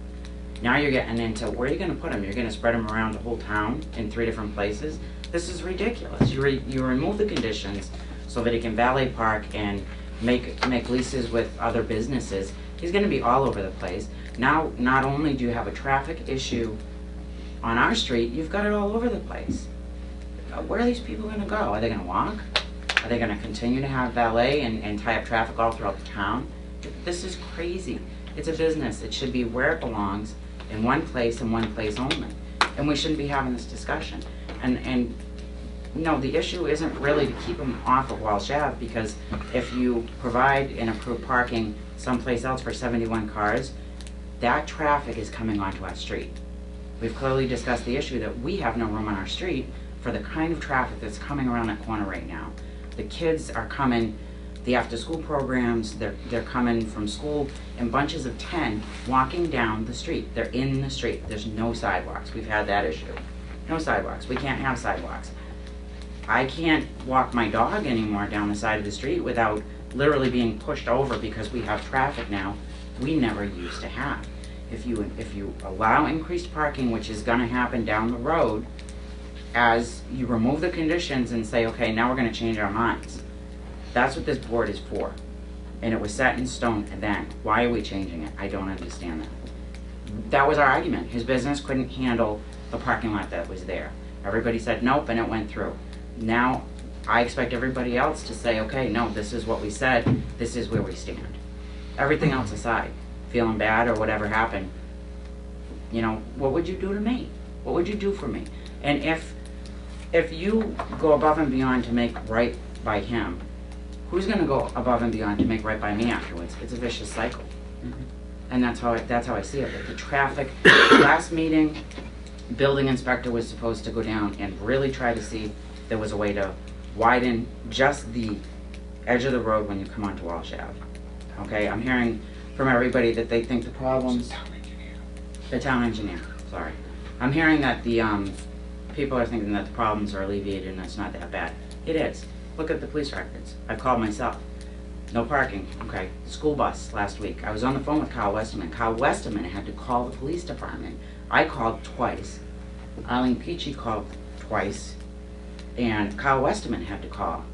Now you're getting into, where are you going to put him? You're going to spread him around the whole town in 3 different places? This is ridiculous. You remove the conditions so that he can valet park and make leases with other businesses. He's going to be all over the place. Now, not only do you have a traffic issue on our street, you've got it all over the place. Where are these people going to go? Are they going to walk? Are they going to continue to have valet and tie up traffic all throughout the town? This is crazy. It's a business. It should be where it belongs, in one place and one place only. And we shouldn't be having this discussion. And no, the issue isn't really to keep them off of Walsh Ave, because if you provide and approve parking someplace else for 71 cars, that traffic is coming onto our street. We've clearly discussed the issue that we have no room on our street for the kind of traffic that's coming around that corner right now. The kids are coming, the after-school programs, they're coming from school in bunches of 10 walking down the street. They're in the street. There's no sidewalks. We've had that issue. No sidewalks. We can't have sidewalks. I can't walk my dog anymore down the side of the street without literally being pushed over because we have traffic now we never used to have. If you allow increased parking, which is going to happen down the road, as you remove the conditions and say, okay, now we're going to change our minds. That's what this board is for. And it was set in stone then. Why are we changing it? I don't understand that. That was our argument. His business couldn't handle the parking lot that was there. Everybody said nope, and it went through. Now, I expect everybody else to say, okay, no, this is what we said, this is where we stand. Everything else aside, feeling bad or whatever happened, you know, what would you do to me? What would you do for me? And if you go above and beyond to make right by him, who's going to go above and beyond to make right by me afterwards? It's a vicious cycle. And that's how I see it. The traffic, last meeting, building inspector was supposed to go down and really try to see if there was a way to widen just the edge of the road when you come onto Walsh Ave. Okay, I'm hearing from everybody that they think the problems... The town engineer, sorry. I'm hearing that the people are thinking that the problems are alleviated and it's not that bad. It is. Look at the police records. I've called myself. No parking. Okay. School bus last week. I was on the phone with Kyle Westerman. Kyle Westerman had to call the police department. I called twice. Eileen Peachy called twice. And Kyle Westerman had to call.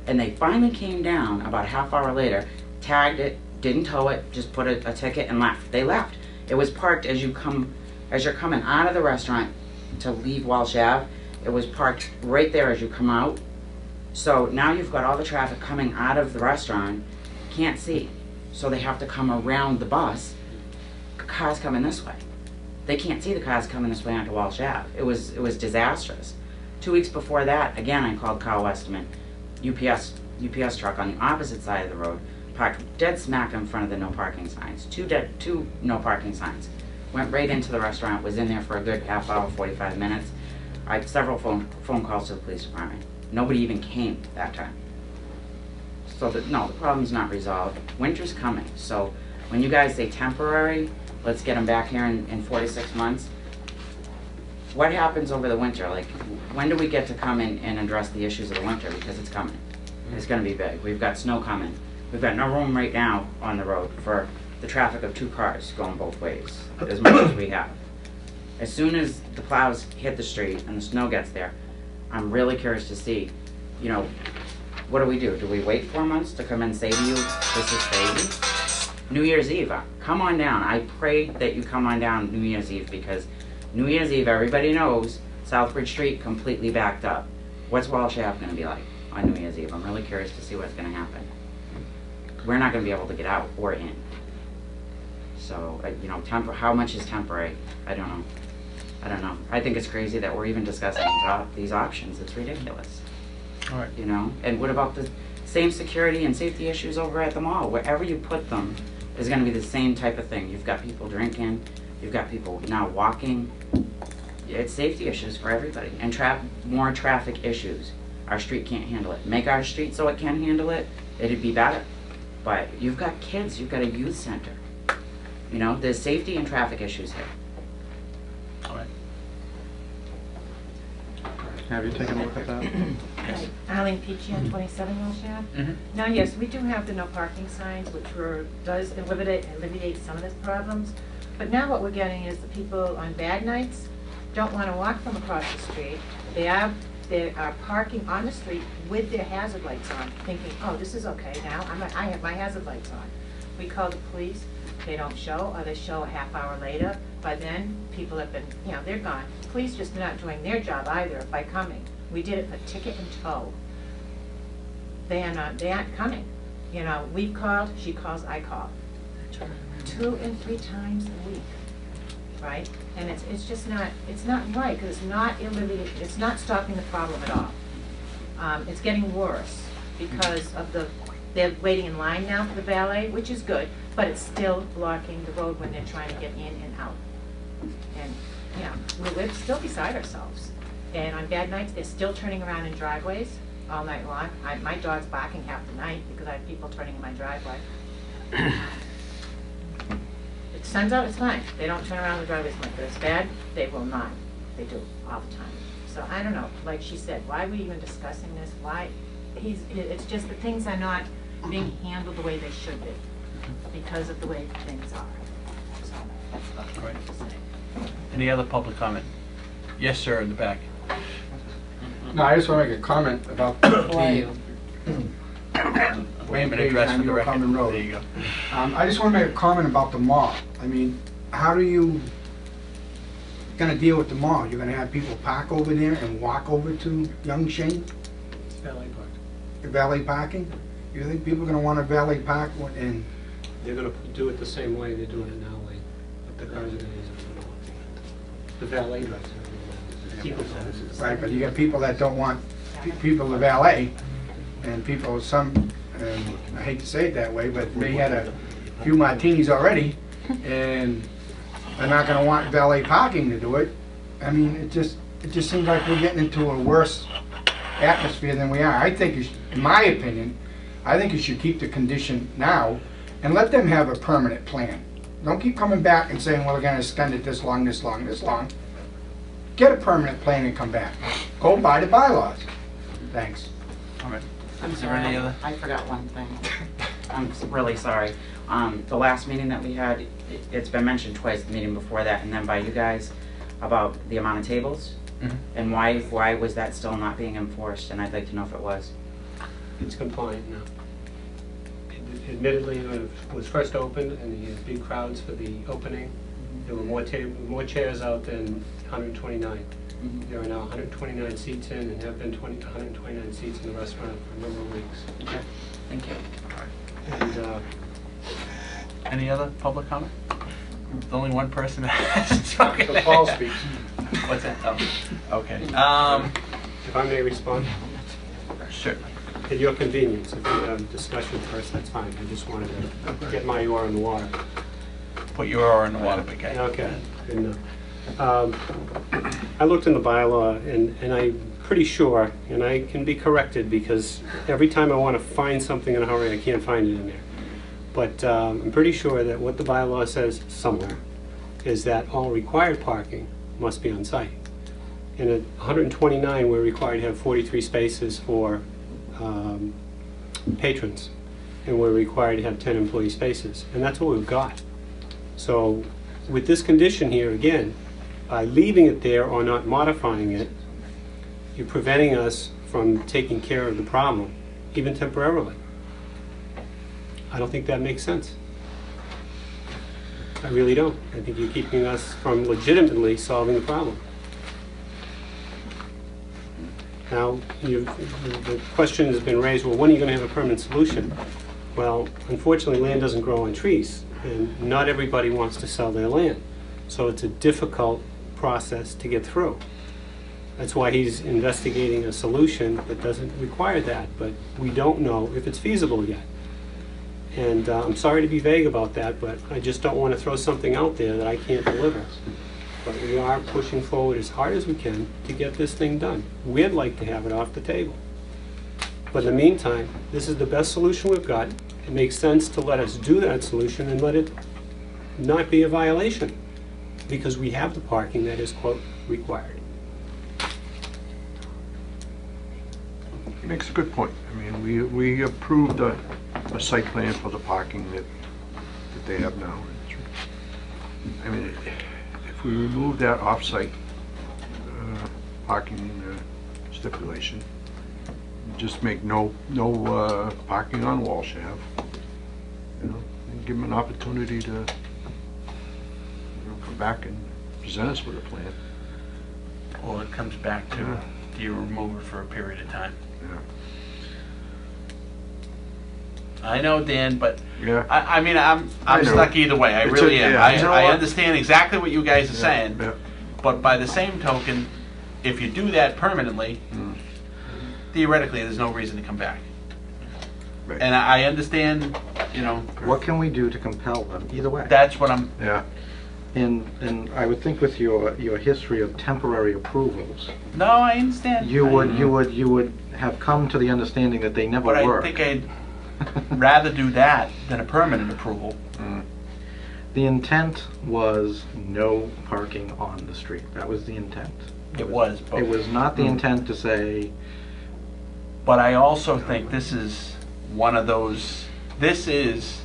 And they finally came down about a half hour later, tagged it, didn't tow it, just put a ticket and left. They left. It was parked as you're coming out of the restaurant to leave Walsh Ave. It was parked right there as you come out. So now you've got all the traffic coming out of the restaurant, can't see. So they have to come around the bus. Cars coming this way. They can't see the cars coming this way onto Walsh Ave. It was disastrous. 2 weeks before that, again, I called Kyle Westerman, UPS truck on the opposite side of the road, parked dead smack in front of the no parking signs. Two no parking signs. Went right into the restaurant, was in there for a good half hour, 45 minutes. I had several phone calls to the police department. Nobody even came that time. So no, the problem's not resolved. Winter's coming, so when you guys say temporary, let's get them back here in 4 to 6 months, what happens over the winter? Like, when do we get to come in and address the issues of the winter? Because it's coming. It's gonna be big. We've got snow coming. We've got no room right now on the road for the traffic of 2 cars going both ways, as much as we have. As soon as the plows hit the street and the snow gets there, I'm really curious to see, you know, what do we do? Do we wait 4 months to come and say to you, this is crazy? New Year's Eve, come on down. I pray that you come on down New Year's Eve, because New Year's Eve, everybody knows, Southbridge Street completely backed up. What's Walsh Ave going to be like on New Year's Eve? I'm really curious to see what's going to happen. We're not going to be able to get out or in. So, you know, how much is temporary? I don't know. I don't know. I think it's crazy that we're even discussing these options. It's ridiculous. All right. You know? And what about the same security and safety issues over at the mall? Wherever you put them is going to be the same type of thing. You've got people drinking. You've got people now walking. It's safety issues for everybody. And more traffic issues. Our street can't handle it. Make our street so it can handle it, it'd be better. But you've got kids. You've got a youth center. You know, there's safety and traffic issues here. All right. Have you taken a look at that? Yes. Arlene Peachy on 27 Walsh Ave. Now, yes, we do have the no parking signs, which does alleviate some of these problems. But now what we're getting is the people on bad nights don't want to walk from across the street. They are parking on the street with their hazard lights on, thinking, oh, this is okay now. I have my hazard lights on. We call the police. They don't show, or they show a half hour later. By then, people have been, you know, they're gone. Police just not doing their job either by coming. We did it for ticket and tow. They aren't coming. You know, we've called, she calls, I call. 2 and 3 times a week, right? And it's just not, it's not right, because it's not stopping the problem at all. It's getting worse because of they're waiting in line now for the valet, which is good, but it's still blocking the road when they're trying to get in and out. And, yeah, we're still beside ourselves. And on bad nights, they're still turning around in driveways all night long. My dog's barking half the night because I have people turning in my driveway. It turns out it's fine. They don't turn around the driveways much, but it's bad, they will not. They do, all the time. So I don't know, like she said, why are we even discussing this? Why? It's just that things are not being handled the way they should be because of the way things are. So that's All right. Any other public comment? Yes, sir, in the back. No, I just want to make a comment about the Name and address for the record. Common Road. There you go. I just want to make a comment about the mall. I mean, how are you going to deal with the mall? You're going to have people park over there and walk over to Young Shane? It's valet parking. Valet parking? You think people are going to want to valet park and... They're going to do it the same way they're doing it now, Wayne. But the cars are going to use it. The valet drives it. People don't. Right, but you got people that don't want people to valet, and people, I hate to say it that way, but they had a few martinis already, and they're not going to want valet parking to do it. I mean, it just seems like we're getting into a worse atmosphere than we are. I think, in my opinion, I think you should keep the condition now and let them have a permanent plan. Don't keep coming back and saying, well, we're going to extend it this long, this long, this long. Get a permanent plan and come back. Go by the bylaws. Thanks. All right. I'm sorry, I forgot one thing. I'm really sorry. The last meeting that we had, it's been mentioned twice, the meeting before that, and then by you guys, about the amount of tables, and why was that still not being enforced, and I'd like to know if it was. It's compliant now. Admittedly, when it was first opened and you had big crowds for the opening, there were more chairs out than 129. There are now 129 seats in and have been 129 seats in the restaurant for a number of weeks. Okay, thank you. And, any other public comment? There's only one person that hasn't spoken. So Paul speaks. What's that? Oh, okay. If I may respond? Sure. At your convenience, if you have a discussion first, that's fine. I just wanted to get my oar in the water. Put your oar in the water, okay? Okay, good enough. I looked in the bylaw, and I'm pretty sure, and I can be corrected because every time I want to find something in a hurry, I can't find it in there. But I'm pretty sure that what the bylaw says somewhere is that all required parking must be on site. And at 129, we're required to have 43 spaces for patrons, and we're required to have 10 employee spaces, and that's what we've got. So with this condition here, again, by leaving it there or not modifying it, you're preventing us from taking care of the problem, even temporarily. I don't think that makes sense. I really don't. I think you're keeping us from legitimately solving the problem. Now, the question has been raised, well, when are you going to have a permanent solution? Well, unfortunately, land doesn't grow on trees, and not everybody wants to sell their land. So it's a difficult process to get through. That's why he's investigating a solution that doesn't require that, but we don't know if it's feasible yet. And I'm sorry to be vague about that, but I just don't want to throw something out there that I can't deliver. But we are pushing forward as hard as we can to get this thing done. We'd like to have it off the table. But in the meantime, this is the best solution we've got. It makes sense to let us do that solution and let it not be a violation, because we have the parking that is, quote, required. He makes a good point. I mean, we approved a site plan for the parking that they have now. I mean, if we remove that off-site parking stipulation, just make no parking on Walsh Ave, you know, and give them an opportunity to, you know, come back and present us with a plan. Well, it comes back to, do you remove it for a period of time? Yeah. I know, Dan, but yeah. I mean, I'm stuck either way. I really am. Yeah, I understand exactly what you guys are saying, yeah. But by the same token, if you do that permanently, theoretically, there's no reason to come back. Right. And I understand, you know. What can we do to compel them? Either way. That's what I'm. Yeah. And I would think with your history of temporary approvals. No, I understand. You would have come to the understanding that they never But work. I think I'd rather do that than a permanent approval. The intent was no parking on the street. That was the intent. It was, but it was not the intent to say. But I also think this is one of those. This is.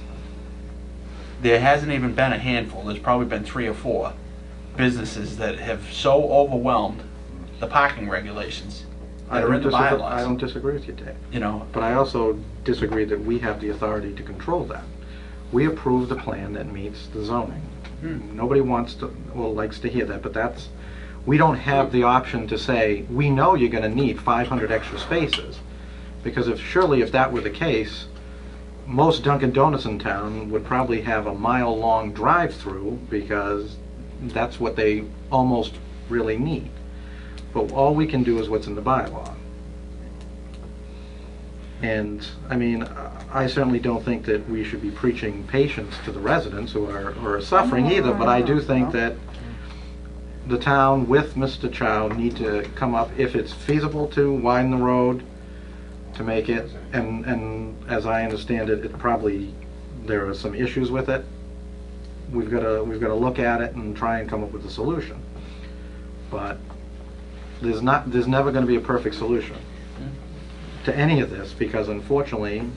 There hasn't even been a handful. There's probably been 3 or 4 businesses that have so overwhelmed the parking regulations that are in the bylaws. I don't disagree with you, Dave. You know, but I also disagree that we have the authority to control that. We approve the plan that meets the zoning. Nobody wants to, well, likes to hear that, but that's. We don't have the option to say we know you're going to need 500 extra spaces, because if that were the case, most Dunkin' Donuts in town would probably have a mile-long drive-through, because that's what they almost really need. But all we can do is what's in the bylaw. And, I mean, I certainly don't think that we should be preaching patience to the residents who are suffering either, but I do think that the town with Mr. Chow need to come up, if it's feasible to widen the road, to make it, and as I understand it, there are some issues with it. We've got to look at it and try and come up with a solution. But there's never going to be a perfect solution to any of this, because unfortunately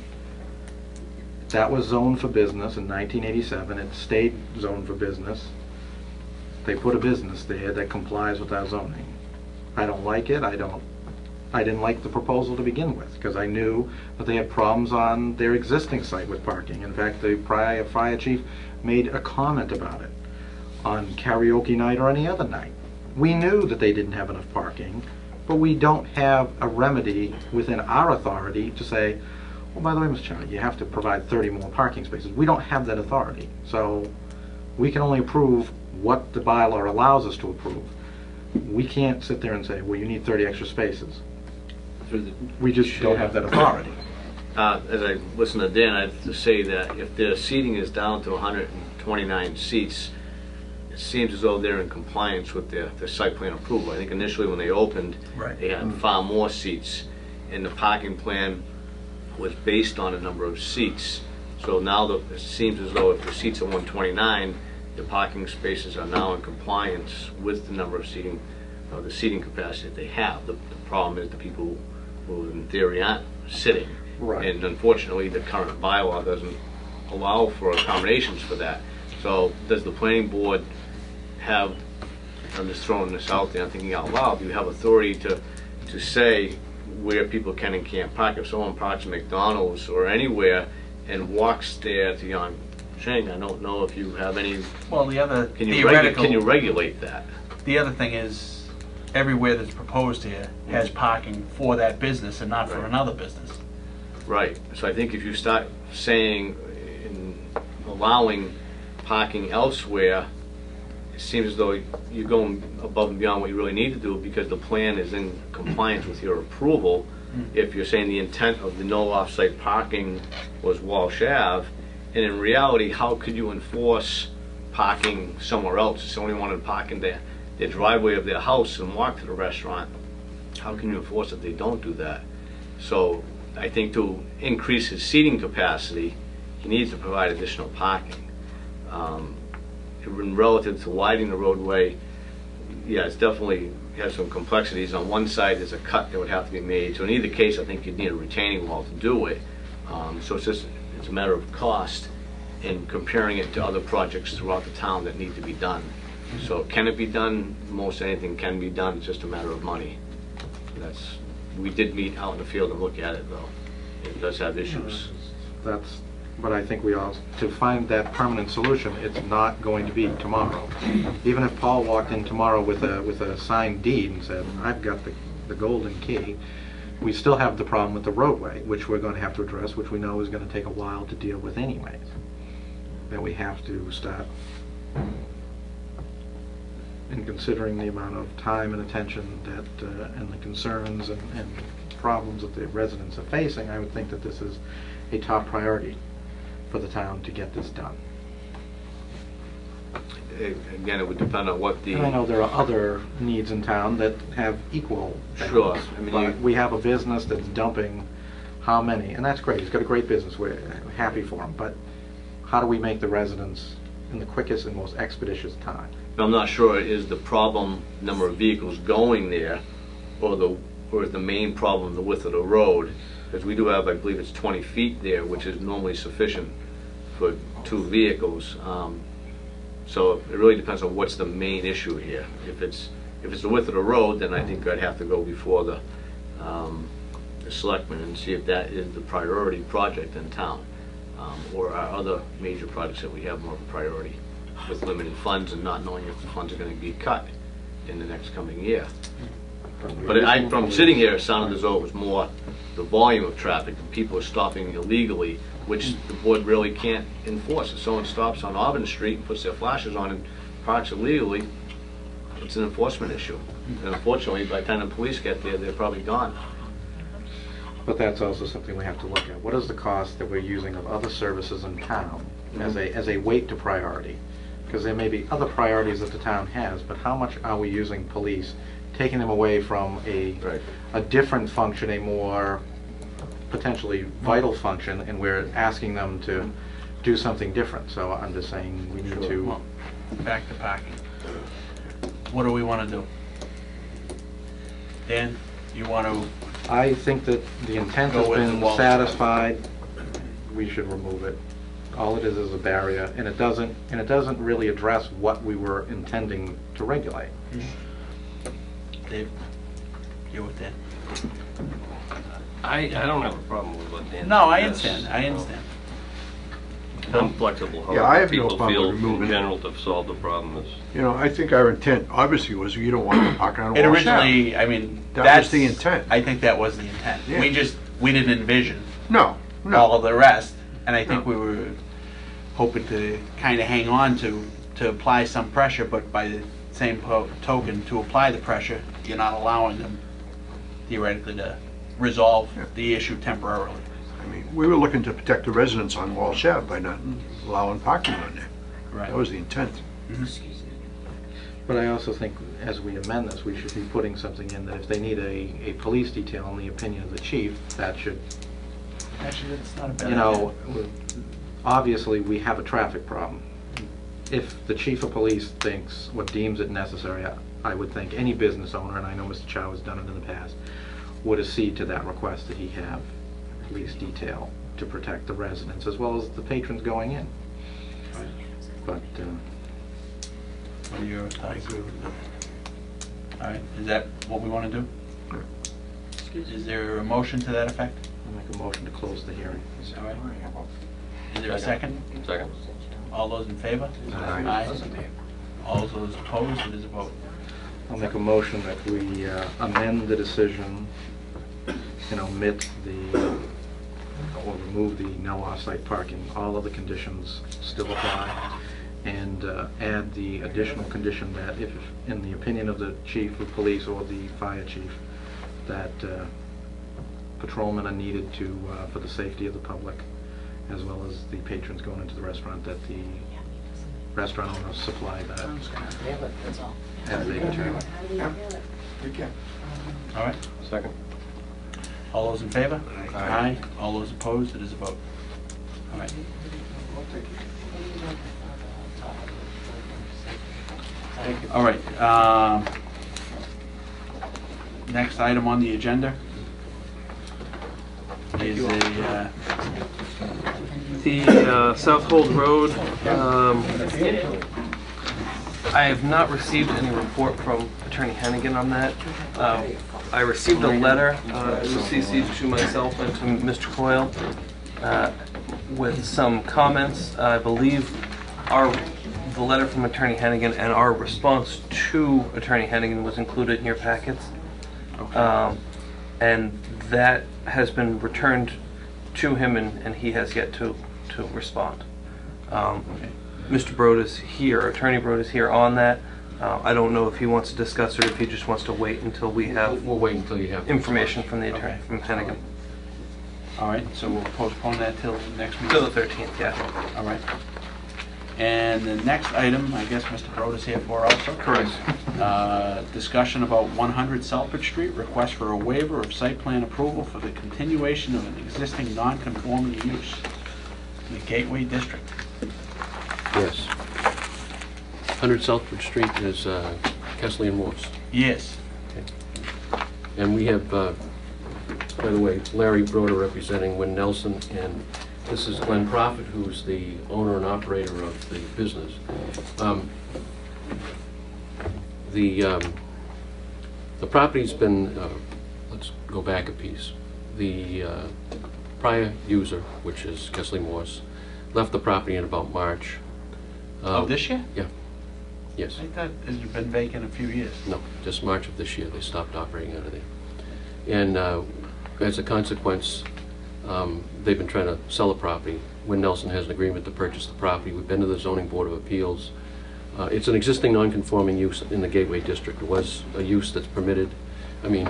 that was zoned for business in 1987. It stayed zoned for business. They put a business there that complies with our zoning. I don't like it. I didn't like the proposal to begin with, because I knew that they had problems on their existing site with parking. In fact, the prior fire chief made a comment about it on karaoke night or any other night. We knew that they didn't have enough parking, but we don't have a remedy within our authority to say, well, by the way, Mr. Chairman, you have to provide 30 more parking spaces. We don't have that authority. So we can only approve what the bylaw allows us to approve. We can't sit there and say, well, you need 30 extra spaces. We just don't have that authority. As I listen to Dan, I have to say that if the seating is down to 129 seats, it seems as though they're in compliance with their site plan approval. I think initially when they opened, they had far more seats, and the parking plan was based on a number of seats. So now it seems as though if the seats are 129, the parking spaces are now in compliance with the number of seating the seating capacity that they have. The problem is the people who in theory aren't sitting. Right. And unfortunately, the current bylaw doesn't allow for accommodations for that. So does the planning board have, I'm just throwing this out there, I'm thinking out loud, do you have authority to say where people can and can't park? If someone parks at McDonald's or anywhere and walks there to Yongsheng, I don't know if you have any, Well, the other can you theoretical, regulate that? the other thing is, everywhere that's proposed here has parking for that business and not for another business. Right. So I think if you start saying, allowing parking elsewhere, it seems as though you're going above and beyond what you really need to do, because the plan is in compliance with your approval. If you're saying the intent of the no off-site parking was Walsh Ave, and in reality, how could you enforce parking somewhere else? If somebody wanted to park in their driveway of their house and walk to the restaurant, how can you enforce if they don't do that? So I think to increase his seating capacity, he needs to provide additional parking. Relative to widening the roadway, yeah, it's definitely has some complexities. On one side, there's a cut that would have to be made. So in either case, I think you'd need a retaining wall to do it. So it's a matter of cost and comparing it to other projects throughout the town that need to be done. So can it be done? Most anything can be done. It's just a matter of money. We did meet out in the field and look at it, though. It does have issues. But I think to find that permanent solution, it's not going to be tomorrow. Even if Paul walked in tomorrow with a signed deed and said, I've got the golden key, we still have the problem with the roadway, which we're going to have to address, which we know is going to take a while to deal with anyways. That we have to start. And considering the amount of time and attention that, and the concerns and problems that the residents are facing, I would think that this is a top priority for the town to get this done. Again, it would depend on what the... And I know there are other needs in town that have equal things. Sure. I mean, but we have a business that's dumping how many, and that's great, he's got a great business, we're happy for him, but how do we make the residents in the quickest and most expeditious time? I'm not sure is the problem number of vehicles going there, or is the main problem the width of the road? Because we do have, I believe it's 20 feet there, which is normally sufficient for 2 vehicles. So it really depends on what's the main issue here. If it's the width of the road, then I think I'd have to go before the selectmen and see if that is the priority project in town, or our other major projects that we have more of a priority with limited funds and not knowing if the funds are going to be cut in the next coming year. But from sitting here, it sounded as though it was more the volume of traffic, and people are stopping illegally, which the board really can't enforce. If someone stops on Auburn Street and puts their flashes on and parks illegally, it's an enforcement issue. And unfortunately, by the time the police get there, they're probably gone. But that's also something we have to look at. What is the cost that we're using of other services in town as a weight to priority? Because there may be other priorities that the town has, but how much are we using police, taking them away from a different function, a more potentially vital function, and we're asking them to do something different. So I'm just saying we need to... Well, back to parking. What do we want to do? Dan, you want to... I think that the intent has been satisfied. We should remove it. All it is a barrier, and it doesn't really address what we were intending to regulate. Dave, you with that? I don't have a problem with what Dan. No, I understand. I understand. I'm flexible. Yeah, I have no people problem feel removing in it. general to solve the problem is. You know, I think our intent obviously was you don't want them parking on It Walsh Ave. originally, I mean, That was the intent. I think that was the intent. Yeah. We didn't envision No. all of the rest, and I think we were hoping to kind of hang on to apply some pressure, but by the same token, to apply the pressure, you're not allowing them theoretically to resolve the issue temporarily. I mean, we were looking to protect the residents on Walsh Ave by not allowing parking on there. Right. That was the intent. But I also think as we amend this, we should be putting something in that if they need a police detail, in the opinion of the chief, that should... Actually, it's not a bad You know, obviously we have a traffic problem. If the chief of police thinks or deems it necessary, I would think any business owner, and I know Mr. Chow has done it in the past, would accede to that request that he have police detail to protect the residents as well as the patrons going in. But What are your thoughts? All right, is that what we want to do? Is there a motion to that effect? I'll make a motion to close the hearing. All right. Is there a second? Second. All those in favor? Aye. All those opposed, it is a vote. I'll make a motion that we amend the decision and omit or remove the no off-site parking. All of the conditions still apply, and add the additional condition that if, in the opinion of the chief of police or the fire chief, that patrolmen are needed to for the safety of the public, as well as the patrons going into the restaurant, that the restaurant owners supply that as they determine. All right. Second. All those in favor? Aye. All those opposed, it is a vote. All right. All right. Next item on the agenda is the South Hold Road. I have not received any report from Attorney Hennigan on that. I received a letter, it was CC'd to myself and to Mr. Coyle with some comments. I believe the letter from Attorney Hennigan and our response to Attorney Hennigan was included in your packets. And that has been returned to him, and he has yet to respond. Mr. Broad is here, Attorney Broad is here on that. I don't know if he wants to discuss it or if he just wants to wait until we have We'll wait until you have information from the attorney, from Hennigan. all right, so we'll postpone that till next meeting. Till the 13th, yeah. All right. And the next item, I guess Mr. Broad is here for also. Correct. Discussion about 100 Selfridge Street, request for a waiver of site plan approval for the continuation of an existing non-conforming use in the Gateway District. Yes. 100 Southbridge Street is Kesley and Morse. Yes. Okay. And we have, by the way, Larry Broder representing Wynn Nelson, and this is Glenn Prophet, who's the owner and operator of the business. The property's been, let's go back a piece. The prior user, which is Kesley Morse, left the property in about March. Of this year? Yeah. Yes. I thought it had been vacant a few years. No, just March of this year, they stopped operating out of there. And as a consequence, they've been trying to sell the property. Wynn Nelson has an agreement to purchase the property. We've been to the Zoning Board of Appeals. It's an existing non-conforming use in the Gateway District. It was a use that's permitted. I mean,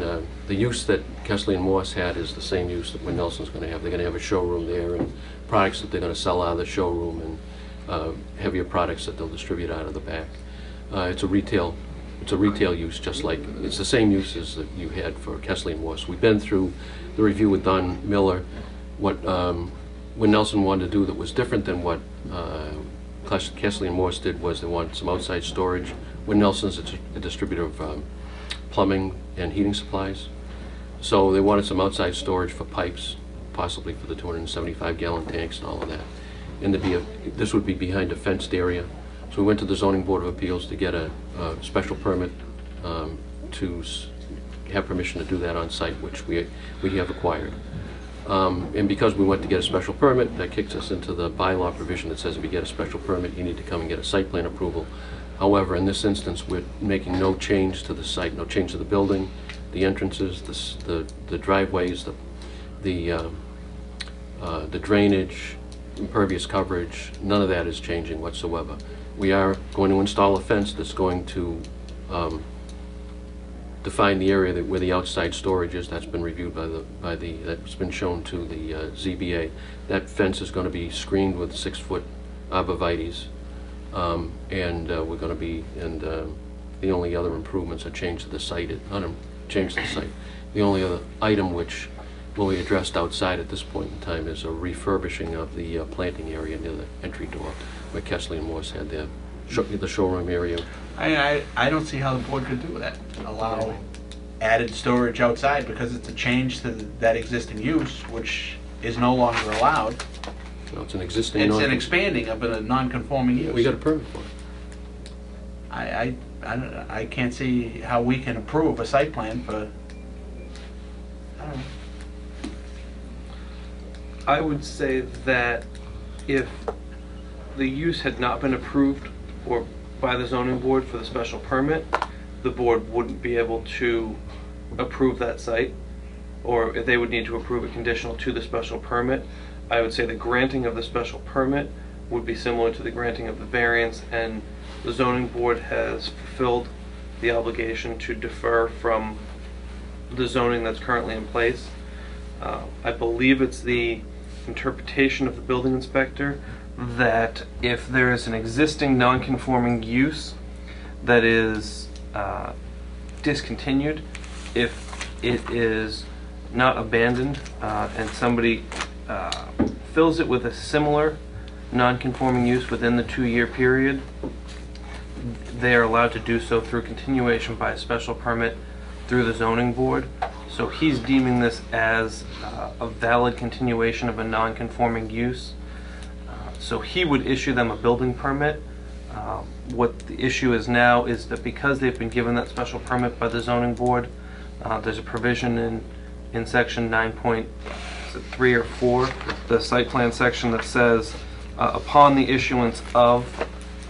the use that Kesley and Morse had is the same use that Wynn Nelson's going to have. They're going to have a showroom there and products that they're going to sell out of the showroom, and heavier products that they'll distribute out of the back. It's a retail use, just like it's the same use as that you had for Kesley and Morse. We've been through the review with Don Miller. What Wynn Nelson wanted to do that was different than what Kesley and Morse did was they wanted some outside storage. Wynn Nelson's a distributor of plumbing and heating supplies, so they wanted some outside storage for pipes, possibly for the 275-gallon tanks and all of that. And this would be behind a fenced area. So we went to the Zoning Board of Appeals to get a special permit to have permission to do that on site, which we have acquired. And because we went to get a special permit, that kicks us into the bylaw provision that says if you get a special permit, you need to come and get a site plan approval. However, in this instance, we're making no change to the site, no change to the building, the entrances, the driveways, the drainage, impervious coverage. None of that is changing whatsoever. We are going to install a fence that's going to define the area where the outside storage is. That's been reviewed that's been shown to the ZBA. That fence is going to be screened with 6-foot arborvitaes, and we're going to be, and the only other improvements are change to the site. The only other item which will be addressed outside at this point in time is a refurbishing of the planting area near the entry door where Kesley and Morse had their the showroom area. I don't see how the board could do that. Allow added storage outside because it's a change to that existing use, which is no longer allowed. Well, it's an existing. It's an expanding of a non-conforming use. We got a permit for it. I can't see how we can approve a site plan for. I don't know. I would say that if the use had not been approved or by the zoning board for the special permit, the board wouldn't be able to approve that site, or if they would need to approve a conditional to the special permit. I would say the granting of the special permit would be similar to the granting of the variance, and the zoning board has fulfilled the obligation to defer from the zoning that's currently in place. I believe it's the interpretation of the building inspector that if there is an existing non-conforming use that is discontinued, if it is not abandoned and somebody fills it with a similar non-conforming use within the 2-year period, they are allowed to do so through continuation by a special permit through the zoning board. So he's deeming this as a valid continuation of a non-conforming use. So he would issue them a building permit. What the issue is now is that because they've been given that special permit by the zoning board, there's a provision in section 9.3 or 4, the site plan section, that says upon the issuance of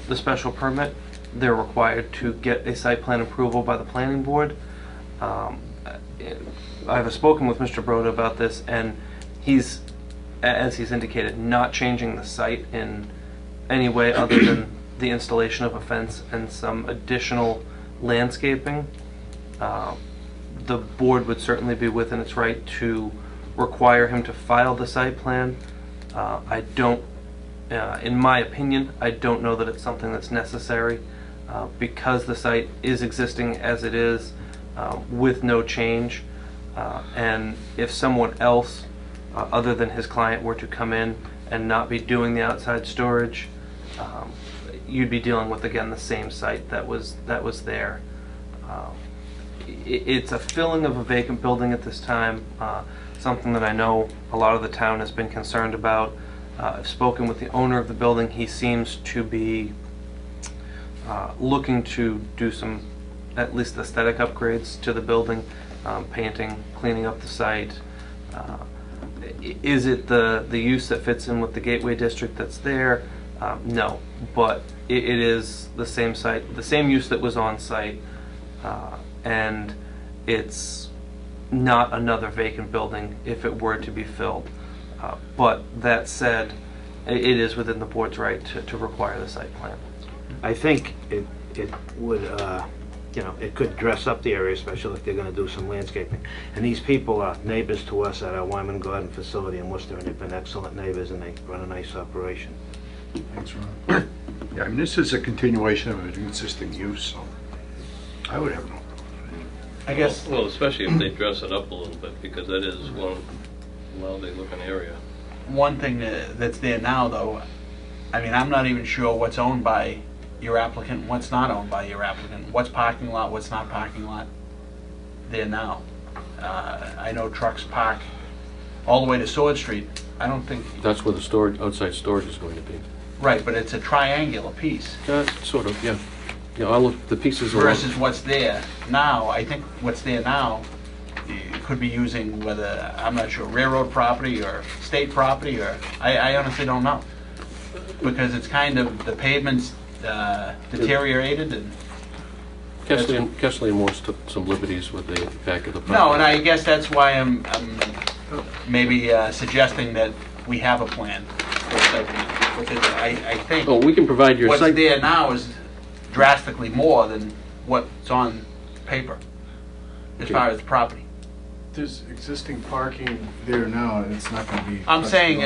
the special permit, they're required to get a site plan approval by the planning board. I've spoken with Mr. Broda about this, and he's, as he's indicated, not changing the site in any way other than the installation of a fence and some additional landscaping. The board would certainly be within its right to require him to file the site plan. I don't, in my opinion, I don't know that it's something that's necessary because the site is existing as it is with no change. And if someone else other than his client were to come in and not be doing the outside storage, you'd be dealing with, again, the same site that was there. It's a filling of a vacant building at this time, something that I know a lot of the town has been concerned about. I've spoken with the owner of the building. He seems to be looking to do some at least aesthetic upgrades to the building, painting, cleaning up the site. Is it the use that fits in with the Gateway District that's there? No, but it is the same site, the same use that was on site, and it's not another vacant building if it were to be filled. But that said, it is within the board's right to require the site plan. I think it would, you know, it could dress up the area, especially if they're going to do some landscaping. And these people are neighbors to us at our Wyman Garden facility in Worcester, and they've been excellent neighbors, and they run a nice operation. Thanks, Ron. Yeah, I mean, this is a continuation of an existing use, so I would have no problem. I guess. Well, especially if they dress it up a little bit, because that is one lovely-looking area. One thing that's there now, though, I mean, I'm not even sure what's owned by your applicant, what's not owned by your applicant, what's parking lot, what's not parking lot there now. I know trucks park all the way to Sword Street. I don't think... That's where the storage, outside storage is going to be. Right, but it's a triangular piece. Sort of, yeah. Yeah, all of the pieces are... Versus what's there now. I think what's there now, you could be using whether, I'm not sure, railroad property or state property, or I honestly don't know. Because it's kind of, the pavement's deteriorated, and... Kessley and Morse took some liberties with the back of the property. No, and I guess that's why I'm maybe suggesting that we have a plan for site plan. Because I think we can provide your what's site... there now is drastically more than what's on paper as far as the property. There's existing parking there now, and it's not going to be... I'm saying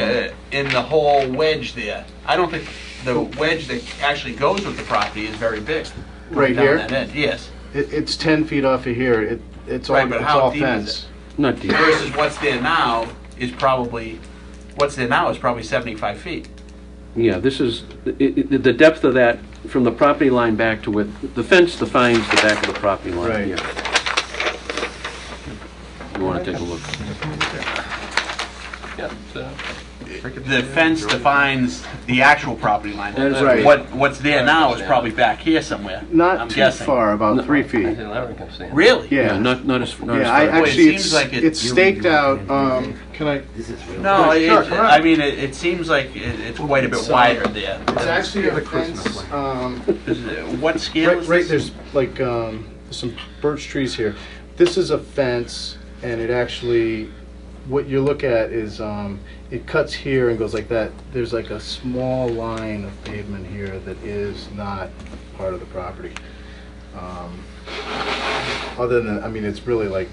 in the whole wedge there. I don't think the wedge that actually goes with the property is very big. Right down here? that end. Yes. It's 10 feet off of here. It's Right, all, but it's how all deep fence. is it? Not deep. Versus what's there now is probably 75 feet. Yeah, this is, the depth of that from the property line back to where, the fence defines the back of the property line Right. here. You want to take a look? Yeah, The fence defines the actual property line. That is right. What's there now is probably back here somewhere. Not I'm too guessing. far, about 3 feet. Really? Yeah. Not as far. Yeah, I Boy, it actually, seems like it's staked out, can I? No, Sure, come on. I mean, it seems like it's quite a bit So, wider there. It's actually a fence, What scale is right, this? there's like, some birch trees here. This is a fence, and it actually, what you look at is, it cuts here and goes like that. There's like a small line of pavement here that is not part of the property. Other than, I mean, it's really like,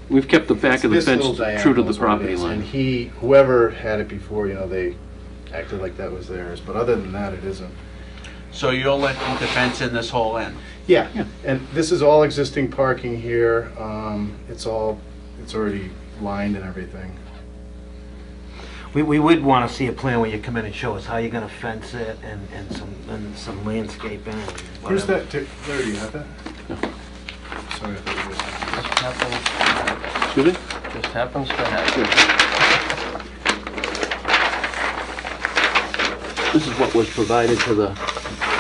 We've kept the back of the this fence little true to diagonal the is what it property is. line. And whoever had it before, you know, they acted like that was theirs, but other than that, it isn't. So you're letting the fence in this whole end? Yeah, and this is all existing parking here. It's already lined and everything. We would want to see a plan where you come in and show us how you're going to fence it and some landscaping. and Where's whatever. that, Larry, do you have that? No. Sorry, I thought you did. Excuse me? Just happens to happen. This is what was provided to the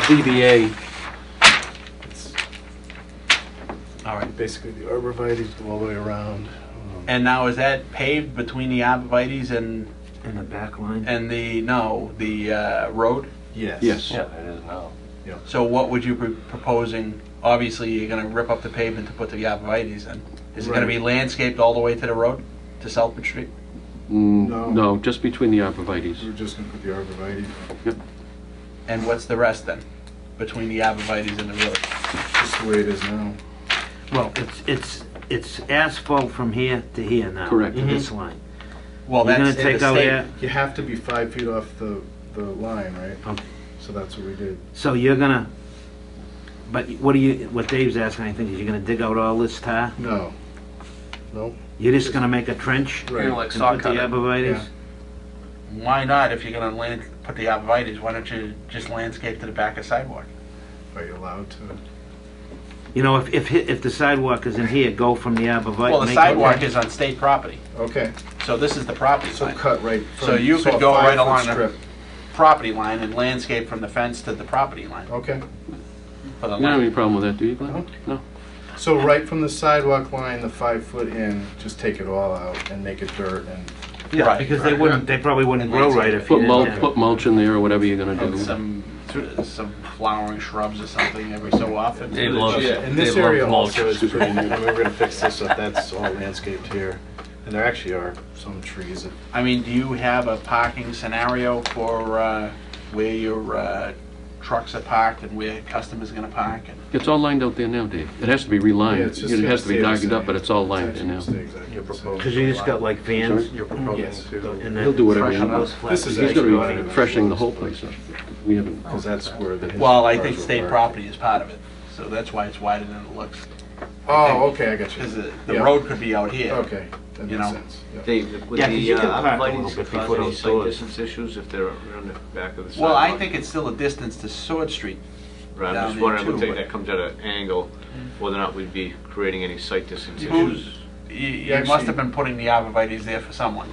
ZBA. All right. Basically, the arborvitae's go all the way around. And now is that paved between the arborvitae's and the back line? And the road? Yes. Yes. Yeah, it is now. So what would you be proposing? Obviously, you're going to rip up the pavement to put the arborvitae's in. Is it going to be landscaped all the way to the road, to Southbridge Street? No, just between the arborvitae's. We're just gonna put the arborvitae. Yep. And what's the rest then, between the arborvitae's and the road? Just the way it is now. Well, it's asphalt from here to here now. Correct. To this line. Well, You're that's gonna take the out state. there. You have to be 5 feet off the line, right? Okay. So that's what we did. So you're gonna. But what Dave's asking, I think, is you're gonna dig out all this tar? No. No. You're just gonna make a trench? Right. You're like and saw put the cut it. arborvitae's? Why not, if you're going to put the arborvitae's, why don't you just landscape to the back of the sidewalk? Are you allowed to? You know, if the sidewalk is in here, go from the arborvitae. Well, the make sidewalk it- is on state property. Okay. So this is the property So line. cut right from. So you a could go right 5-foot along the strip. property line and landscape from the fence to the property line. Okay. For the You don't have any line. problem with that, do you, Glenn? No. So right from the sidewalk line, the 5 foot in, just take it all out and make it dirt and. Yeah, Right. because they probably wouldn't grow right if you Put didn't mulch, have- put mulch in there or whatever you're gonna And do. some flowering shrubs or something every so often. Dave loves Yeah, it. and this Dave area loves mulch. also is pretty new. We're gonna fix this up. That's all landscaped here. And there actually are some trees that. I mean, do you have a parking scenario for where your trucks are parked and where customers are going to park? And It's all lined out there now, Dave. It has to be relined. Yeah, it's just It gonna has to be stay the darkened up, same. but it's all lined there now. Cause you just got like fans. You're proposing Yes. to. And He'll do whatever he freshen wants. those flat This is He's actually gonna right. be freshening the whole place up. We haven't, Because that's where the. well, I think cars state were. property is part of it, so that's why it's wider than it looks. Oh, okay, I got you. Because the Yeah. road could be out here. Okay, that You makes know. sense. Yeah. Dave, would Yeah, 'cause the you can park a little arborvitae's bit cause before any those sight doors. distance issues if they're on the back of the sidewalk? Well, I think it's still a distance to Sword Street. Right, I'm down just there, wondering, too, if they- but- that comes at an angle, whether or not we'd be creating any sight distance Who's, issues. you actually- must have been putting the arborvitae's there for someone.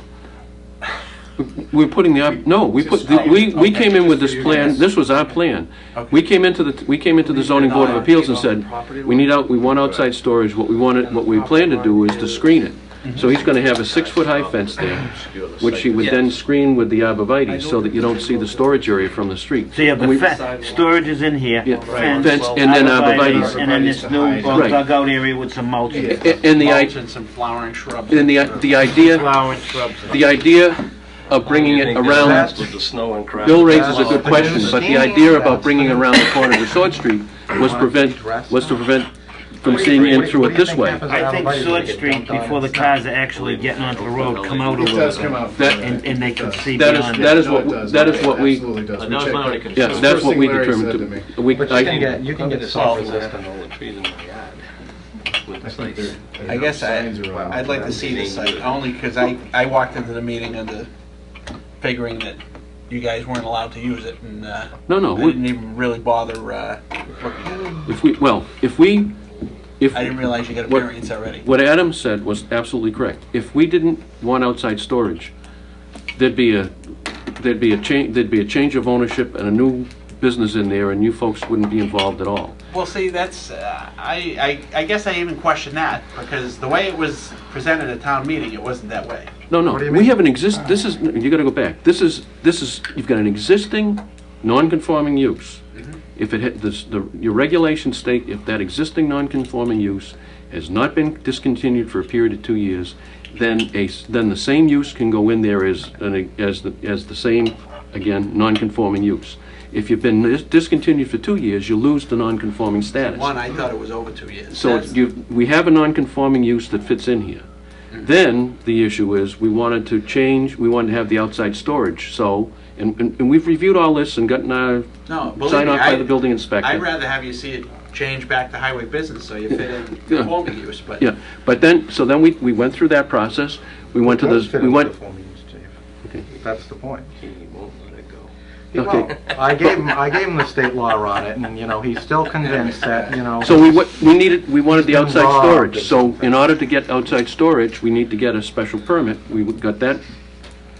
we're putting we came in with this plan, this was our plan. Okay. We came into the zoning board of appeals and said, we want outside storage, what we plan to do is to screen it. So he's gonna have a 6-foot high fence there, which he would then screen with the arborvitae so that you don't see the storage area from the street. So you have the storage is in here, Yeah, fence, fence, and then arborvitae's, arborvitae. and then this new Right. dugout area with some mulch. And the Mulch idea, and some flowering shrubs. and the idea, Flowering shrubs. the idea of bringing it around, With the snow and crap. Bill raises a good question, but the idea about bringing it around the corner of Sword Street was to prevent from seeing in through it this way. I think Sword Street, before the cars are actually getting onto the road, come out a It little does come bit. out. That- And they can see That is, beyond that it. is No, it what, does. that is what we, Absolutely does. That We was checked my only that. concern. yes, that's what we First thing Larry determined said to. to me. We, But you can get it Salt self-resistant all the trees in my yard. With the sites. I guess Signs are on. I'd like to see the site, only because I walked into the meeting figuring that you guys weren't allowed to use it, and No, I didn't even really bother looking at it. If I didn't realize you got a what- variance already. What Adam said was absolutely correct. If we didn't want outside storage, there'd be a change of ownership and a new business in there, and you folks wouldn't be involved at all. Well, see, that's, I guess I even question that, because the way it was presented at town meeting, it wasn't that way. No, we have an this is, you gotta go back. This is, you've got an existing non-conforming use. If it had, your regulations state if that existing non-conforming use has not been discontinued for a period of 2 years, then the same use can go in there as the same, again, non-conforming use. If you've been discontinued for 2 years, you lose the non-conforming status. One, I thought it was over 2 years. So we have a non-conforming use that fits in here. Then the issue is we wanted to have the outside storage. So, and we've reviewed all this and gotten our sign off by the building inspector. I'd rather have you see it change back to highway business so you fit in conforming use. But yeah, but then we went through that process. We went to this. We went. Okay, that's the point. He won't let it go. Okay. Well, I gave him the state law on it, and he's still convinced that So we wanted the outside storage. So in order to get outside storage, we need to get a special permit. We got that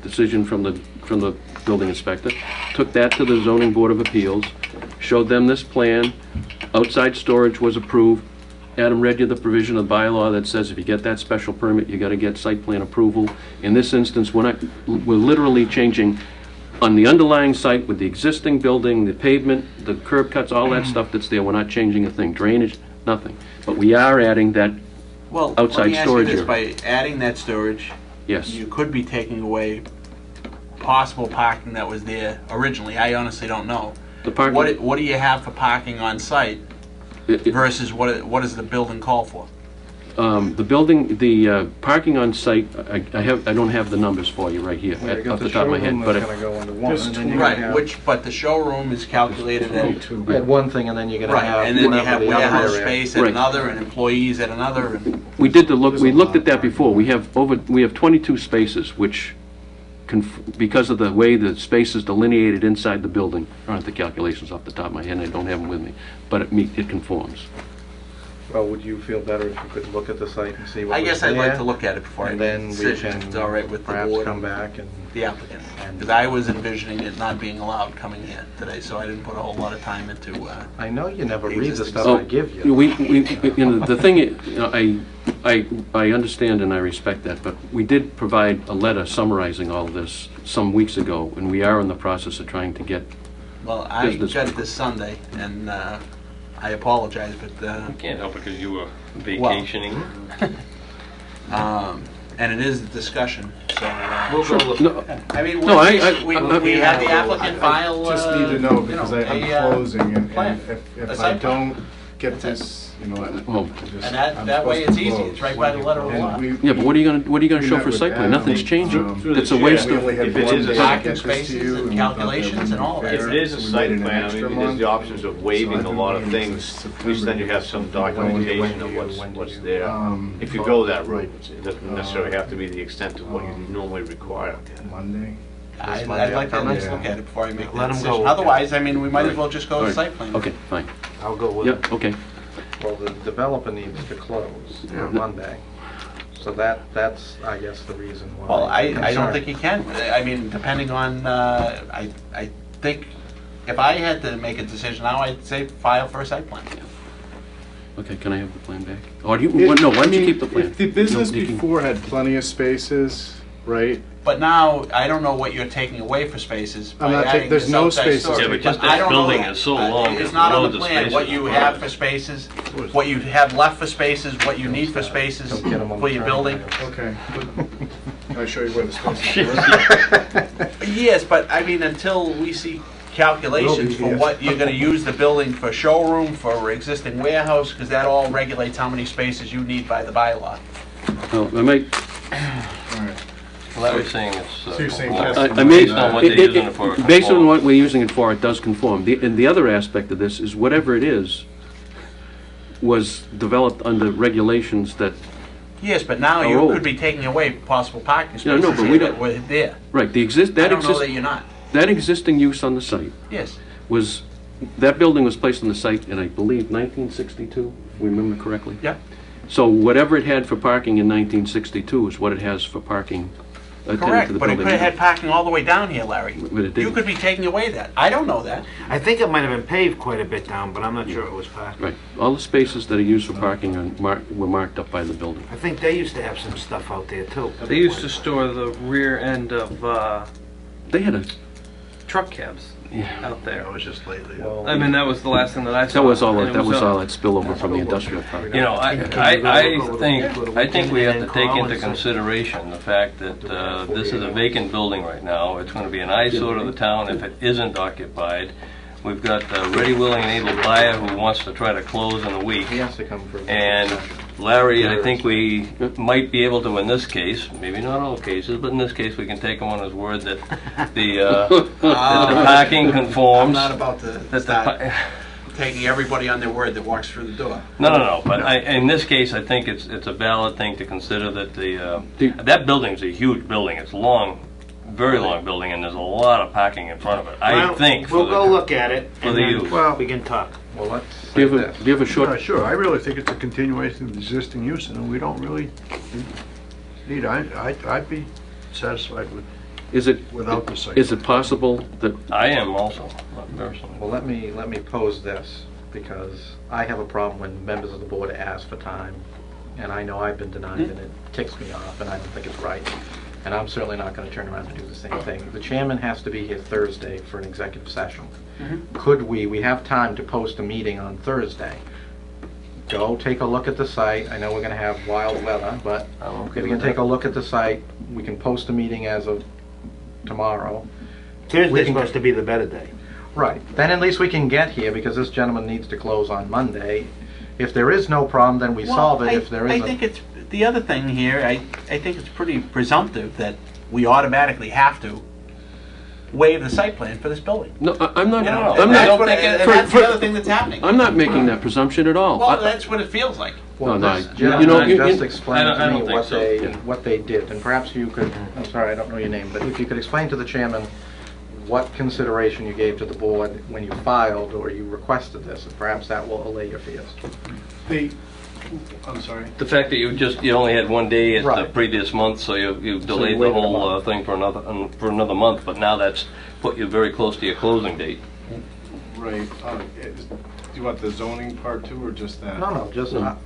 decision from the building inspector, took that to the zoning board of appeals, showed them this plan. Outside storage was approved. Adam read you the provision of the bylaw that says if you get that special permit, you got to get site plan approval. In this instance, we're literally changing on the underlying site with the existing building, the pavement, the curb cuts, all that stuff that's there. We're not changing a thing. Drainage, nothing. But we are adding that outside storage area. By adding that storage, yes, you could be taking away possible parking that was there originally. I honestly don't know. The parking, what do you have for parking on site versus what does the building call for? The parking on site, I don't have the numbers for you right here off the top of my head. But but the showroom is calculated at one thing, and then you're going to have and then you have warehouse space at another, and employees at another. We looked at that before. We have 22 spaces, which, because of the way the space is delineated inside the building, I don't have the calculations off the top of my head, and I don't have them with me, but it conforms. Well, would you feel better if you could look at the site and see what I guess I'd like to look at it before I make a decision. It's all right with the board come back and the applicant. Because I was envisioning it not being allowed coming here today, so I didn't put a whole lot of time into. I know you never read the stuff I give you. The thing, I understand and I respect that, but we did provide a letter summarizing all this some weeks ago, and we are in the process of trying to get. Well, I got it this Sunday, and I apologize, but you can't help it because you were vacationing. And it is a discussion, so we'll go look. I mean, we had the applicant file. Just need to know because I'm closing, and if I don't get this, and that way it's easy. It's right by the letter of law. Yeah, but what are you gonna show for site plan? Nothing's changing. It's a waste of. If it is a parking spaces and calculations and all that. If it is a site plan, I mean, there's the options of waiving a lot of things. At least then you have some documentation of what's there. If you go that route, it doesn't necessarily have to be the extent of what you normally require. Monday. I'd like to at least look at it before I make that decision. Otherwise, I mean, we might as well just go to site plan. Okay, fine. I'll go with it. Okay. Well, the developer needs to close on Monday. So that's, I guess, the reason why. Well, I don't think he can. I mean, depending on, I think if I had to make a decision now, I'd say file for a site plan. Okay, can I have the plan back? Or why don't you keep the plan? If the business before had plenty of spaces, right? But now, I don't know what you're taking away for spaces by adding there's this no outside spaces. storage. Yeah, but just I that don't know building that. is so long. It's not on the loads of plan, what spaces. you have for spaces, what you have left for spaces, what you need for spaces for your building. Okay. Can I show you where the spaces are? Yes, but I mean, until we see calculations for what you're going to use the building for showroom, for existing warehouse, because that all regulates how many spaces you need by the bylaw. Well, I might. All right. Well, that was saying it's. So you're saying based on what they're using it for. Based on what we're using it for, it does conform. And the other aspect of this is whatever it is was developed under regulations that. Yes, but now you could be taking away possible parking spaces but we don't. that were there. Right. I don't know that you're not. that existing use on the site Yes. was, that building was placed on the site in, I believe, 1962, if we remember correctly? Yeah. So whatever it had for parking in 1962 is what it has for parking attendant Correct, to the but it building. could have had parking all the way down here, Larry. But it You didn't. could be taking away that. I don't know that. I think it might have been paved quite a bit down, but I'm not sure it was parked. Right. All the spaces that are used for parking were marked up by the building. I think they used to have some stuff out there too. They used to store the rear end of They had a truck cabs out there. That was just lately. I mean, that was the last thing that I saw. That was all and it that was all a- that spillover from the industrial park. You know, I think we have to take into consideration the fact that this is a vacant building right now. It's going to be an eyesore to the town if it isn't occupied. We've got a ready, willing, and able buyer who wants to try to close in a week. He has to come for. And Larry, I think we might be able to, in this case, maybe not all cases, but in this case, we can take him on his word that the parking conforms. I'm not about to that start taking everybody on their word that walks through the door. No. But in this case, I think it's a valid thing to consider that that building's a huge building. It's long, very long building, and there's a lot of parking in front of it. I think We'll go look at it for and the then use. we can talk. Well, let's. Do you have a short? Sure, I really think it's a continuation of the existing use, and we don't really need, I'd be satisfied with, Is it without the site. Is it possible that I am also, personally. Well, let me pose this, because I have a problem when members of the board ask for time, and I know I've been denied, and it ticks me off, and I don't think it's right. And I'm certainly not going to turn around and do the same thing. The chairman has to be here Thursday for an executive session. Could we have time to post a meeting on Thursday? Go take a look at the site. I know we're going to have wild weather, but if we can take a look at the site, we can post a meeting as of tomorrow. Tuesday's supposed to be the better day. Right. Then at least we can get here, because this gentleman needs to close on Monday. If there is no problem, then we solve it. If there is I think it's, the other thing here, I think it's pretty presumptive that we automatically have to waive the site plan for this building. No, I'm not. You know, I'm that's not. what that's the other thing that's happening. I'm not making that presumption at all. Well, that's what it feels like. Well, No, this you gentleman know, just explained I to don't me think what they did, and perhaps you could, I'm sorry, I don't know your name, but if you could explain to the chairman what consideration you gave to the board when you filed or you requested this, and perhaps that will allay your fears. I'm sorry. The fact that you only had one day at the Right. previous month, so you delayed the waited a whole month. thing for another month, but now that's put you very close to your closing date. Right. Do you want the zoning part too, or just that? No,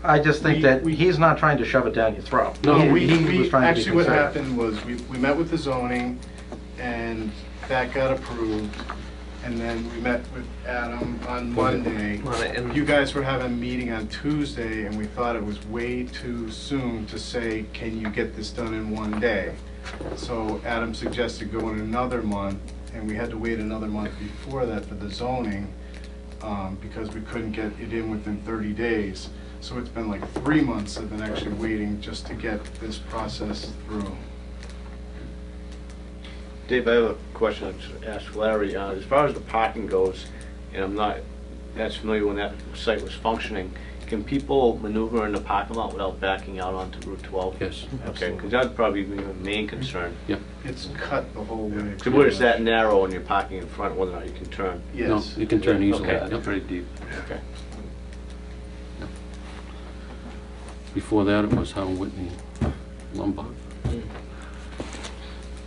I just think that he's not trying to shove it down your throat. No, He we was trying to be actually what considerate. happened was we met with the zoning, and that got approved, and then we met with Adam on Monday. You guys were having a meeting on Tuesday, and we thought it was way too soon to say, can you get this done in one day? So Adam suggested going another month, and we had to wait another month before that for the zoning, because we couldn't get it in within 30 days. So it's been like 3 months I've been actually waiting just to get this process through. Dave, I have a question to ask Larry. As far as the parking goes, and I'm not as familiar when that site was functioning, can people maneuver in the parking lot without backing out onto Route 12? Yes. Okay, because that'd probably be the main concern. Yeah. It's cut the whole way. So where it's that narrow and you're parking in front, whether or not you can turn? Yes. No, you can turn easily. Okay, Yep. Pretty deep. Okay. Before that, it was Howard Whitney Lombard.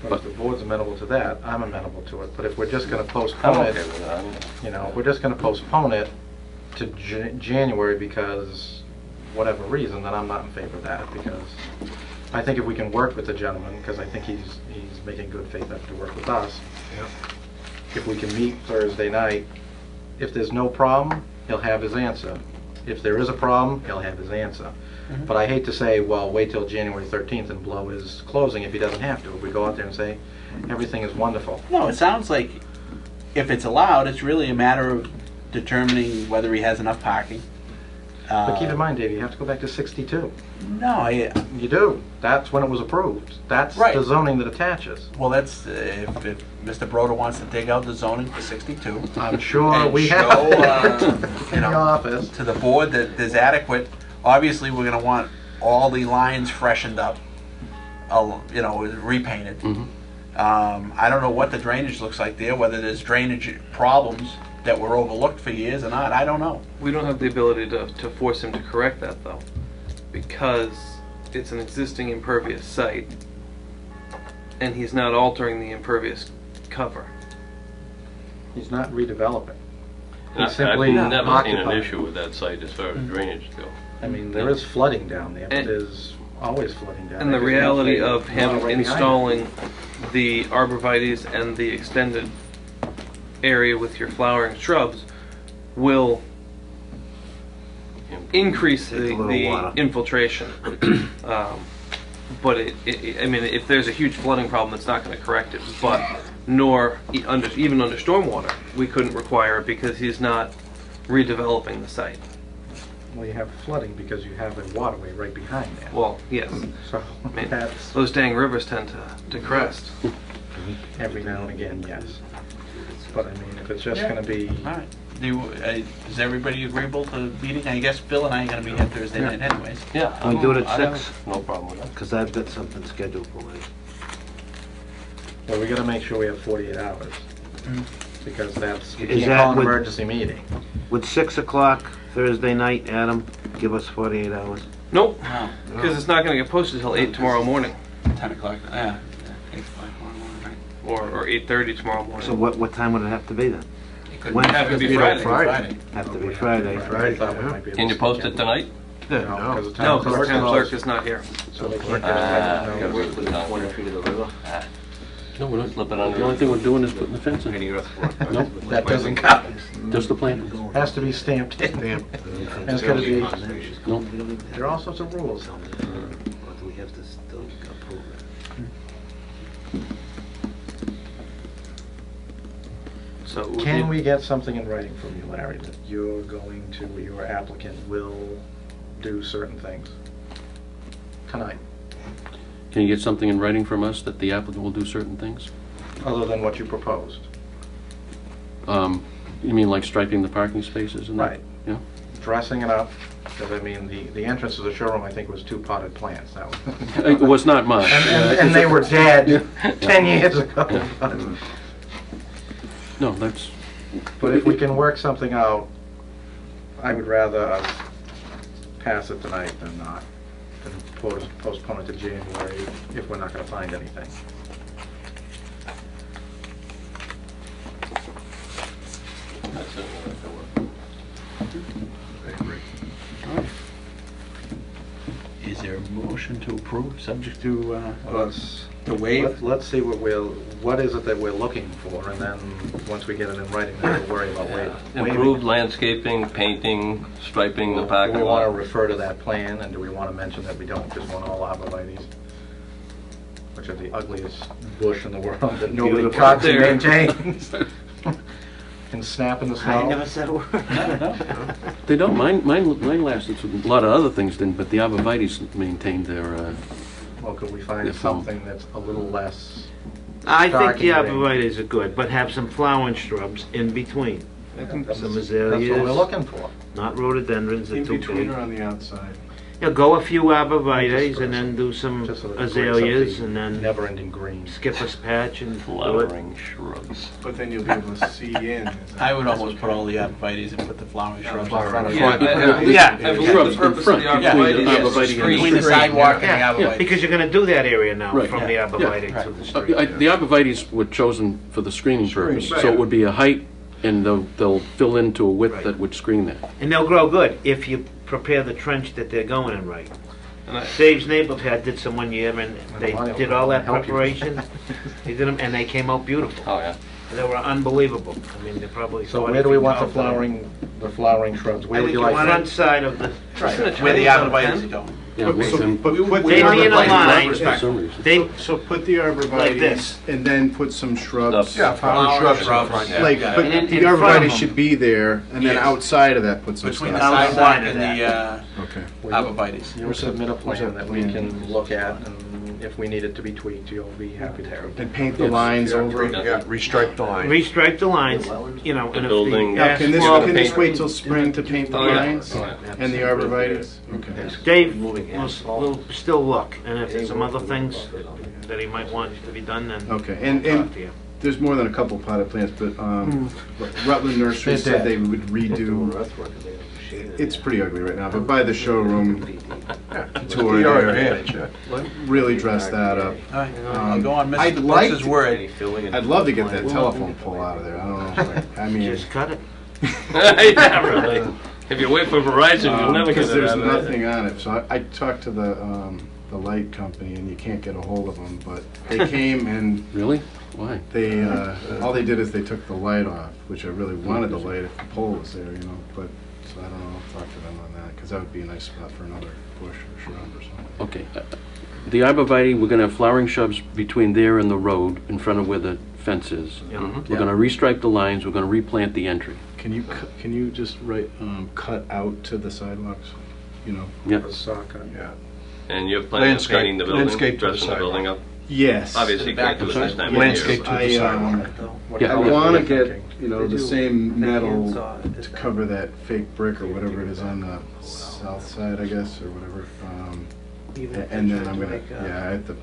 But if the board's amenable to that, I'm amenable to it. But if we're just going to I'm postpone okay it, with that. you know, if we're just going to postpone it to January because whatever reason, then I'm not in favor of that, because I think if we can work with the gentleman, because I think he's making good faith effort to work with us. If we can meet Thursday night, if there's no problem, he'll have his answer. If there is a problem, he'll have his answer. But I hate to say, well, wait till January 13th and blow his closing if he doesn't have to. If we go out there and say, everything is wonderful. No, it sounds like if it's allowed, it's really a matter of determining whether he has enough parking. But keep in mind, Dave, you have to go back to 62. No, You do. That's when it was approved. That's Right. the zoning that attaches. well, that's if Mr. Broder wants to dig out the zoning for 62. I'm sure and we show, have you in know, the office. to the board that there's adequate. Obviously, we're going to want all the lines freshened up, repainted. I don't know what the drainage looks like there, whether there's drainage problems that were overlooked for years or not, I don't know. We don't have the ability to force him to correct that, though, because it's an existing impervious site, and he's not altering the impervious cover. He's not redeveloping. I've He's simply never seen an occupying. issue with that site as far as drainage goes. I mean, there is flooding down there, but there's always flooding down And there. the 'cause reality there's of him water right behind it. installing the arborvitaes and the extended area with your flowering shrubs will increase the infiltration. But I mean, if there's a huge flooding problem, it's not going to correct it. But even under stormwater, we couldn't require it because he's not redeveloping the site. Well, you have flooding because you have a waterway right behind there. Well, yes. So I mean, that's those dang rivers tend to crest. every now and again, yes. But I mean, if it's just going to be... All right. Is everybody agreeable to meeting? I guess Phil and I are going to be here Thursday night anyways. Yeah. Can we do it I at don't- 6? No problem with that. Because I've got something scheduled for later. Well, we got to make sure we have 48 hours. Because that's... You Is can't that call an with- emergency meeting. Would 6 o'clock Thursday night, Adam, give us 48 hours? Nope, No. because it's not going to get posted until 8 tomorrow morning, 10 o'clock, yeah. 8 o'clock tomorrow morning, right. or 8:30 tomorrow morning. So what time would it have to be then? It When? have to be Friday. Have to be Friday. I thought we might be able Can you to post get it tonight? No, because the No, town because the town clerk clerk is not here. So they can't gotta wait get for the town clerk. feet of the river. No, we're not. Slip it under. The only thing we're doing is putting the fence in. No, That doesn't count. just the plan. Has to be stamped in. And it's got to be... No. There are all sorts of rules. Or do we have to still approve it? So Can we get something in writing from you, Larry, that you're going to, your applicant will do certain things tonight, Can you get something in writing from us that the applicant will do certain things? other than what you proposed? You mean like striping the parking spaces and that? Right. Yeah. Dressing it up, because I mean, the entrance to the showroom, I think, was 2 potted plants. That was... It was not much. And they were dead 10 years ago. No, that's... But if we can work something out, I would rather us pass it tonight than not, than postpone it to January if we're not going to find anything. That's it. Is there a motion to approve, subject to, Let's to waive? Let's see what is it that we're looking for, and then, once we get it in writing, then we'll worry about waiving. Improved landscaping, painting, striping the Do parking we want to lot. refer to that plan, and do we want to mention that we don't just want all arborvitaes, which are the ugliest bush in the world that nobody Beautiful. cuts and There. maintains? And snap in the snow? I never said a word. They don't. Mine lasted. A lot of other things didn't, but the arborvitaes maintained their... Well, could we find If, um, something that's a little less... I think the Dark and arborvitaes are good, but have some flowering shrubs in between. Some azaleas. That's what we're looking for. Not rhododendrons, they're In too between big. or on the outside? Yeah, go a few arborvitaes and then do some Just so that it breaks up azaleas the and then never-ending green. skip a patch and do it. Flowering shrubs. But then you'll be able to see in. I would almost put all the arborvitaes and put the flowering shrubs in front of it. Yeah, I believe Shrubs the purpose of in the front, yeah, arborvitae between the is arborvitae and the screen. Between the sidewalk and the Yeah, arborvitae. because you're gonna do that area now Right. from the Yeah. arborvitae Yeah. to the street. The arborvitaes were chosen for the screening purpose, so it would be a height, and they'll fill into a width Right. that would screen that. And they'll grow good if you prepare the trench that they're going in right. And Dave's neighborhood did some one year, and they did all that Help you. preparation. They did them, and they came out beautiful. Oh, yeah. They were unbelievable. I mean, they're probably. So 40 where do we feet want tall. the flowering shrubs? Where I would think you you like want them? Front side of the. Where the arborvitaes are going. Yeah, make them- But put They the be in a line. for some reason. They, So put the Like arborvitaes this. and then put some shrubs. Yeah, flowering shrubs. Like, Yeah. but And in the front of arborvitaes them. should be there, and then Yes. outside of that, put some Between the stuff. Outside sidewalk of and that. the Okay. Will you- arborvitaes. You submit a plan that we can look at, and if we need it to be tweaked, you'll be happy to. And paint the lines over it? Yeah, restripe the line. Restripe the lines, you know, and if building- the Now, can asphalt- this wait till spring to paint the Oh, yeah. lines and the arborvitae? Okay. Dave will still look, and if there's some other things that he might want to be done, then Okay, I'll and talk to you. there's more than a couple potted plants, but Rutland Nursery They're said dead. they would redo. It's pretty ugly right now, but by the showroom tour there, really dress that up. I'll go on I'd Mr. like Brooks's to- word. I'd love to get that telephone pole out of there. I don't know. I mean, Just cut it. Yeah, really. If you wait for Verizon, you'll never get because it there's out of it. nothing on it. So I talked to the light company, and you can't get a hold of them. But they came and Really? Why? they all they did is they took the light off, which I really wanted the light if the pole was there, you know. But so I don't know. I'll talk to them on that because that would be a nice spot for another bush or shrub or something. Okay. The arborvitae, we're gonna have flowering shrubs between there and the road, in front of where the fence is. We're gonna restripe the lines, we're gonna replant the entry. Can you just write cut out to the sidewalks? You know. Yep. Yeah. And you're planning on Landscape- painting the building, landscape to the dressing the building up? Yes. Obviously, you can't do it this time of year. Landscape to the I sidewalk. Yeah. want to get, you know, the same metal to cover that fake brick or whatever it is on the south side, I guess, or whatever. And then I'm gonna, I have to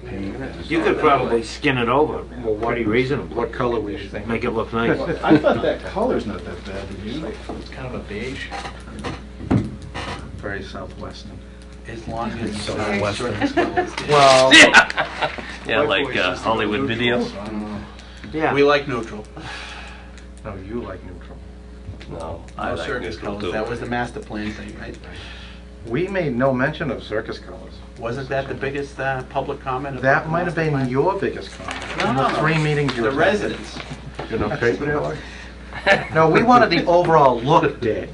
paint. You could probably skin it over, pretty reasonable. What color would you think? Make it look nice. I thought that color's not that bad, did you? It's kind of a beige. Very southwestern. As long as Well, Yeah, like Hollywood video. Yeah. we like neutral. No, you like neutral. No, I No like circus neutral colors. too. That was the master plan thing, right? We made no mention of circus colors. Wasn't that the biggest public comment? about That the might have master been plan? your biggest comment. In No, the 3 meetings you The attended. residents. You know, paper there, like? No, we wanted the overall look, Dave.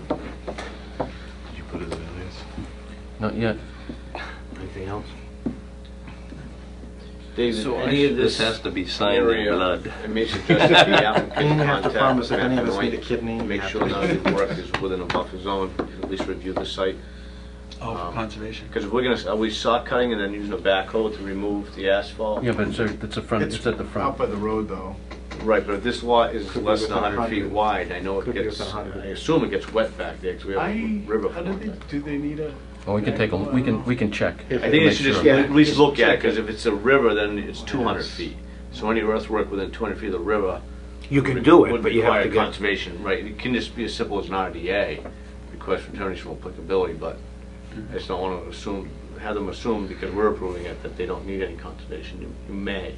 Did you put it in this? Not yet. Anything else? David, So any of this this has to be signed in blood. It may suggest that the applicant And you have to contact promise if Matt any of us Benoit, need a kidney, Make you sure have none to- of the work is within a buffer zone, at least review the site. Oh, for conservation. Because if we're gonna, are we saw cutting and then using a backhoe to remove the asphalt? Yeah, but it's a front, it's at the Out front. by the road, though. Right, but if this lot is Could be less than within 100 feet 100. wide, I know it Could be gets, within 100. I assume it gets wet back there, because we have a river. How do they need a? Well, we can take a, we can check. I think Make it should just sure. at least look at it, because if it's a river, then it's 200 feet. So any earthwork within 200 feet of the river. You can do it, would but you have require to get, conservation, right? It can just be as simple as an RDA, request for determination of applicability, but I just don't want to have them assume because we're approving it that they don't need any conservation. You may.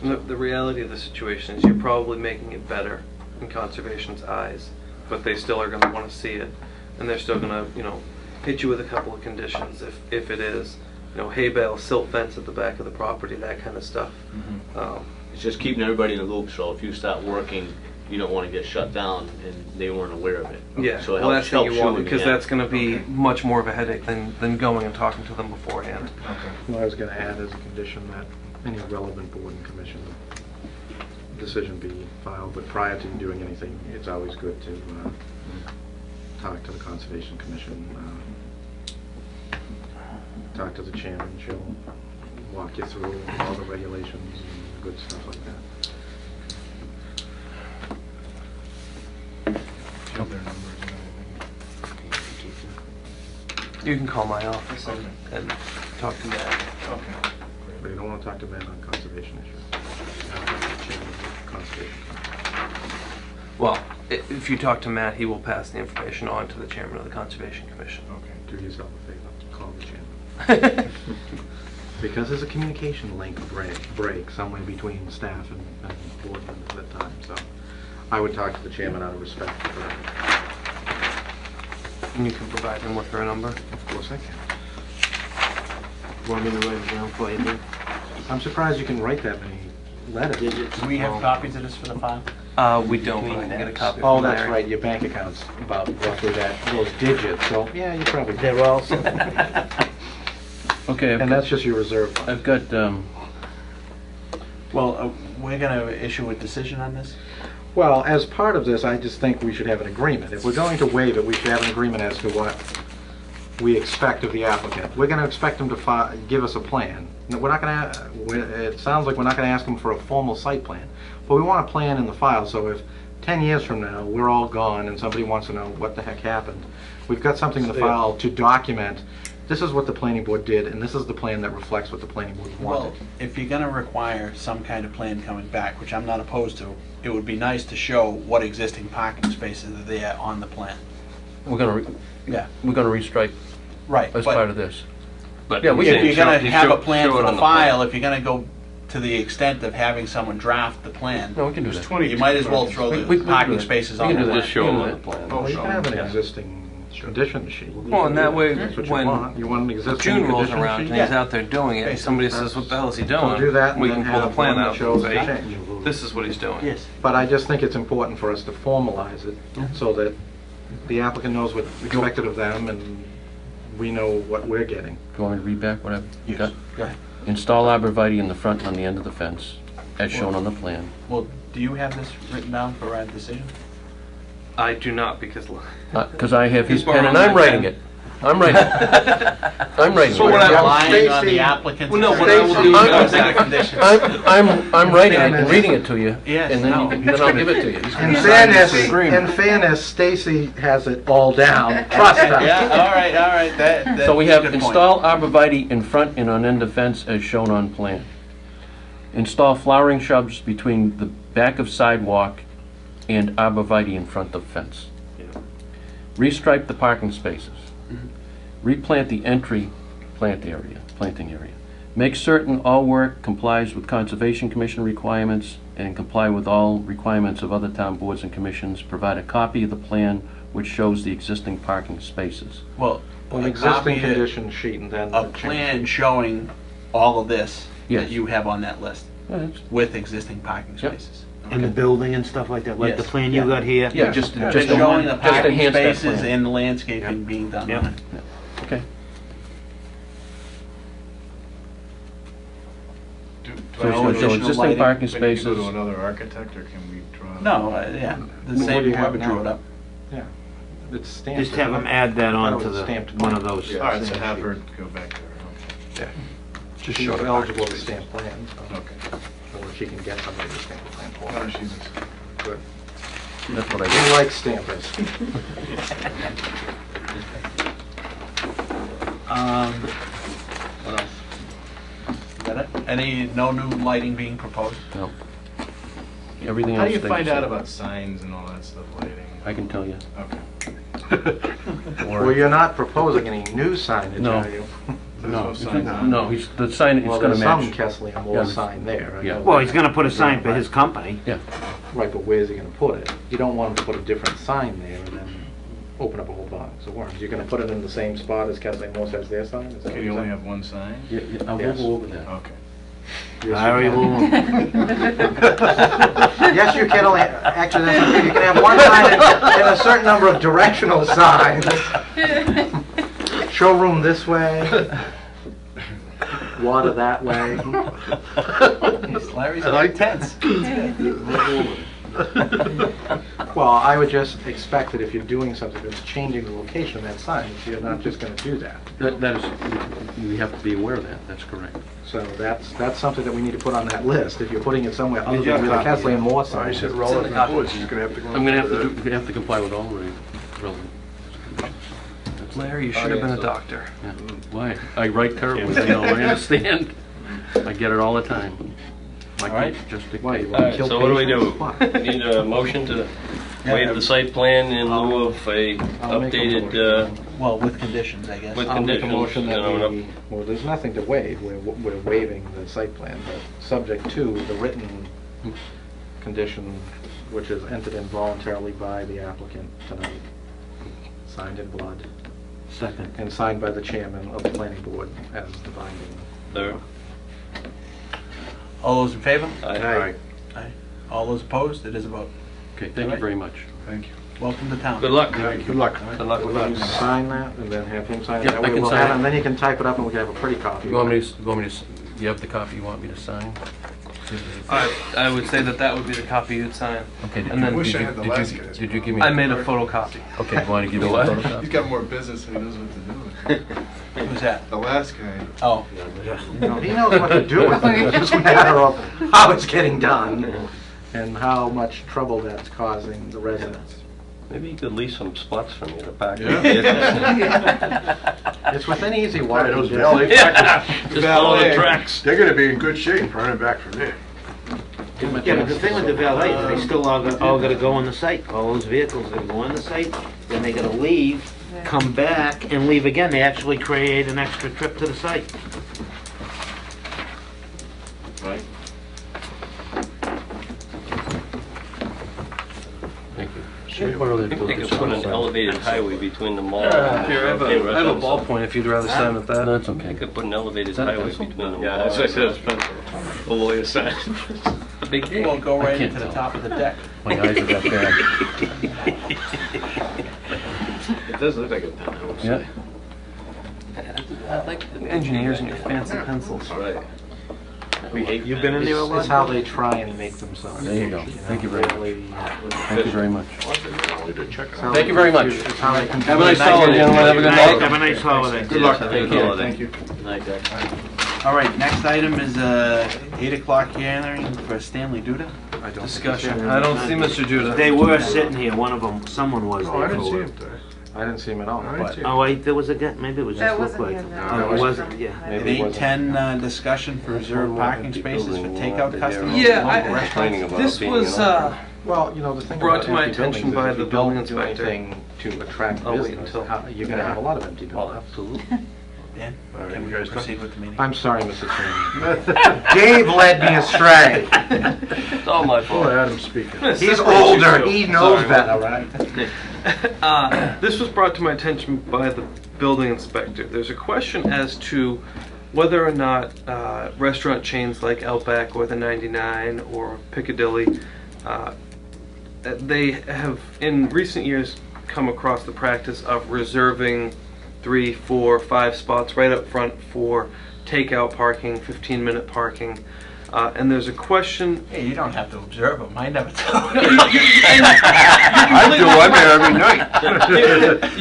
And the reality of the situation is you're probably making it better in conservation's eyes, but they still are going to want to see it, and they're still going to, you know, hit you with a couple of conditions if it is, you know, hay bale, silt fence at the back of the property, that kind of stuff. It's just keeping everybody in the loop, so if you start working, you don't want to get shut down and they weren't aware of it. Yeah, So it well, helps, that's what helps you want in the because end. that's going to be much more of a headache than going and talking to them beforehand. Well, I was going to add as a condition that any relevant board and commission decision be filed, but prior to doing anything, it's always good to talk to the Conservation Commission, talk to the chairman. She'll walk you through all the regulations and good stuff like that. Have their numbers and everything. You can call my office and talk to Matt. Okay. But you don't want to talk to Ben on conservation issues. Chairman of the Conservation Commission. Well, if you talk to Matt, he will pass the information on to the chairman of the Conservation Commission. Okay, do yourself a favor, call the chairman. Because there's a communication link break somewhere between staff and board members at times, so I would talk to the chairman out of respect for that. And you can provide him with her number? Of course I can. want me to write it down for you, Dave? I'm surprised you can write that many letters. Do we have copies of this for the file? We don't, but I can get a copy. Oh, from that's Larry. right, your bank account's about roughly those digits, so yeah, you probably. They're all. Okay, And that's just your reserve fund. I've got, Well, we're going to issue a decision on this? Well, as part of this, I just think we should have an agreement. If we're going to waive it, we should have an agreement as to what we expect of the applicant. We're going to expect them to give us a plan. No, we're not going to, it sounds like we're not going to ask them for a formal site plan, but we want a plan in the file, so if 10 years from now, we're all gone and somebody wants to know what the heck happened, we've got something in the file to document, this is what the planning board did, and this is the plan that reflects what the planning board wanted. Well, if you're gonna require some kind of plan coming back, which I'm not opposed to, it would be nice to show what existing parking spaces are there on the plan. We're gonna restripe Right, as but- part of this. But yeah, we If can you're gonna have a plan show it for on the the plan. file, if you're gonna go to the extent of having someone draft the plan. No, we can do that. You might as well throw the parking spaces on the plan. Just show them on the plan. Oh, you can have an existing condition sheet. Well, and that way, That's what you when want. You want an existing June rolls condition around sheet? and he's out there doing it, and somebody says, what the hell is he doing? So do that and We then can pull the have plan one that out shows and the say, change. this is what he's doing. Yes. But I just think it's important for us to formalize it so that the applicant knows what's expected of them and we know what we're getting. Do you want me to read back what I've Yes. got? Go ahead. Install arborvitae in the front and on the end of the fence, as shown on the plan. Well, do you have this written down for our decision? I do not, because Because I have his He's pen and borrowing I'm my writing pen. it. I'm writing it. I'm writing So it. what I'm relying on the applicant's. Well, no, what I will do is I'm writing it and reading it to you, Yes, and then no. you can, then I'll give it to you. In fairness, Stacy has it all down. Trust us. Yeah, all right. That, So we that's a have good point. install arborvitae in front and on end of fence as shown on plan. Install flowering shrubs between the back of sidewalk and arborvitae in front of fence. Restripe the parking spaces. Replant the entry planting area. Make certain all work complies with Conservation Commission requirements and comply with all requirements of other town boards and commissions. Provide a copy of the plan which shows the existing parking spaces. Well, An a existing copy of- condition sheet and then A the change. plan showing all of this Yes. that you have on that list with existing parking spaces. And the building and stuff like that, like the Yes. plan you got here? Yeah, just Just a- showing the just parking enhance that spaces plan. and the landscaping being done on it. Okay. Do So it's gonna show existing parking Can you go spaces. to another architect, or can we draw? No, yeah, the What same do you have board now? drew it up. Yeah. It's stamped. Just have them add that on to the, Stamped one of those. All right, so have her go back there. Yeah. Just She's show the eligible parking to stamp plans. Okay. Or she can get somebody to stamp a plan for No, her. she's Good. That's what I We did. like stampers. What else? Is that it? No new lighting being proposed? No. Everything How else do you stays find the out same. about signs and all that stuff, lighting? I can tell you. Okay. Well, you're not proposing any new signage, No. are you? No, signs on no, he's, the sign is Well, gonna there's match. some Kessley Yeah. sign there. I Yeah. know Well, that. he's gonna put a sign for his company. Yeah. Right, but where's he gonna put it? You don't want him to put a different sign there and then open up a whole box of worms. You're gonna put it in the same spot as Kessley Morse has their sign? Is that what Can you you're only saying? have one sign? Yeah, I will Yes. go over that. Okay. Yes, I already you will. can. Yes, you can only, actually, that's okay. You can have one sign and a certain number of directional signs. Showroom this way, water that way. Larry's very tense. Well, I would just expect that if you're doing something that's changing the location of that sign, you're not just gonna do that. That is, we have to be aware of that, that's correct. So that's something that we need to put on that list. If you're putting it somewhere other Did you than where the have a copy? Kessley and Moore I sign is. said relevant boards, you're gonna have to go. I'm gonna have to do, we have to comply with all the relevant. Larry, you should have been a doctor. Yeah. Why? I write terribly, I know, I understand. I get it all the time. All right. Just to. Why, you All wanna right, kill so what do we do? patients? Need a motion to waive the site plan in lieu of a I'll make a updated, motion. Well, with conditions, I guess. with I'll make a conditions. motion that you know, we, well, there's nothing to waive, we're waiving the site plan, but subject to the written condition, which is entered in voluntarily by the applicant tonight, signed in blood, Second. and signed by the chairman of the planning board as the binding. Third. All those in favor? Aye. Aye. All those opposed? It is a vote. Okay, thank you very much. Thank you. Welcome to town. Good luck. Good luck. Good luck with You that. sign that, and then have him sign it, Yep, that I way can we'll sign have it. it, and then you can type it up and we can have a pretty copy. You want me to, you want me to, you have the copy you want me to sign? I would say that would be the copy you'd sign. Okay, and then wish I had the last guy's. Did you give me? I made a photocopy. Okay, you want to give me a photocopy? He's got more business than he knows what to do with. Who's that? The last guy. Oh. He knows what to do with it, it's just a matter of how it's getting done and how much trouble that's causing the residents. Maybe you could lease some spots from you to park. It's within easy walking Those distance. valet parking- Just follow the tracks. They're gonna be in good shape running back from there. Yeah, but the thing with the valet, they still all gotta go on the site. All those vehicles gotta go on the site, then they gotta leave, come back, and leave again. They actually create an extra trip to the site. Right. Thank you. They could put an elevated highway between the mall. Here, I have a ballpoint if you'd rather sign with that. That's okay. They could put an elevated highway between the mall. Yeah, that's what I said, the lawyer said. A big It deal. won't go right can't into the tell. top of the deck. My eyes are that bad. It does look like a town, I would Yeah. say. I like the engineers and your fancy pencils. All right. You've been in there a lot? It's how they try and make themselves. There you go. Thank you very much. Thank you very much. Thank you very much. It's how they can Have a nice holiday, gentlemen. Have a good night. Have a nice holiday. Good luck. Thank you. Thank you. Night, Jack. All right, next item is 8 o'clock hearing for Stanley Duda. Discussion. I don't see Mr. Judah. They were sitting here, one of them, someone was Oh, I there didn't see for him it. there. I didn't see him at all, I didn't but see him. Oh, wait, there was a guy, maybe it was just looked like. Oh, it wasn't, yeah. At 8:10, discussion for reserved parking spaces for takeout customers. Yeah, at local Complaining restaurants. about This being was, an well, you know, the thing brought about to my empty attention buildings by is the if you building don't do inspector. anything to attract I'll wait business, until- you're going to have a lot of empty Oh, buildings. absolutely. Dan, can we proceed with the meeting? I'm sorry, Mr. Chairman. Dave led me astray. It's all my Oh, fault. Adam's speaking. He's older, he knows better, right? This was brought to my attention by the building inspector. There's a question as to whether or not restaurant chains like Outback or the 99 or Piccadilly, they have in recent years come across the practice of reserving 3, 4, 5 spots right up front for takeout parking, 15-minute parking. And there's a question. Hey, you don't have to observe them. I never tell I do, I'm there every night.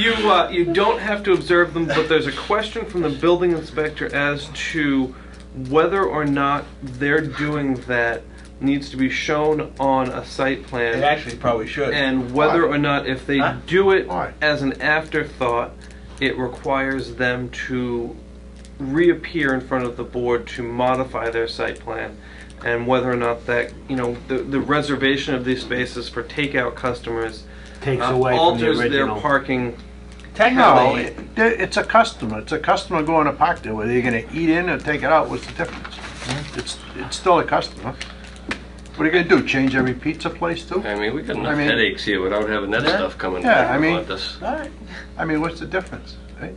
You don't have to observe them, but there's a question from the building inspector as to whether or not they're doing that needs to be shown on a site plan. It actually probably should. And whether or not if they do it Why? as an afterthought, it requires them to reappear in front of the board to modify their site plan, and whether or not that, you know, the reservation of these spaces for takeout customers Takes away from the alters their original. parking. No, Technically, it's a customer. It's a customer going to park there. Whether you're going to eat in or take it out, what's the difference? It's still a customer. What are you going to do? Change every pizza place too? I mean, we got enough I mean- headaches here without having that stuff coming Yeah, back I mean- about this. all right. I mean, what's the difference? Right?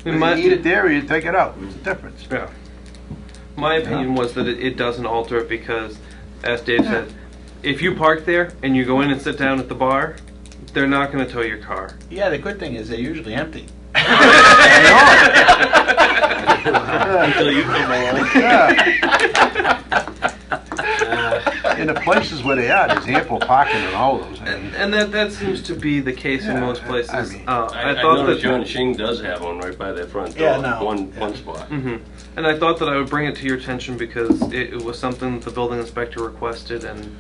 In Whether my- you eat it there or you take it out. What's the difference? Yeah. My opinion was that it doesn't alter it because, as Dave said, if you park there and you go in and sit down at the bar, they're not going to tow your car. Yeah, the good thing is they're usually empty. Until you come along. In the places where they are, there's ample parking in all those. I mean, And that seems to be the case in most places. I mean- I thought noticed that John Shing does have one right by their front door. Yeah, no. One spot. And I thought that I would bring it to your attention because it was something that the building inspector requested, and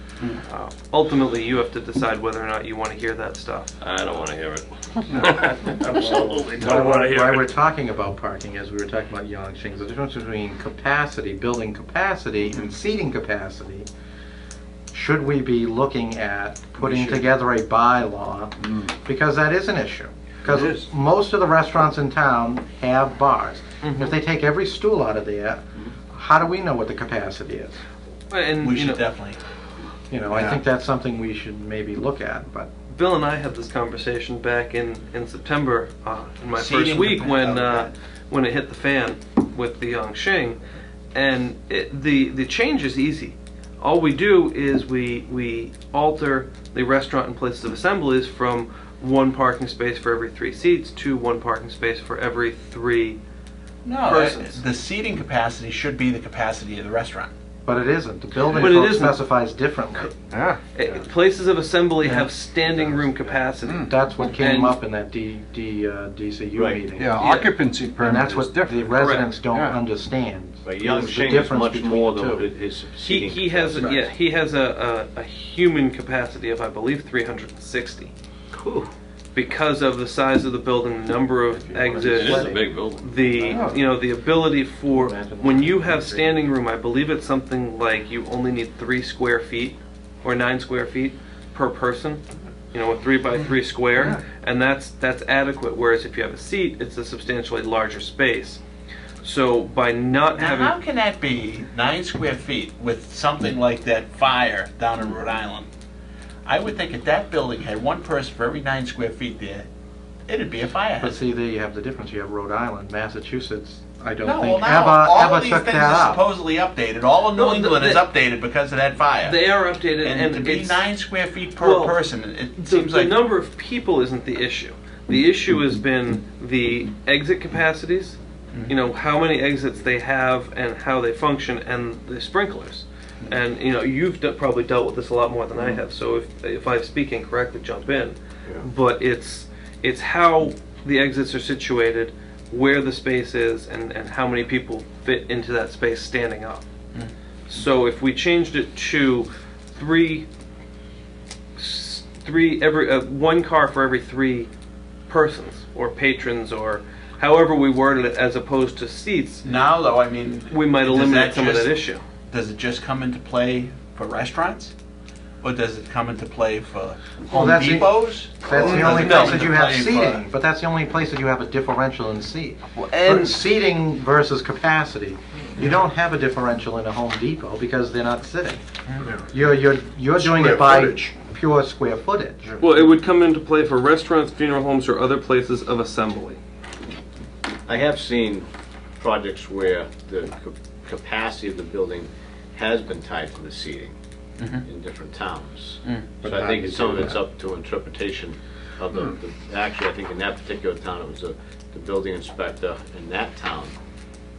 ultimately you have to decide whether or not you want to hear that stuff. I don't want to hear it. Absolutely Why we're talking about parking, as we were talking about Yangqing's, the difference between capacity, building capacity, and seating capacity. Should we be looking at putting together a bylaw? Because that is an issue. Because most of the restaurants in town have bars. If they take every stool out of there, how do we know what the capacity is? And We you should know, definitely. You know, I think that's something we should maybe look at, but Bill and I had this conversation back in September, in my Seating first week capacity. when it hit the fan with the Yangqing, and the change is easy. All we do is we alter the restaurant and places of assemblies from 1 parking space for every 3 seats to 1 parking space for every 3 No, persons. the seating capacity should be the capacity of the restaurant. But it isn't. The building But it code isn't. specifies differently. Places of assembly have standing room capacity. That's what came And- up in that DCU Right. meeting. Yeah, occupancy And permit that's is what different. the residents don't Yeah. understand. But Young is the Shing is difference much between more the than two. his He, seating he has capacity. yeah he has a human capacity of I believe 360. Because of the size of the building, the number of exits, It is a big building. the the ability for when you have standing room, I believe it's something like you only need 3 square feet or 9 square feet per person. You know, a 3 by 3 square, and that's adequate. Whereas if you have a seat, it's a substantially larger space. So by not Now, having how can that be 9 square feet with something like that fire down in Rhode Island? I would think if that building had one person for every 9 square feet there, it'd be a fire But hazard. see, there you have the difference. You have Rhode Island, Massachusetts. I don't No, think well now, all ever of these took things that are up. supposedly updated. All of New No, England is they- updated because of that fire. they are updated, And to be it's 9 square feet per well, person, it the, seems the like... number of people isn't the issue. The issue has been the exit capacities, you know, how many exits they have and how they function, and the sprinklers. And you know, you've probably dealt with this a lot more than I have. So if I'm speaking correctly, jump in. But it's how the exits are situated, where the space is, and how many people fit into that space standing up. So if we changed it to one car for every 3 persons or patrons or however we worded it, as opposed to seats. Now, though, I mean, we might does eliminate that some of just- that issue. Does it just come into play for restaurants? Or does it come into play for Well, Home that's Depots? That's Or the does only it place come that into you have play for- seating, but that's the only place that you have a differential in seat. and- Seating versus capacity, you don't have a differential in a Home Depot because they're not sitting. You're doing Square it by footage. pure square footage. Well, it would come into play for restaurants, funeral homes, or other places of assembly. I have seen projects where the capacity of the building has been tied to the seating in different towns. But So I how think do you some of do it's that? up to interpretation of the actually, I think in that particular town, it was the building inspector in that town.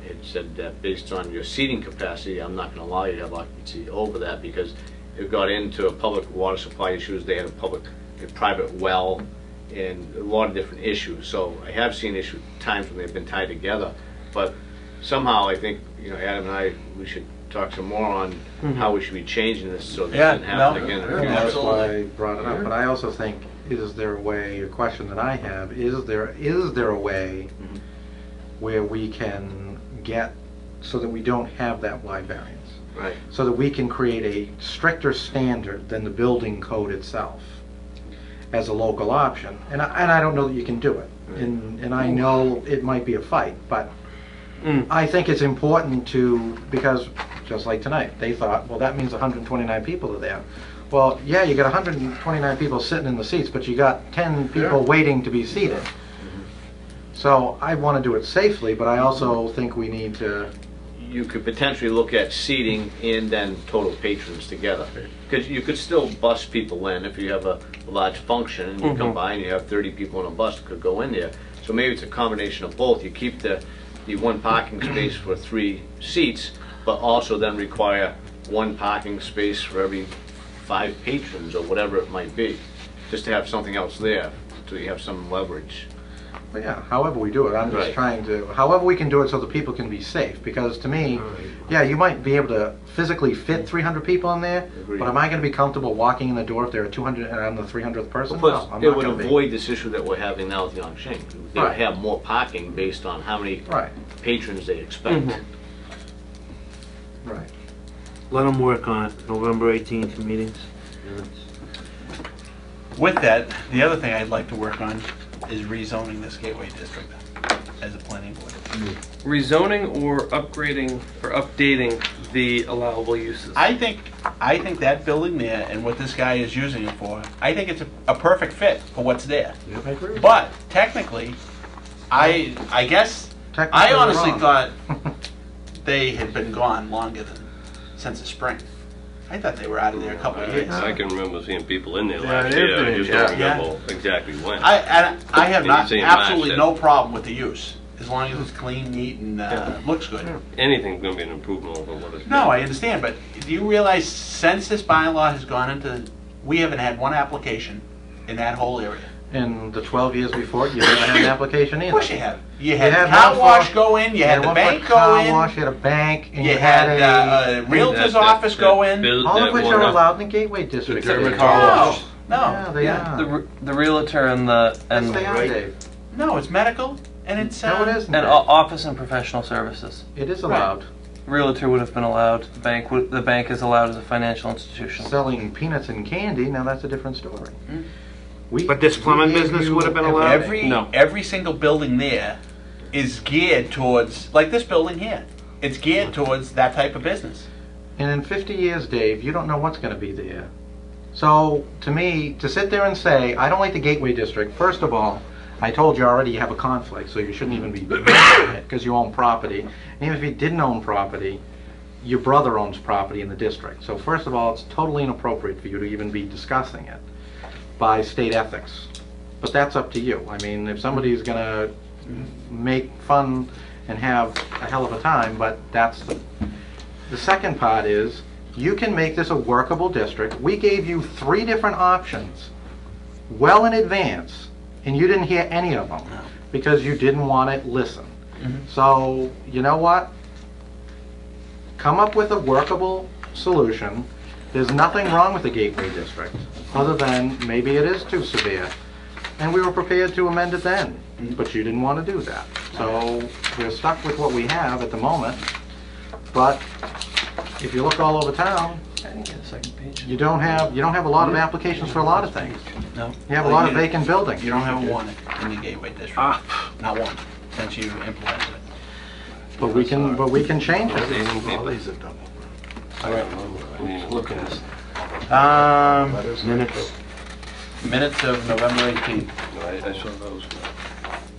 It said that based on your seating capacity, I'm not gonna allow you to have occupancy over that because it got into public water supply issues. They had a private well, and a lot of different issues. So I have seen times when they've been tied together, but somehow I think, you know, Adam and I, we should talk some more on how we should be changing this so this doesn't happen again in the future. That's why I brought it up. But I also think, is there a way, a question that I have, is there a way where we can get, so that we don't have that wide variance? Right. So that we can create a stricter standard than the building code itself as a local option. And I don't know that you can do it. And I know it might be a fight, but I think it's important to, because just like tonight, they thought, well, that means 129 people are there. Well, yeah, you got 129 people sitting in the seats, but you got 10 people waiting to be seated. So I want to do it safely, but I also think we need to... You could potentially look at seating and then total patrons together. Because you could still bus people in if you have a large function and you come by and you have 30 people in a bus that could go in there. So maybe it's a combination of both. You keep the one parking space for 3 seats, but also then require 1 parking space for every 5 patrons or whatever it might be, just to have something else there, so you have some leverage. But yeah, however we do it, I'm just trying to, however we can do it so that people can be safe, because to me, yeah, you might be able to physically fit 300 people in there, Agreed. but am I going to be comfortable walking in the door if there are 200 and I'm the 300th person? Plus, No, I'm it not would gonna be. avoid this issue that we're having now with Yangsheng. They would Right. have more parking based on how many patrons they expect. Right. Let them work on it, November 18th meetings. With that, the other thing I'd like to work on is rezoning this Gateway District as a planning board. Rezoning or upgrading or updating the allowable uses. I think that building there and what this guy is using it for, I think it's a perfect fit for what's there. I agree. But technically, I guess, Technically I honestly wrong. thought they had been gone longer than since the spring. I thought they were out of there a couple of years. I can remember seeing people in there Yeah, last they've year. I been, just don't yeah. remember exactly when. I have Didn't not, see 'em last absolutely year. no problem with the use. as long as it's clean, neat, and looks good. Anything's gonna be an improvement over what it's. No, I understand, but do you realize since this bylaw has gone into, we haven't had one application in that whole area? In the 12 years before, you never had an application either. Of course you have. You had the car wash go in, you had the bank go in. Car wash, you had a bank, and you had a realtor's office go in. All of which are allowed in the Gateway District. Except for car wash. No. Yeah, they are. The realtor and the Yes, they are, Dave. No, it's medical, and it's... No, it isn't. And office and professional services. It is allowed. Realtor would have been allowed. The bank is allowed as a financial institution. Selling peanuts and candy, now that's a different story. But this plumbing business would have been allowed? Every single building there is geared towards, like this building here, it's geared towards that type of business. And in 50 years, Dave, you don't know what's going to be there. So, to me, to sit there and say, I don't like the Gateway District, first of all, I told you already you have a conflict, so you shouldn't even be doing it because you own property. And even if you didn't own property, your brother owns property in the district. So first of all, it's totally inappropriate for you to even be discussing it by state ethics. But that's up to you. I mean, if somebody's going to make fun and have a hell of a time, but that's the second part is, you can make this a workable district. We gave you 3 different options well in advance, and you didn't hear any of them because you didn't want to listen. So, you know what? Come up with a workable solution. There's nothing wrong with the Gateway District, other than maybe it is too severe. And we were prepared to amend it then, but you didn't want to do that. So we're stuck with what we have at the moment. But if you look all over town, you don't have a lot of applications for a lot of things. No. You have a lot of vacant buildings. You don't have one in the Gateway District. Not one, since you implemented it. But we can change it. All these are double. All right. Look at this. Minutes of November 18th. I saw those.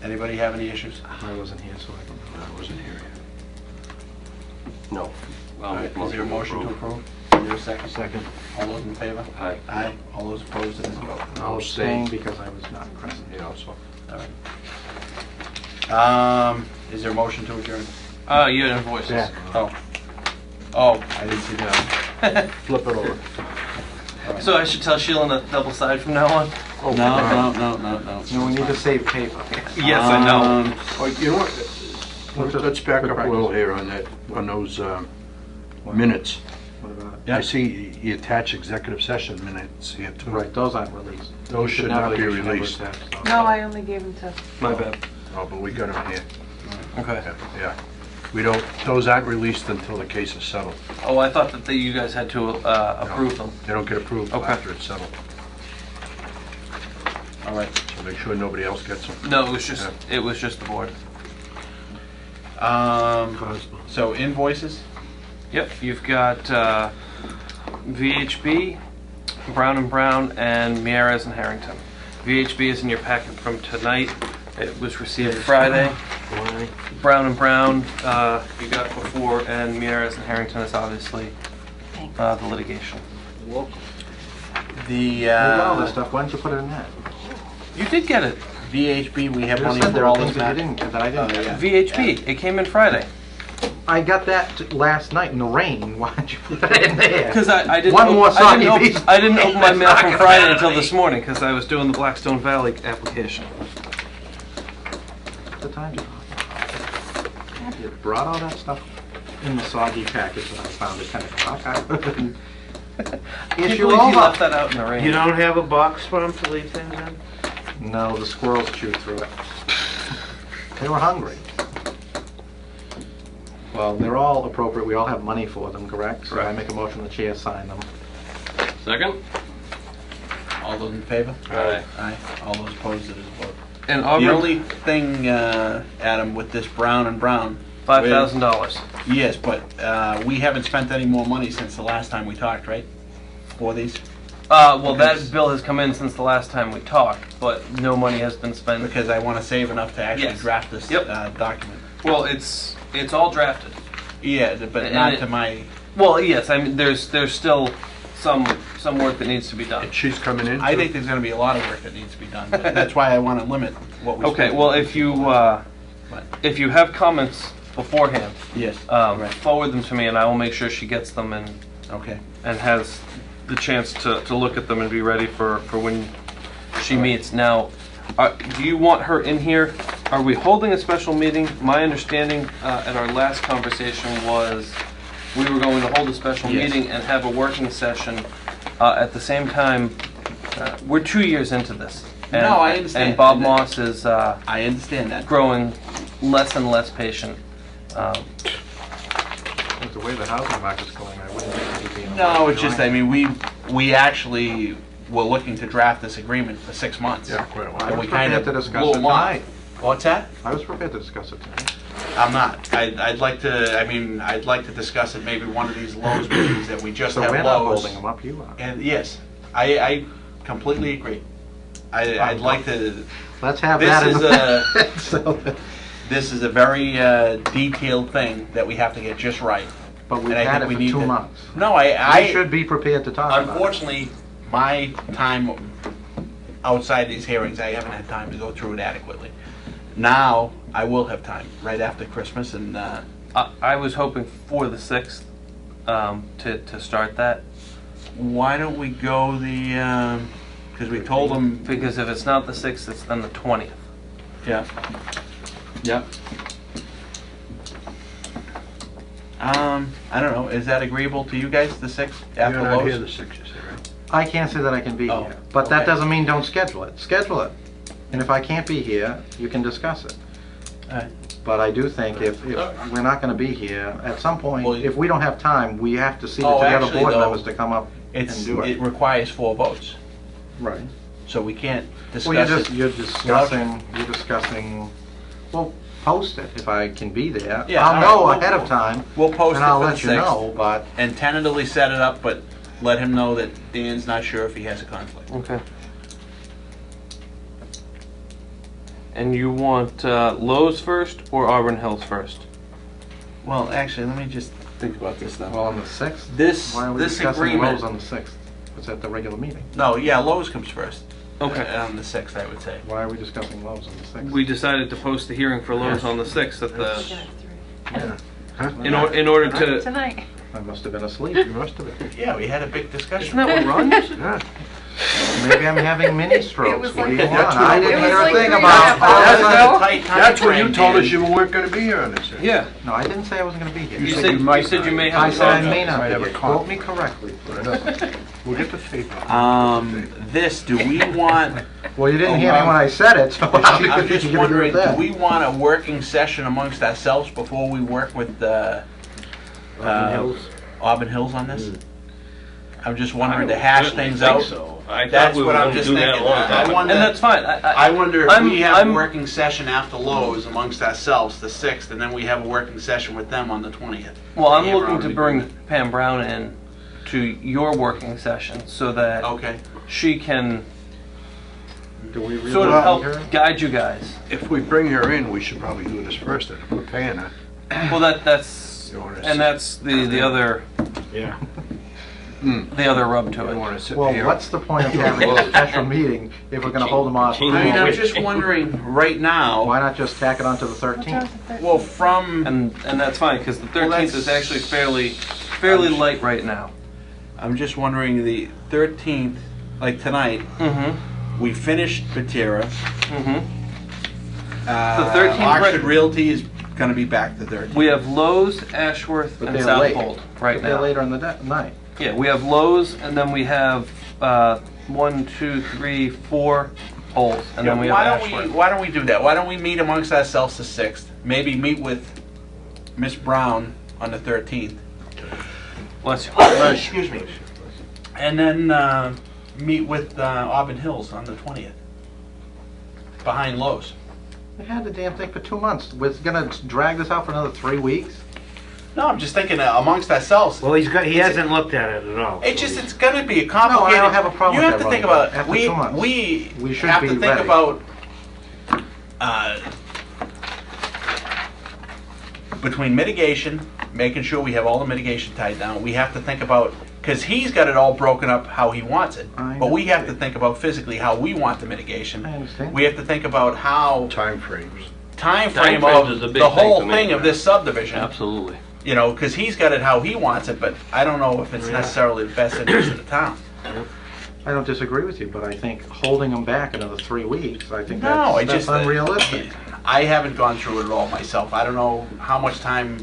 Anybody have any issues? I wasn't here, so I don't know. I wasn't here yet. No. All right, is there a motion to approve? Is there a second? Second. All those in favor? Aye. Aye. All those opposed, it is a vote. I'll abstain because I was not present. Yeah, also. All right. Is there a motion to adjourn? You had invoices. Yeah. Oh, I didn't see that. Flip it over. So I should tell Sheila to double side from now on? Oh, no. No, we need to save paper. Yes, I know. You know what? Let's back up a little here on that, on those minutes. What about it? Yeah. I see you attach executive session minutes here too. Right, those aren't released. Those should not be released. No, I only gave them to... My bad. Oh, but we got them here. Okay. Yeah. We don't, those aren't released until the case is settled. Oh, I thought that you guys had to approve them. They don't get approved after it's settled. All right. So make sure nobody else gets them. No, it was just the board. So invoices? Yep, you've got VHB, Brown & Brown, and Mieres and Harrington. VHB is in your packet from tonight. It was received Friday. Brown & Brown you got before, and Mieres and Harrington is obviously the litigation. The all this stuff. Why didn't you put it in that? You did get it. VHB, we have You money said for there are all things this that you didn't, that I didn't get. VHB, it came in Friday. I got that last night in the rain. Why didn't you put it in there? Because I didn't. One more soggy piece. I didn't open my mail That's from not Friday gonna until happen. this morning because I was doing the Blackstone Valley application. The time you brought all that stuff in the soggy package that I found at 10 o'clock. I would have been issue believe you over. left that out in the rain. You don't have a box for them to leave things in? No, the squirrels chewed through it. They were hungry. Well, they're all appropriate. We all have money for them, correct? So I make a motion the chair sign them. Second? All those in favor? Aye. Aye. All those opposed, it is a vote. And The Auburn, only thing, Adam, with this Brown & Brown... $5,000. Yes, but we haven't spent any more money since the last time we talked, right? For these? Well, that bill has come in since the last time we talked, but no money has been spent. Because I want to save enough to actually Yes. draft this document. Well, it's all drafted. Yeah, but And not it- to my... Well, yes. I mean, there's still some work that needs to be done. And she's coming in? I too? think there's going to be a lot of work that needs to be done. But that's why I want to limit what we Okay. spend. Well, if you if you have comments beforehand, yes, forward them to me, and I will make sure she gets them and has the chance to look at them and be ready for when she meets. Now, do you want her in here? Are we holding a special meeting? My understanding at our last conversation was we were going to hold a special meeting and have a working session at the same time. We're 2 years into this. And, no, I understand. And Bob Moss is I understand that. Growing less and less patient. With the way the housing market's going, I wouldn't think it would be in a No, it's just, I mean, we actually were looking to draft this agreement for 6 months. Yeah, quite a while. And I was we kind prepared of to discuss blew it them off. tonight. What's that? I was prepared to discuss it tonight. I'm not. I'd like to, I mean, I'd like to discuss it maybe one of these Lowe's meetings that we just So have we're not Lowe's. holding them up, you are. And yes, I completely agree. I'd like to. Let's have this that in is the- This is a very detailed thing that we have to get just right. But we've And I had think it we for need 2 to- months. No, We should be prepared to talk about it. Unfortunately, my time outside these hearings, I haven't had time to go through it adequately. Now, I will have time, right after Christmas, and... I was hoping for the 6th to start that. Why don't we go the... because we told them... Because if it's not the 6th, it's then the 20th. Yeah. Yep. I don't know, is that agreeable to you guys, the 6th, after You're not Lowe's? here the 6th, you say, right? I can't say that I can be here, but that doesn't mean don't schedule it. Schedule it. And if I can't be here, you can discuss it. Alright. But I do think if we're not going to be here, at some point, if we don't have time, we have to see Oh, to the other actually, board though, members to come up and do it. It requires 4 votes. Right. So we can't discuss Well, it. you're discussing, well, post it if I can be there. Yeah, I'll all know right, ahead of time. We'll post and it I'll for let the you 6th. know, but And tentatively set it up, but let him know that Dan's not sure if he has a conflict. Okay. And you want Lowe's first or Auburn Hills first? Well, actually, let me just think about this now. Well, on the 6th? This Why are we this discussing agreement. Lowe's on the 6th? It's at the regular meeting. No, yeah, Lowe's comes first. Okay. On the 6th, I would say. Why are we discussing Lowe's on the 6th? We decided to post the hearing for Lowe's on the 6th at the... Yeah. In order to... Tonight. I must have been asleep. You must have been. Yeah, we had a big discussion. Isn't that what runs? Yeah. Maybe I'm having mini strokes. What do you want? That's what I didn't it was hear a like thing 3 about That's what you told us you weren't going to be here on this. Yeah. No, I didn't say I wasn't going to be here. You said you may have I a said I conflict. may not Might be have a here. conflict. Quote me correctly. We'll get the tape. This, do we want... Well, you didn't hear me when I said it, so I'm just you can wondering, agree with do that. we want a working session amongst ourselves before we work with Auburn Hills on this? I'm just wondering to hash things out. That's what I'm just thinking. I wonder, And that's fine. I wonder if we have I'm- a working session after Lowe's amongst ourselves, the 6th, and then we have a working session with them on the 20th. Well, I'm Yeah, looking Robin, to bring Pam Brown in to your working session so that she can Do we really sort of want help her? guide you guys. If we bring her in, we should probably do this first, and if we're paying her. Well, that's the other the other rub to it. Well, what's the point of having a special meeting if we're going to hold them off? I mean, I'm just wondering right now. Why not just tack it on to the 13th? Well, from and that's fine because the 13th is actually fairly light right now. I'm just wondering the 13th, like tonight. We finished Batera. The 13th Oxford Realty is going to be back the 13th. We have Lowe's, Ashworth, But and they're late. Southold right They're now. later in the night. Yeah, we have Lowe's, and then we have 1, 2, 3, 4 holes, and then we have Ashworth. Why don't we do that? Why don't we meet amongst ourselves the 6th? Maybe meet with Miss Brown on the 13th. Bless you. Excuse me. And then meet with Auburn Hills on the 20th. Behind Lowe's. We had the damn thing for 2 months. We're going to drag this out for another 3 weeks? No, I'm just thinking amongst ourselves. Well, he hasn't looked at it at all. It's just, it's going to be a complicated... No, I don't have a problem you with have that, to think Ronnie, about... after We 2 months. we should have be to think ready. about... between mitigation, making sure we have all the mitigation tied down, we have to think about... Because he's got it all broken up how he wants it. But we have to think about physically how we want the mitigation. I understand. We have to think about how... Time frames. time frame Timeframes of is a big the whole thing for me. thing of this subdivision. Absolutely. You know, because he's got it how he wants it, but I don't know if it's necessarily the best interest of the town. I don't disagree with you, but I think holding them back another 3 weeks, I think No, that's unrealistic. I haven't gone through it at all myself. I don't know how much time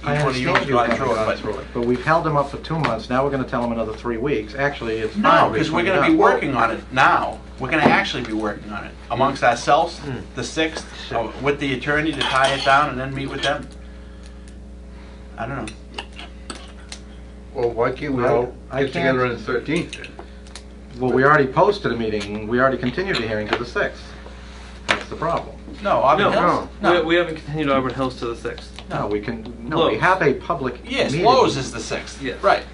I each one of you understand has you gone haven't through it, gone but through it, but we've held them up for 2 months, now we're gonna tell them another 3 weeks. Actually, it's no, fine. because we're going to be working on it now. We're going to actually be working on it amongst ourselves, the 6th, with the attorney to tie it down and then meet with them. I don't know. Well, why can't we all get together on the 13th? Well, we already posted a meeting, we already continued the hearing to the 6th. That's the problem. No, Auburn Hills? No. We haven't continued Auburn Hills to the 6th. No, we Lowe's. have a public Yes, meeting. Lowe's is the 6th. Yes. Right.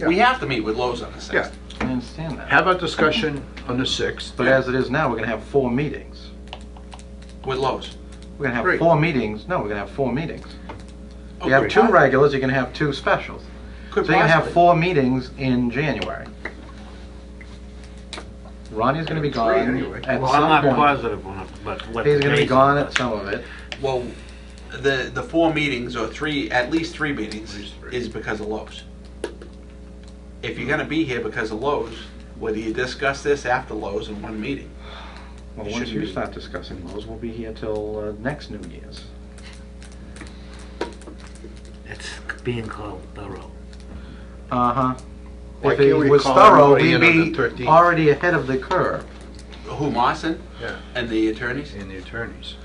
We have to meet with Lowe's on the 6th. Yeah. I understand that. Have a discussion on the 6th. But as it is now, we're gonna have 4 meetings. With Lowe's. We're gonna have Great. 4 meetings, no, we're gonna have 4 meetings. Oh, You have great. 2 regulars, you're gonna have 2 specials. Could So you're gonna have possibly. 4 meetings in January. Ronnie's gonna be gone anyway. at Well, some I'm not point. positive on it, but what He's gonna be Jason gone at said. some of it. Well, the 4 meetings, or 3, at least 3 meetings, is because of Lowe's. If you're going to be here because of Lowe's, whether you discuss this after Lowe's in one meeting. Well, It once shouldn't you be. start discussing those, we'll be here till next New Year's. It's being called thorough. Uh-huh. Why If it can't we was call thorough, everybody we'd in on be the 13th? already ahead of the curve. Who, Mawson? Yeah. And the attorneys? And the attorneys.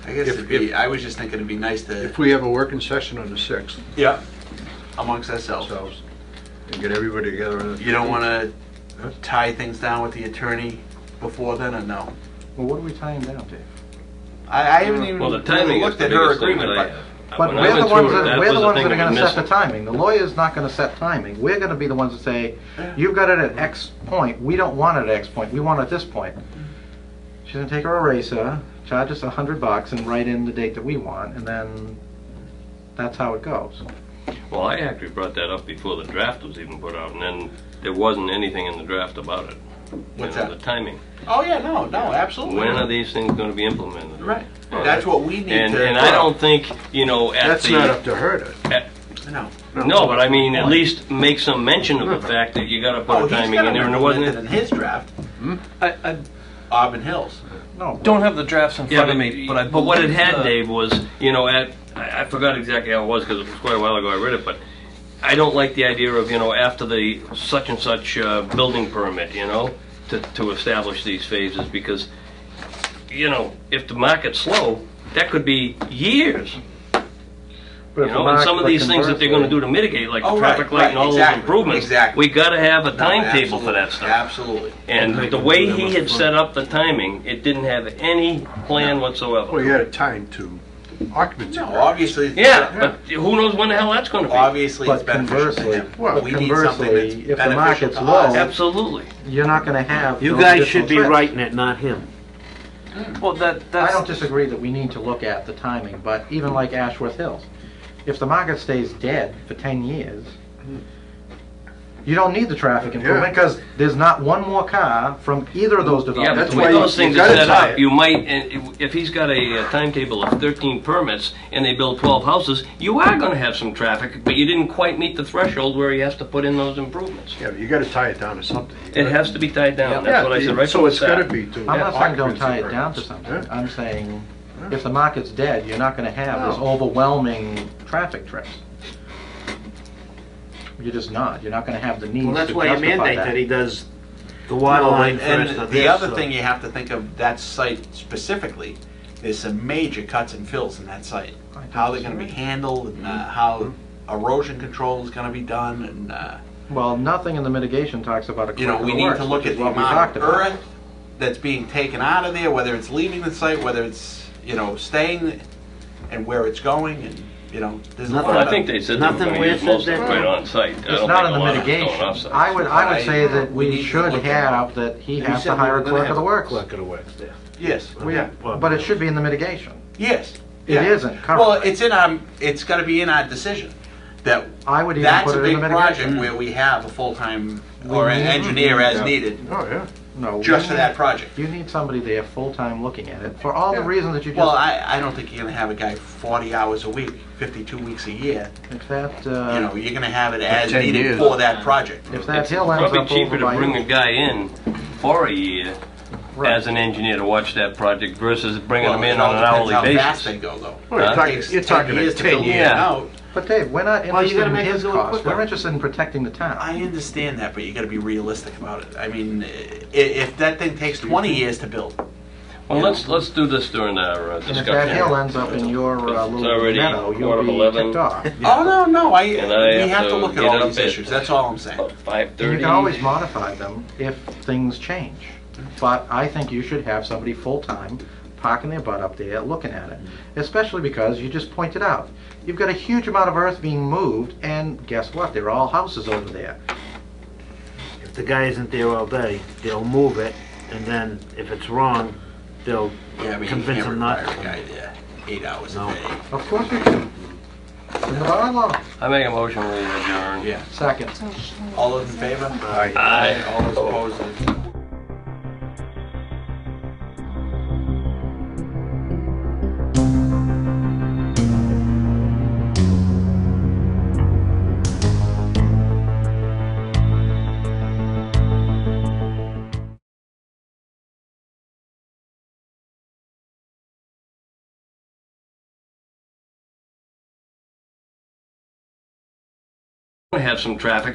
I guess I was just thinking it'd be nice to... If we have a working session on the 6th. Yeah. Amongst ourselves. And get everybody together. on the You don't 13th. want to tie things down with the attorney before then, or no? Well, what are we tying down to? I haven't even Well, the really timing is looked the at her biggest thing agreement, that I but... have. But When I we're the went ones through it, that are was the going thing to that was set the missing. timing. The lawyer's not going to set timing. We're going to be the ones that say, you've got it at X point. We don't want it at X point. We want it at this point. She's going to take her eraser, charge us $100, and write in the date that we want, and then that's how it goes. Well, I actually brought that up before the draft was even put out, and then there wasn't anything in the draft about it. What's You know, that? The timing. Oh, yeah, no, absolutely. When are these things going to be implemented? Right. That's what we need and, to... And I don't think, you know, at That's the... not up to her to... No. No, but I mean, at least make some mention of the fact that you got to put Oh, a he's timing got in there, and there wasn't. in his draft. I Auburn Hills. No. don't have the drafts in front of me, but I But what it believe had, the- Dave, was, you know, I forgot exactly how it was because it was quite a while ago I read it, but I don't like the idea of, you know, after the such and such building permit, you know, to establish these phases, because, you know, if the market's slow, that could be years. But You know, and some of these things that they're going to do to mitigate, like the traffic light and all those improvements, we got to have a timetable for that stuff. Absolutely. And the way he had set up the timing, it didn't have any plan whatsoever. Well, you had a time to occupancy. No, obviously... Yeah, but who knows when the hell that's going to be? Obviously, it's But beneficial to conversely, him. well, We need something that's conversely, if the beneficial market's to low, us. Absolutely. you're not going to have You those guys additional should be trips. writing it, not him. Well, I that's... don't disagree that we need to look at the timing, but even like Ashworth Hills, if the market stays dead for 10 years, you don't need the traffic improvement because there's not one more car from either of those Yeah, developments. but the way those things are set up, you might, and if he's got a timetable of 13 permits and they build 12 houses, you are going to have some traffic, but you didn't quite meet the threshold where he has to put in those improvements. Yeah, but you got to tie it down to something. It has to be tied down. That's what I said right So from the it's got to start. be to... I'm not saying don't tie it occupancy down to rates. something. Yeah. I'm saying if the market's dead, you're not going to have this No. overwhelming traffic trips. You're just not. You're not going to have the needs Well, that's to why you justify mandate that. that he does the water No, line and first. of the this, other so- thing you have to think of, that site specifically, there's some major cuts and fills in that site. How they're going to be handled, and how erosion control is going to be done, and Well, nothing in the mitigation talks about a you know, clerk we of need works, to look which at is the what we amount talked of about. earth that's being taken out of there, whether it's leaving the site, whether it's, you know, staying, and where it's going, and, you know, there's a lot Well, of... I think they said they were going to use most of it right on site. I It's don't not think in a the lot of it's going mitigation. off-site. I would say that We need we to should look at have that he You has said to hire we a were gonna clerk have of the works. Clerk of the works there. Yes. Well, yeah, but it should be in the mitigation. Yes. It Yeah. isn't currently. Well, it's in our, it's got to be in our decision, that I would even that's put a it in big the project mitigation. where we have a full-time, or an engineer as needed. Oh, yeah. No. just for that project. You need somebody there full-time looking at it, for all the reasons that you just... Well, I don't think you're gonna have a guy 40 hours a week, 52 weeks a year. If that, You know, you're gonna have it as 10 needed years. for that project. If that It's hill ends probably up cheaper over to by bring you... a guy in for a year Right. as an engineer to watch that project versus bringing Well, them in it all on an depends hourly how basis. fast they go, though. Well, Huh? you're talking 10 years to 10 build it years. out. But Dave, we're not Well, you interested gotta in make his it do it cost. quickly. We're interested in protecting the town. I understand that, but you gotta be realistic about it. I mean, if that thing takes 20 years to build, Well, let's do this during our And discussion. if that hill ends up in your It's little already meadow, you'll 11:15. be ticked off. oh, no, And I we have to look at get all up these at issues, that's all I'm saying. about 5:30. And you can always modify them if things change. But I think you should have somebody full-time parking their butt up there looking at it. Especially because you just pointed out, you've got a huge amount of earth being moved, and guess what? They're all houses over there. If the guy isn't there all day, they'll move it, and then if it's wrong, they'll Yeah, I mean, you convince can't him not require a to. guy there 8 hours No. a day. Of course you can. In the bylaw. I make a motion we adjourn. Yeah. Second. All those in favor? Aye. All those opposed? We have some traffic.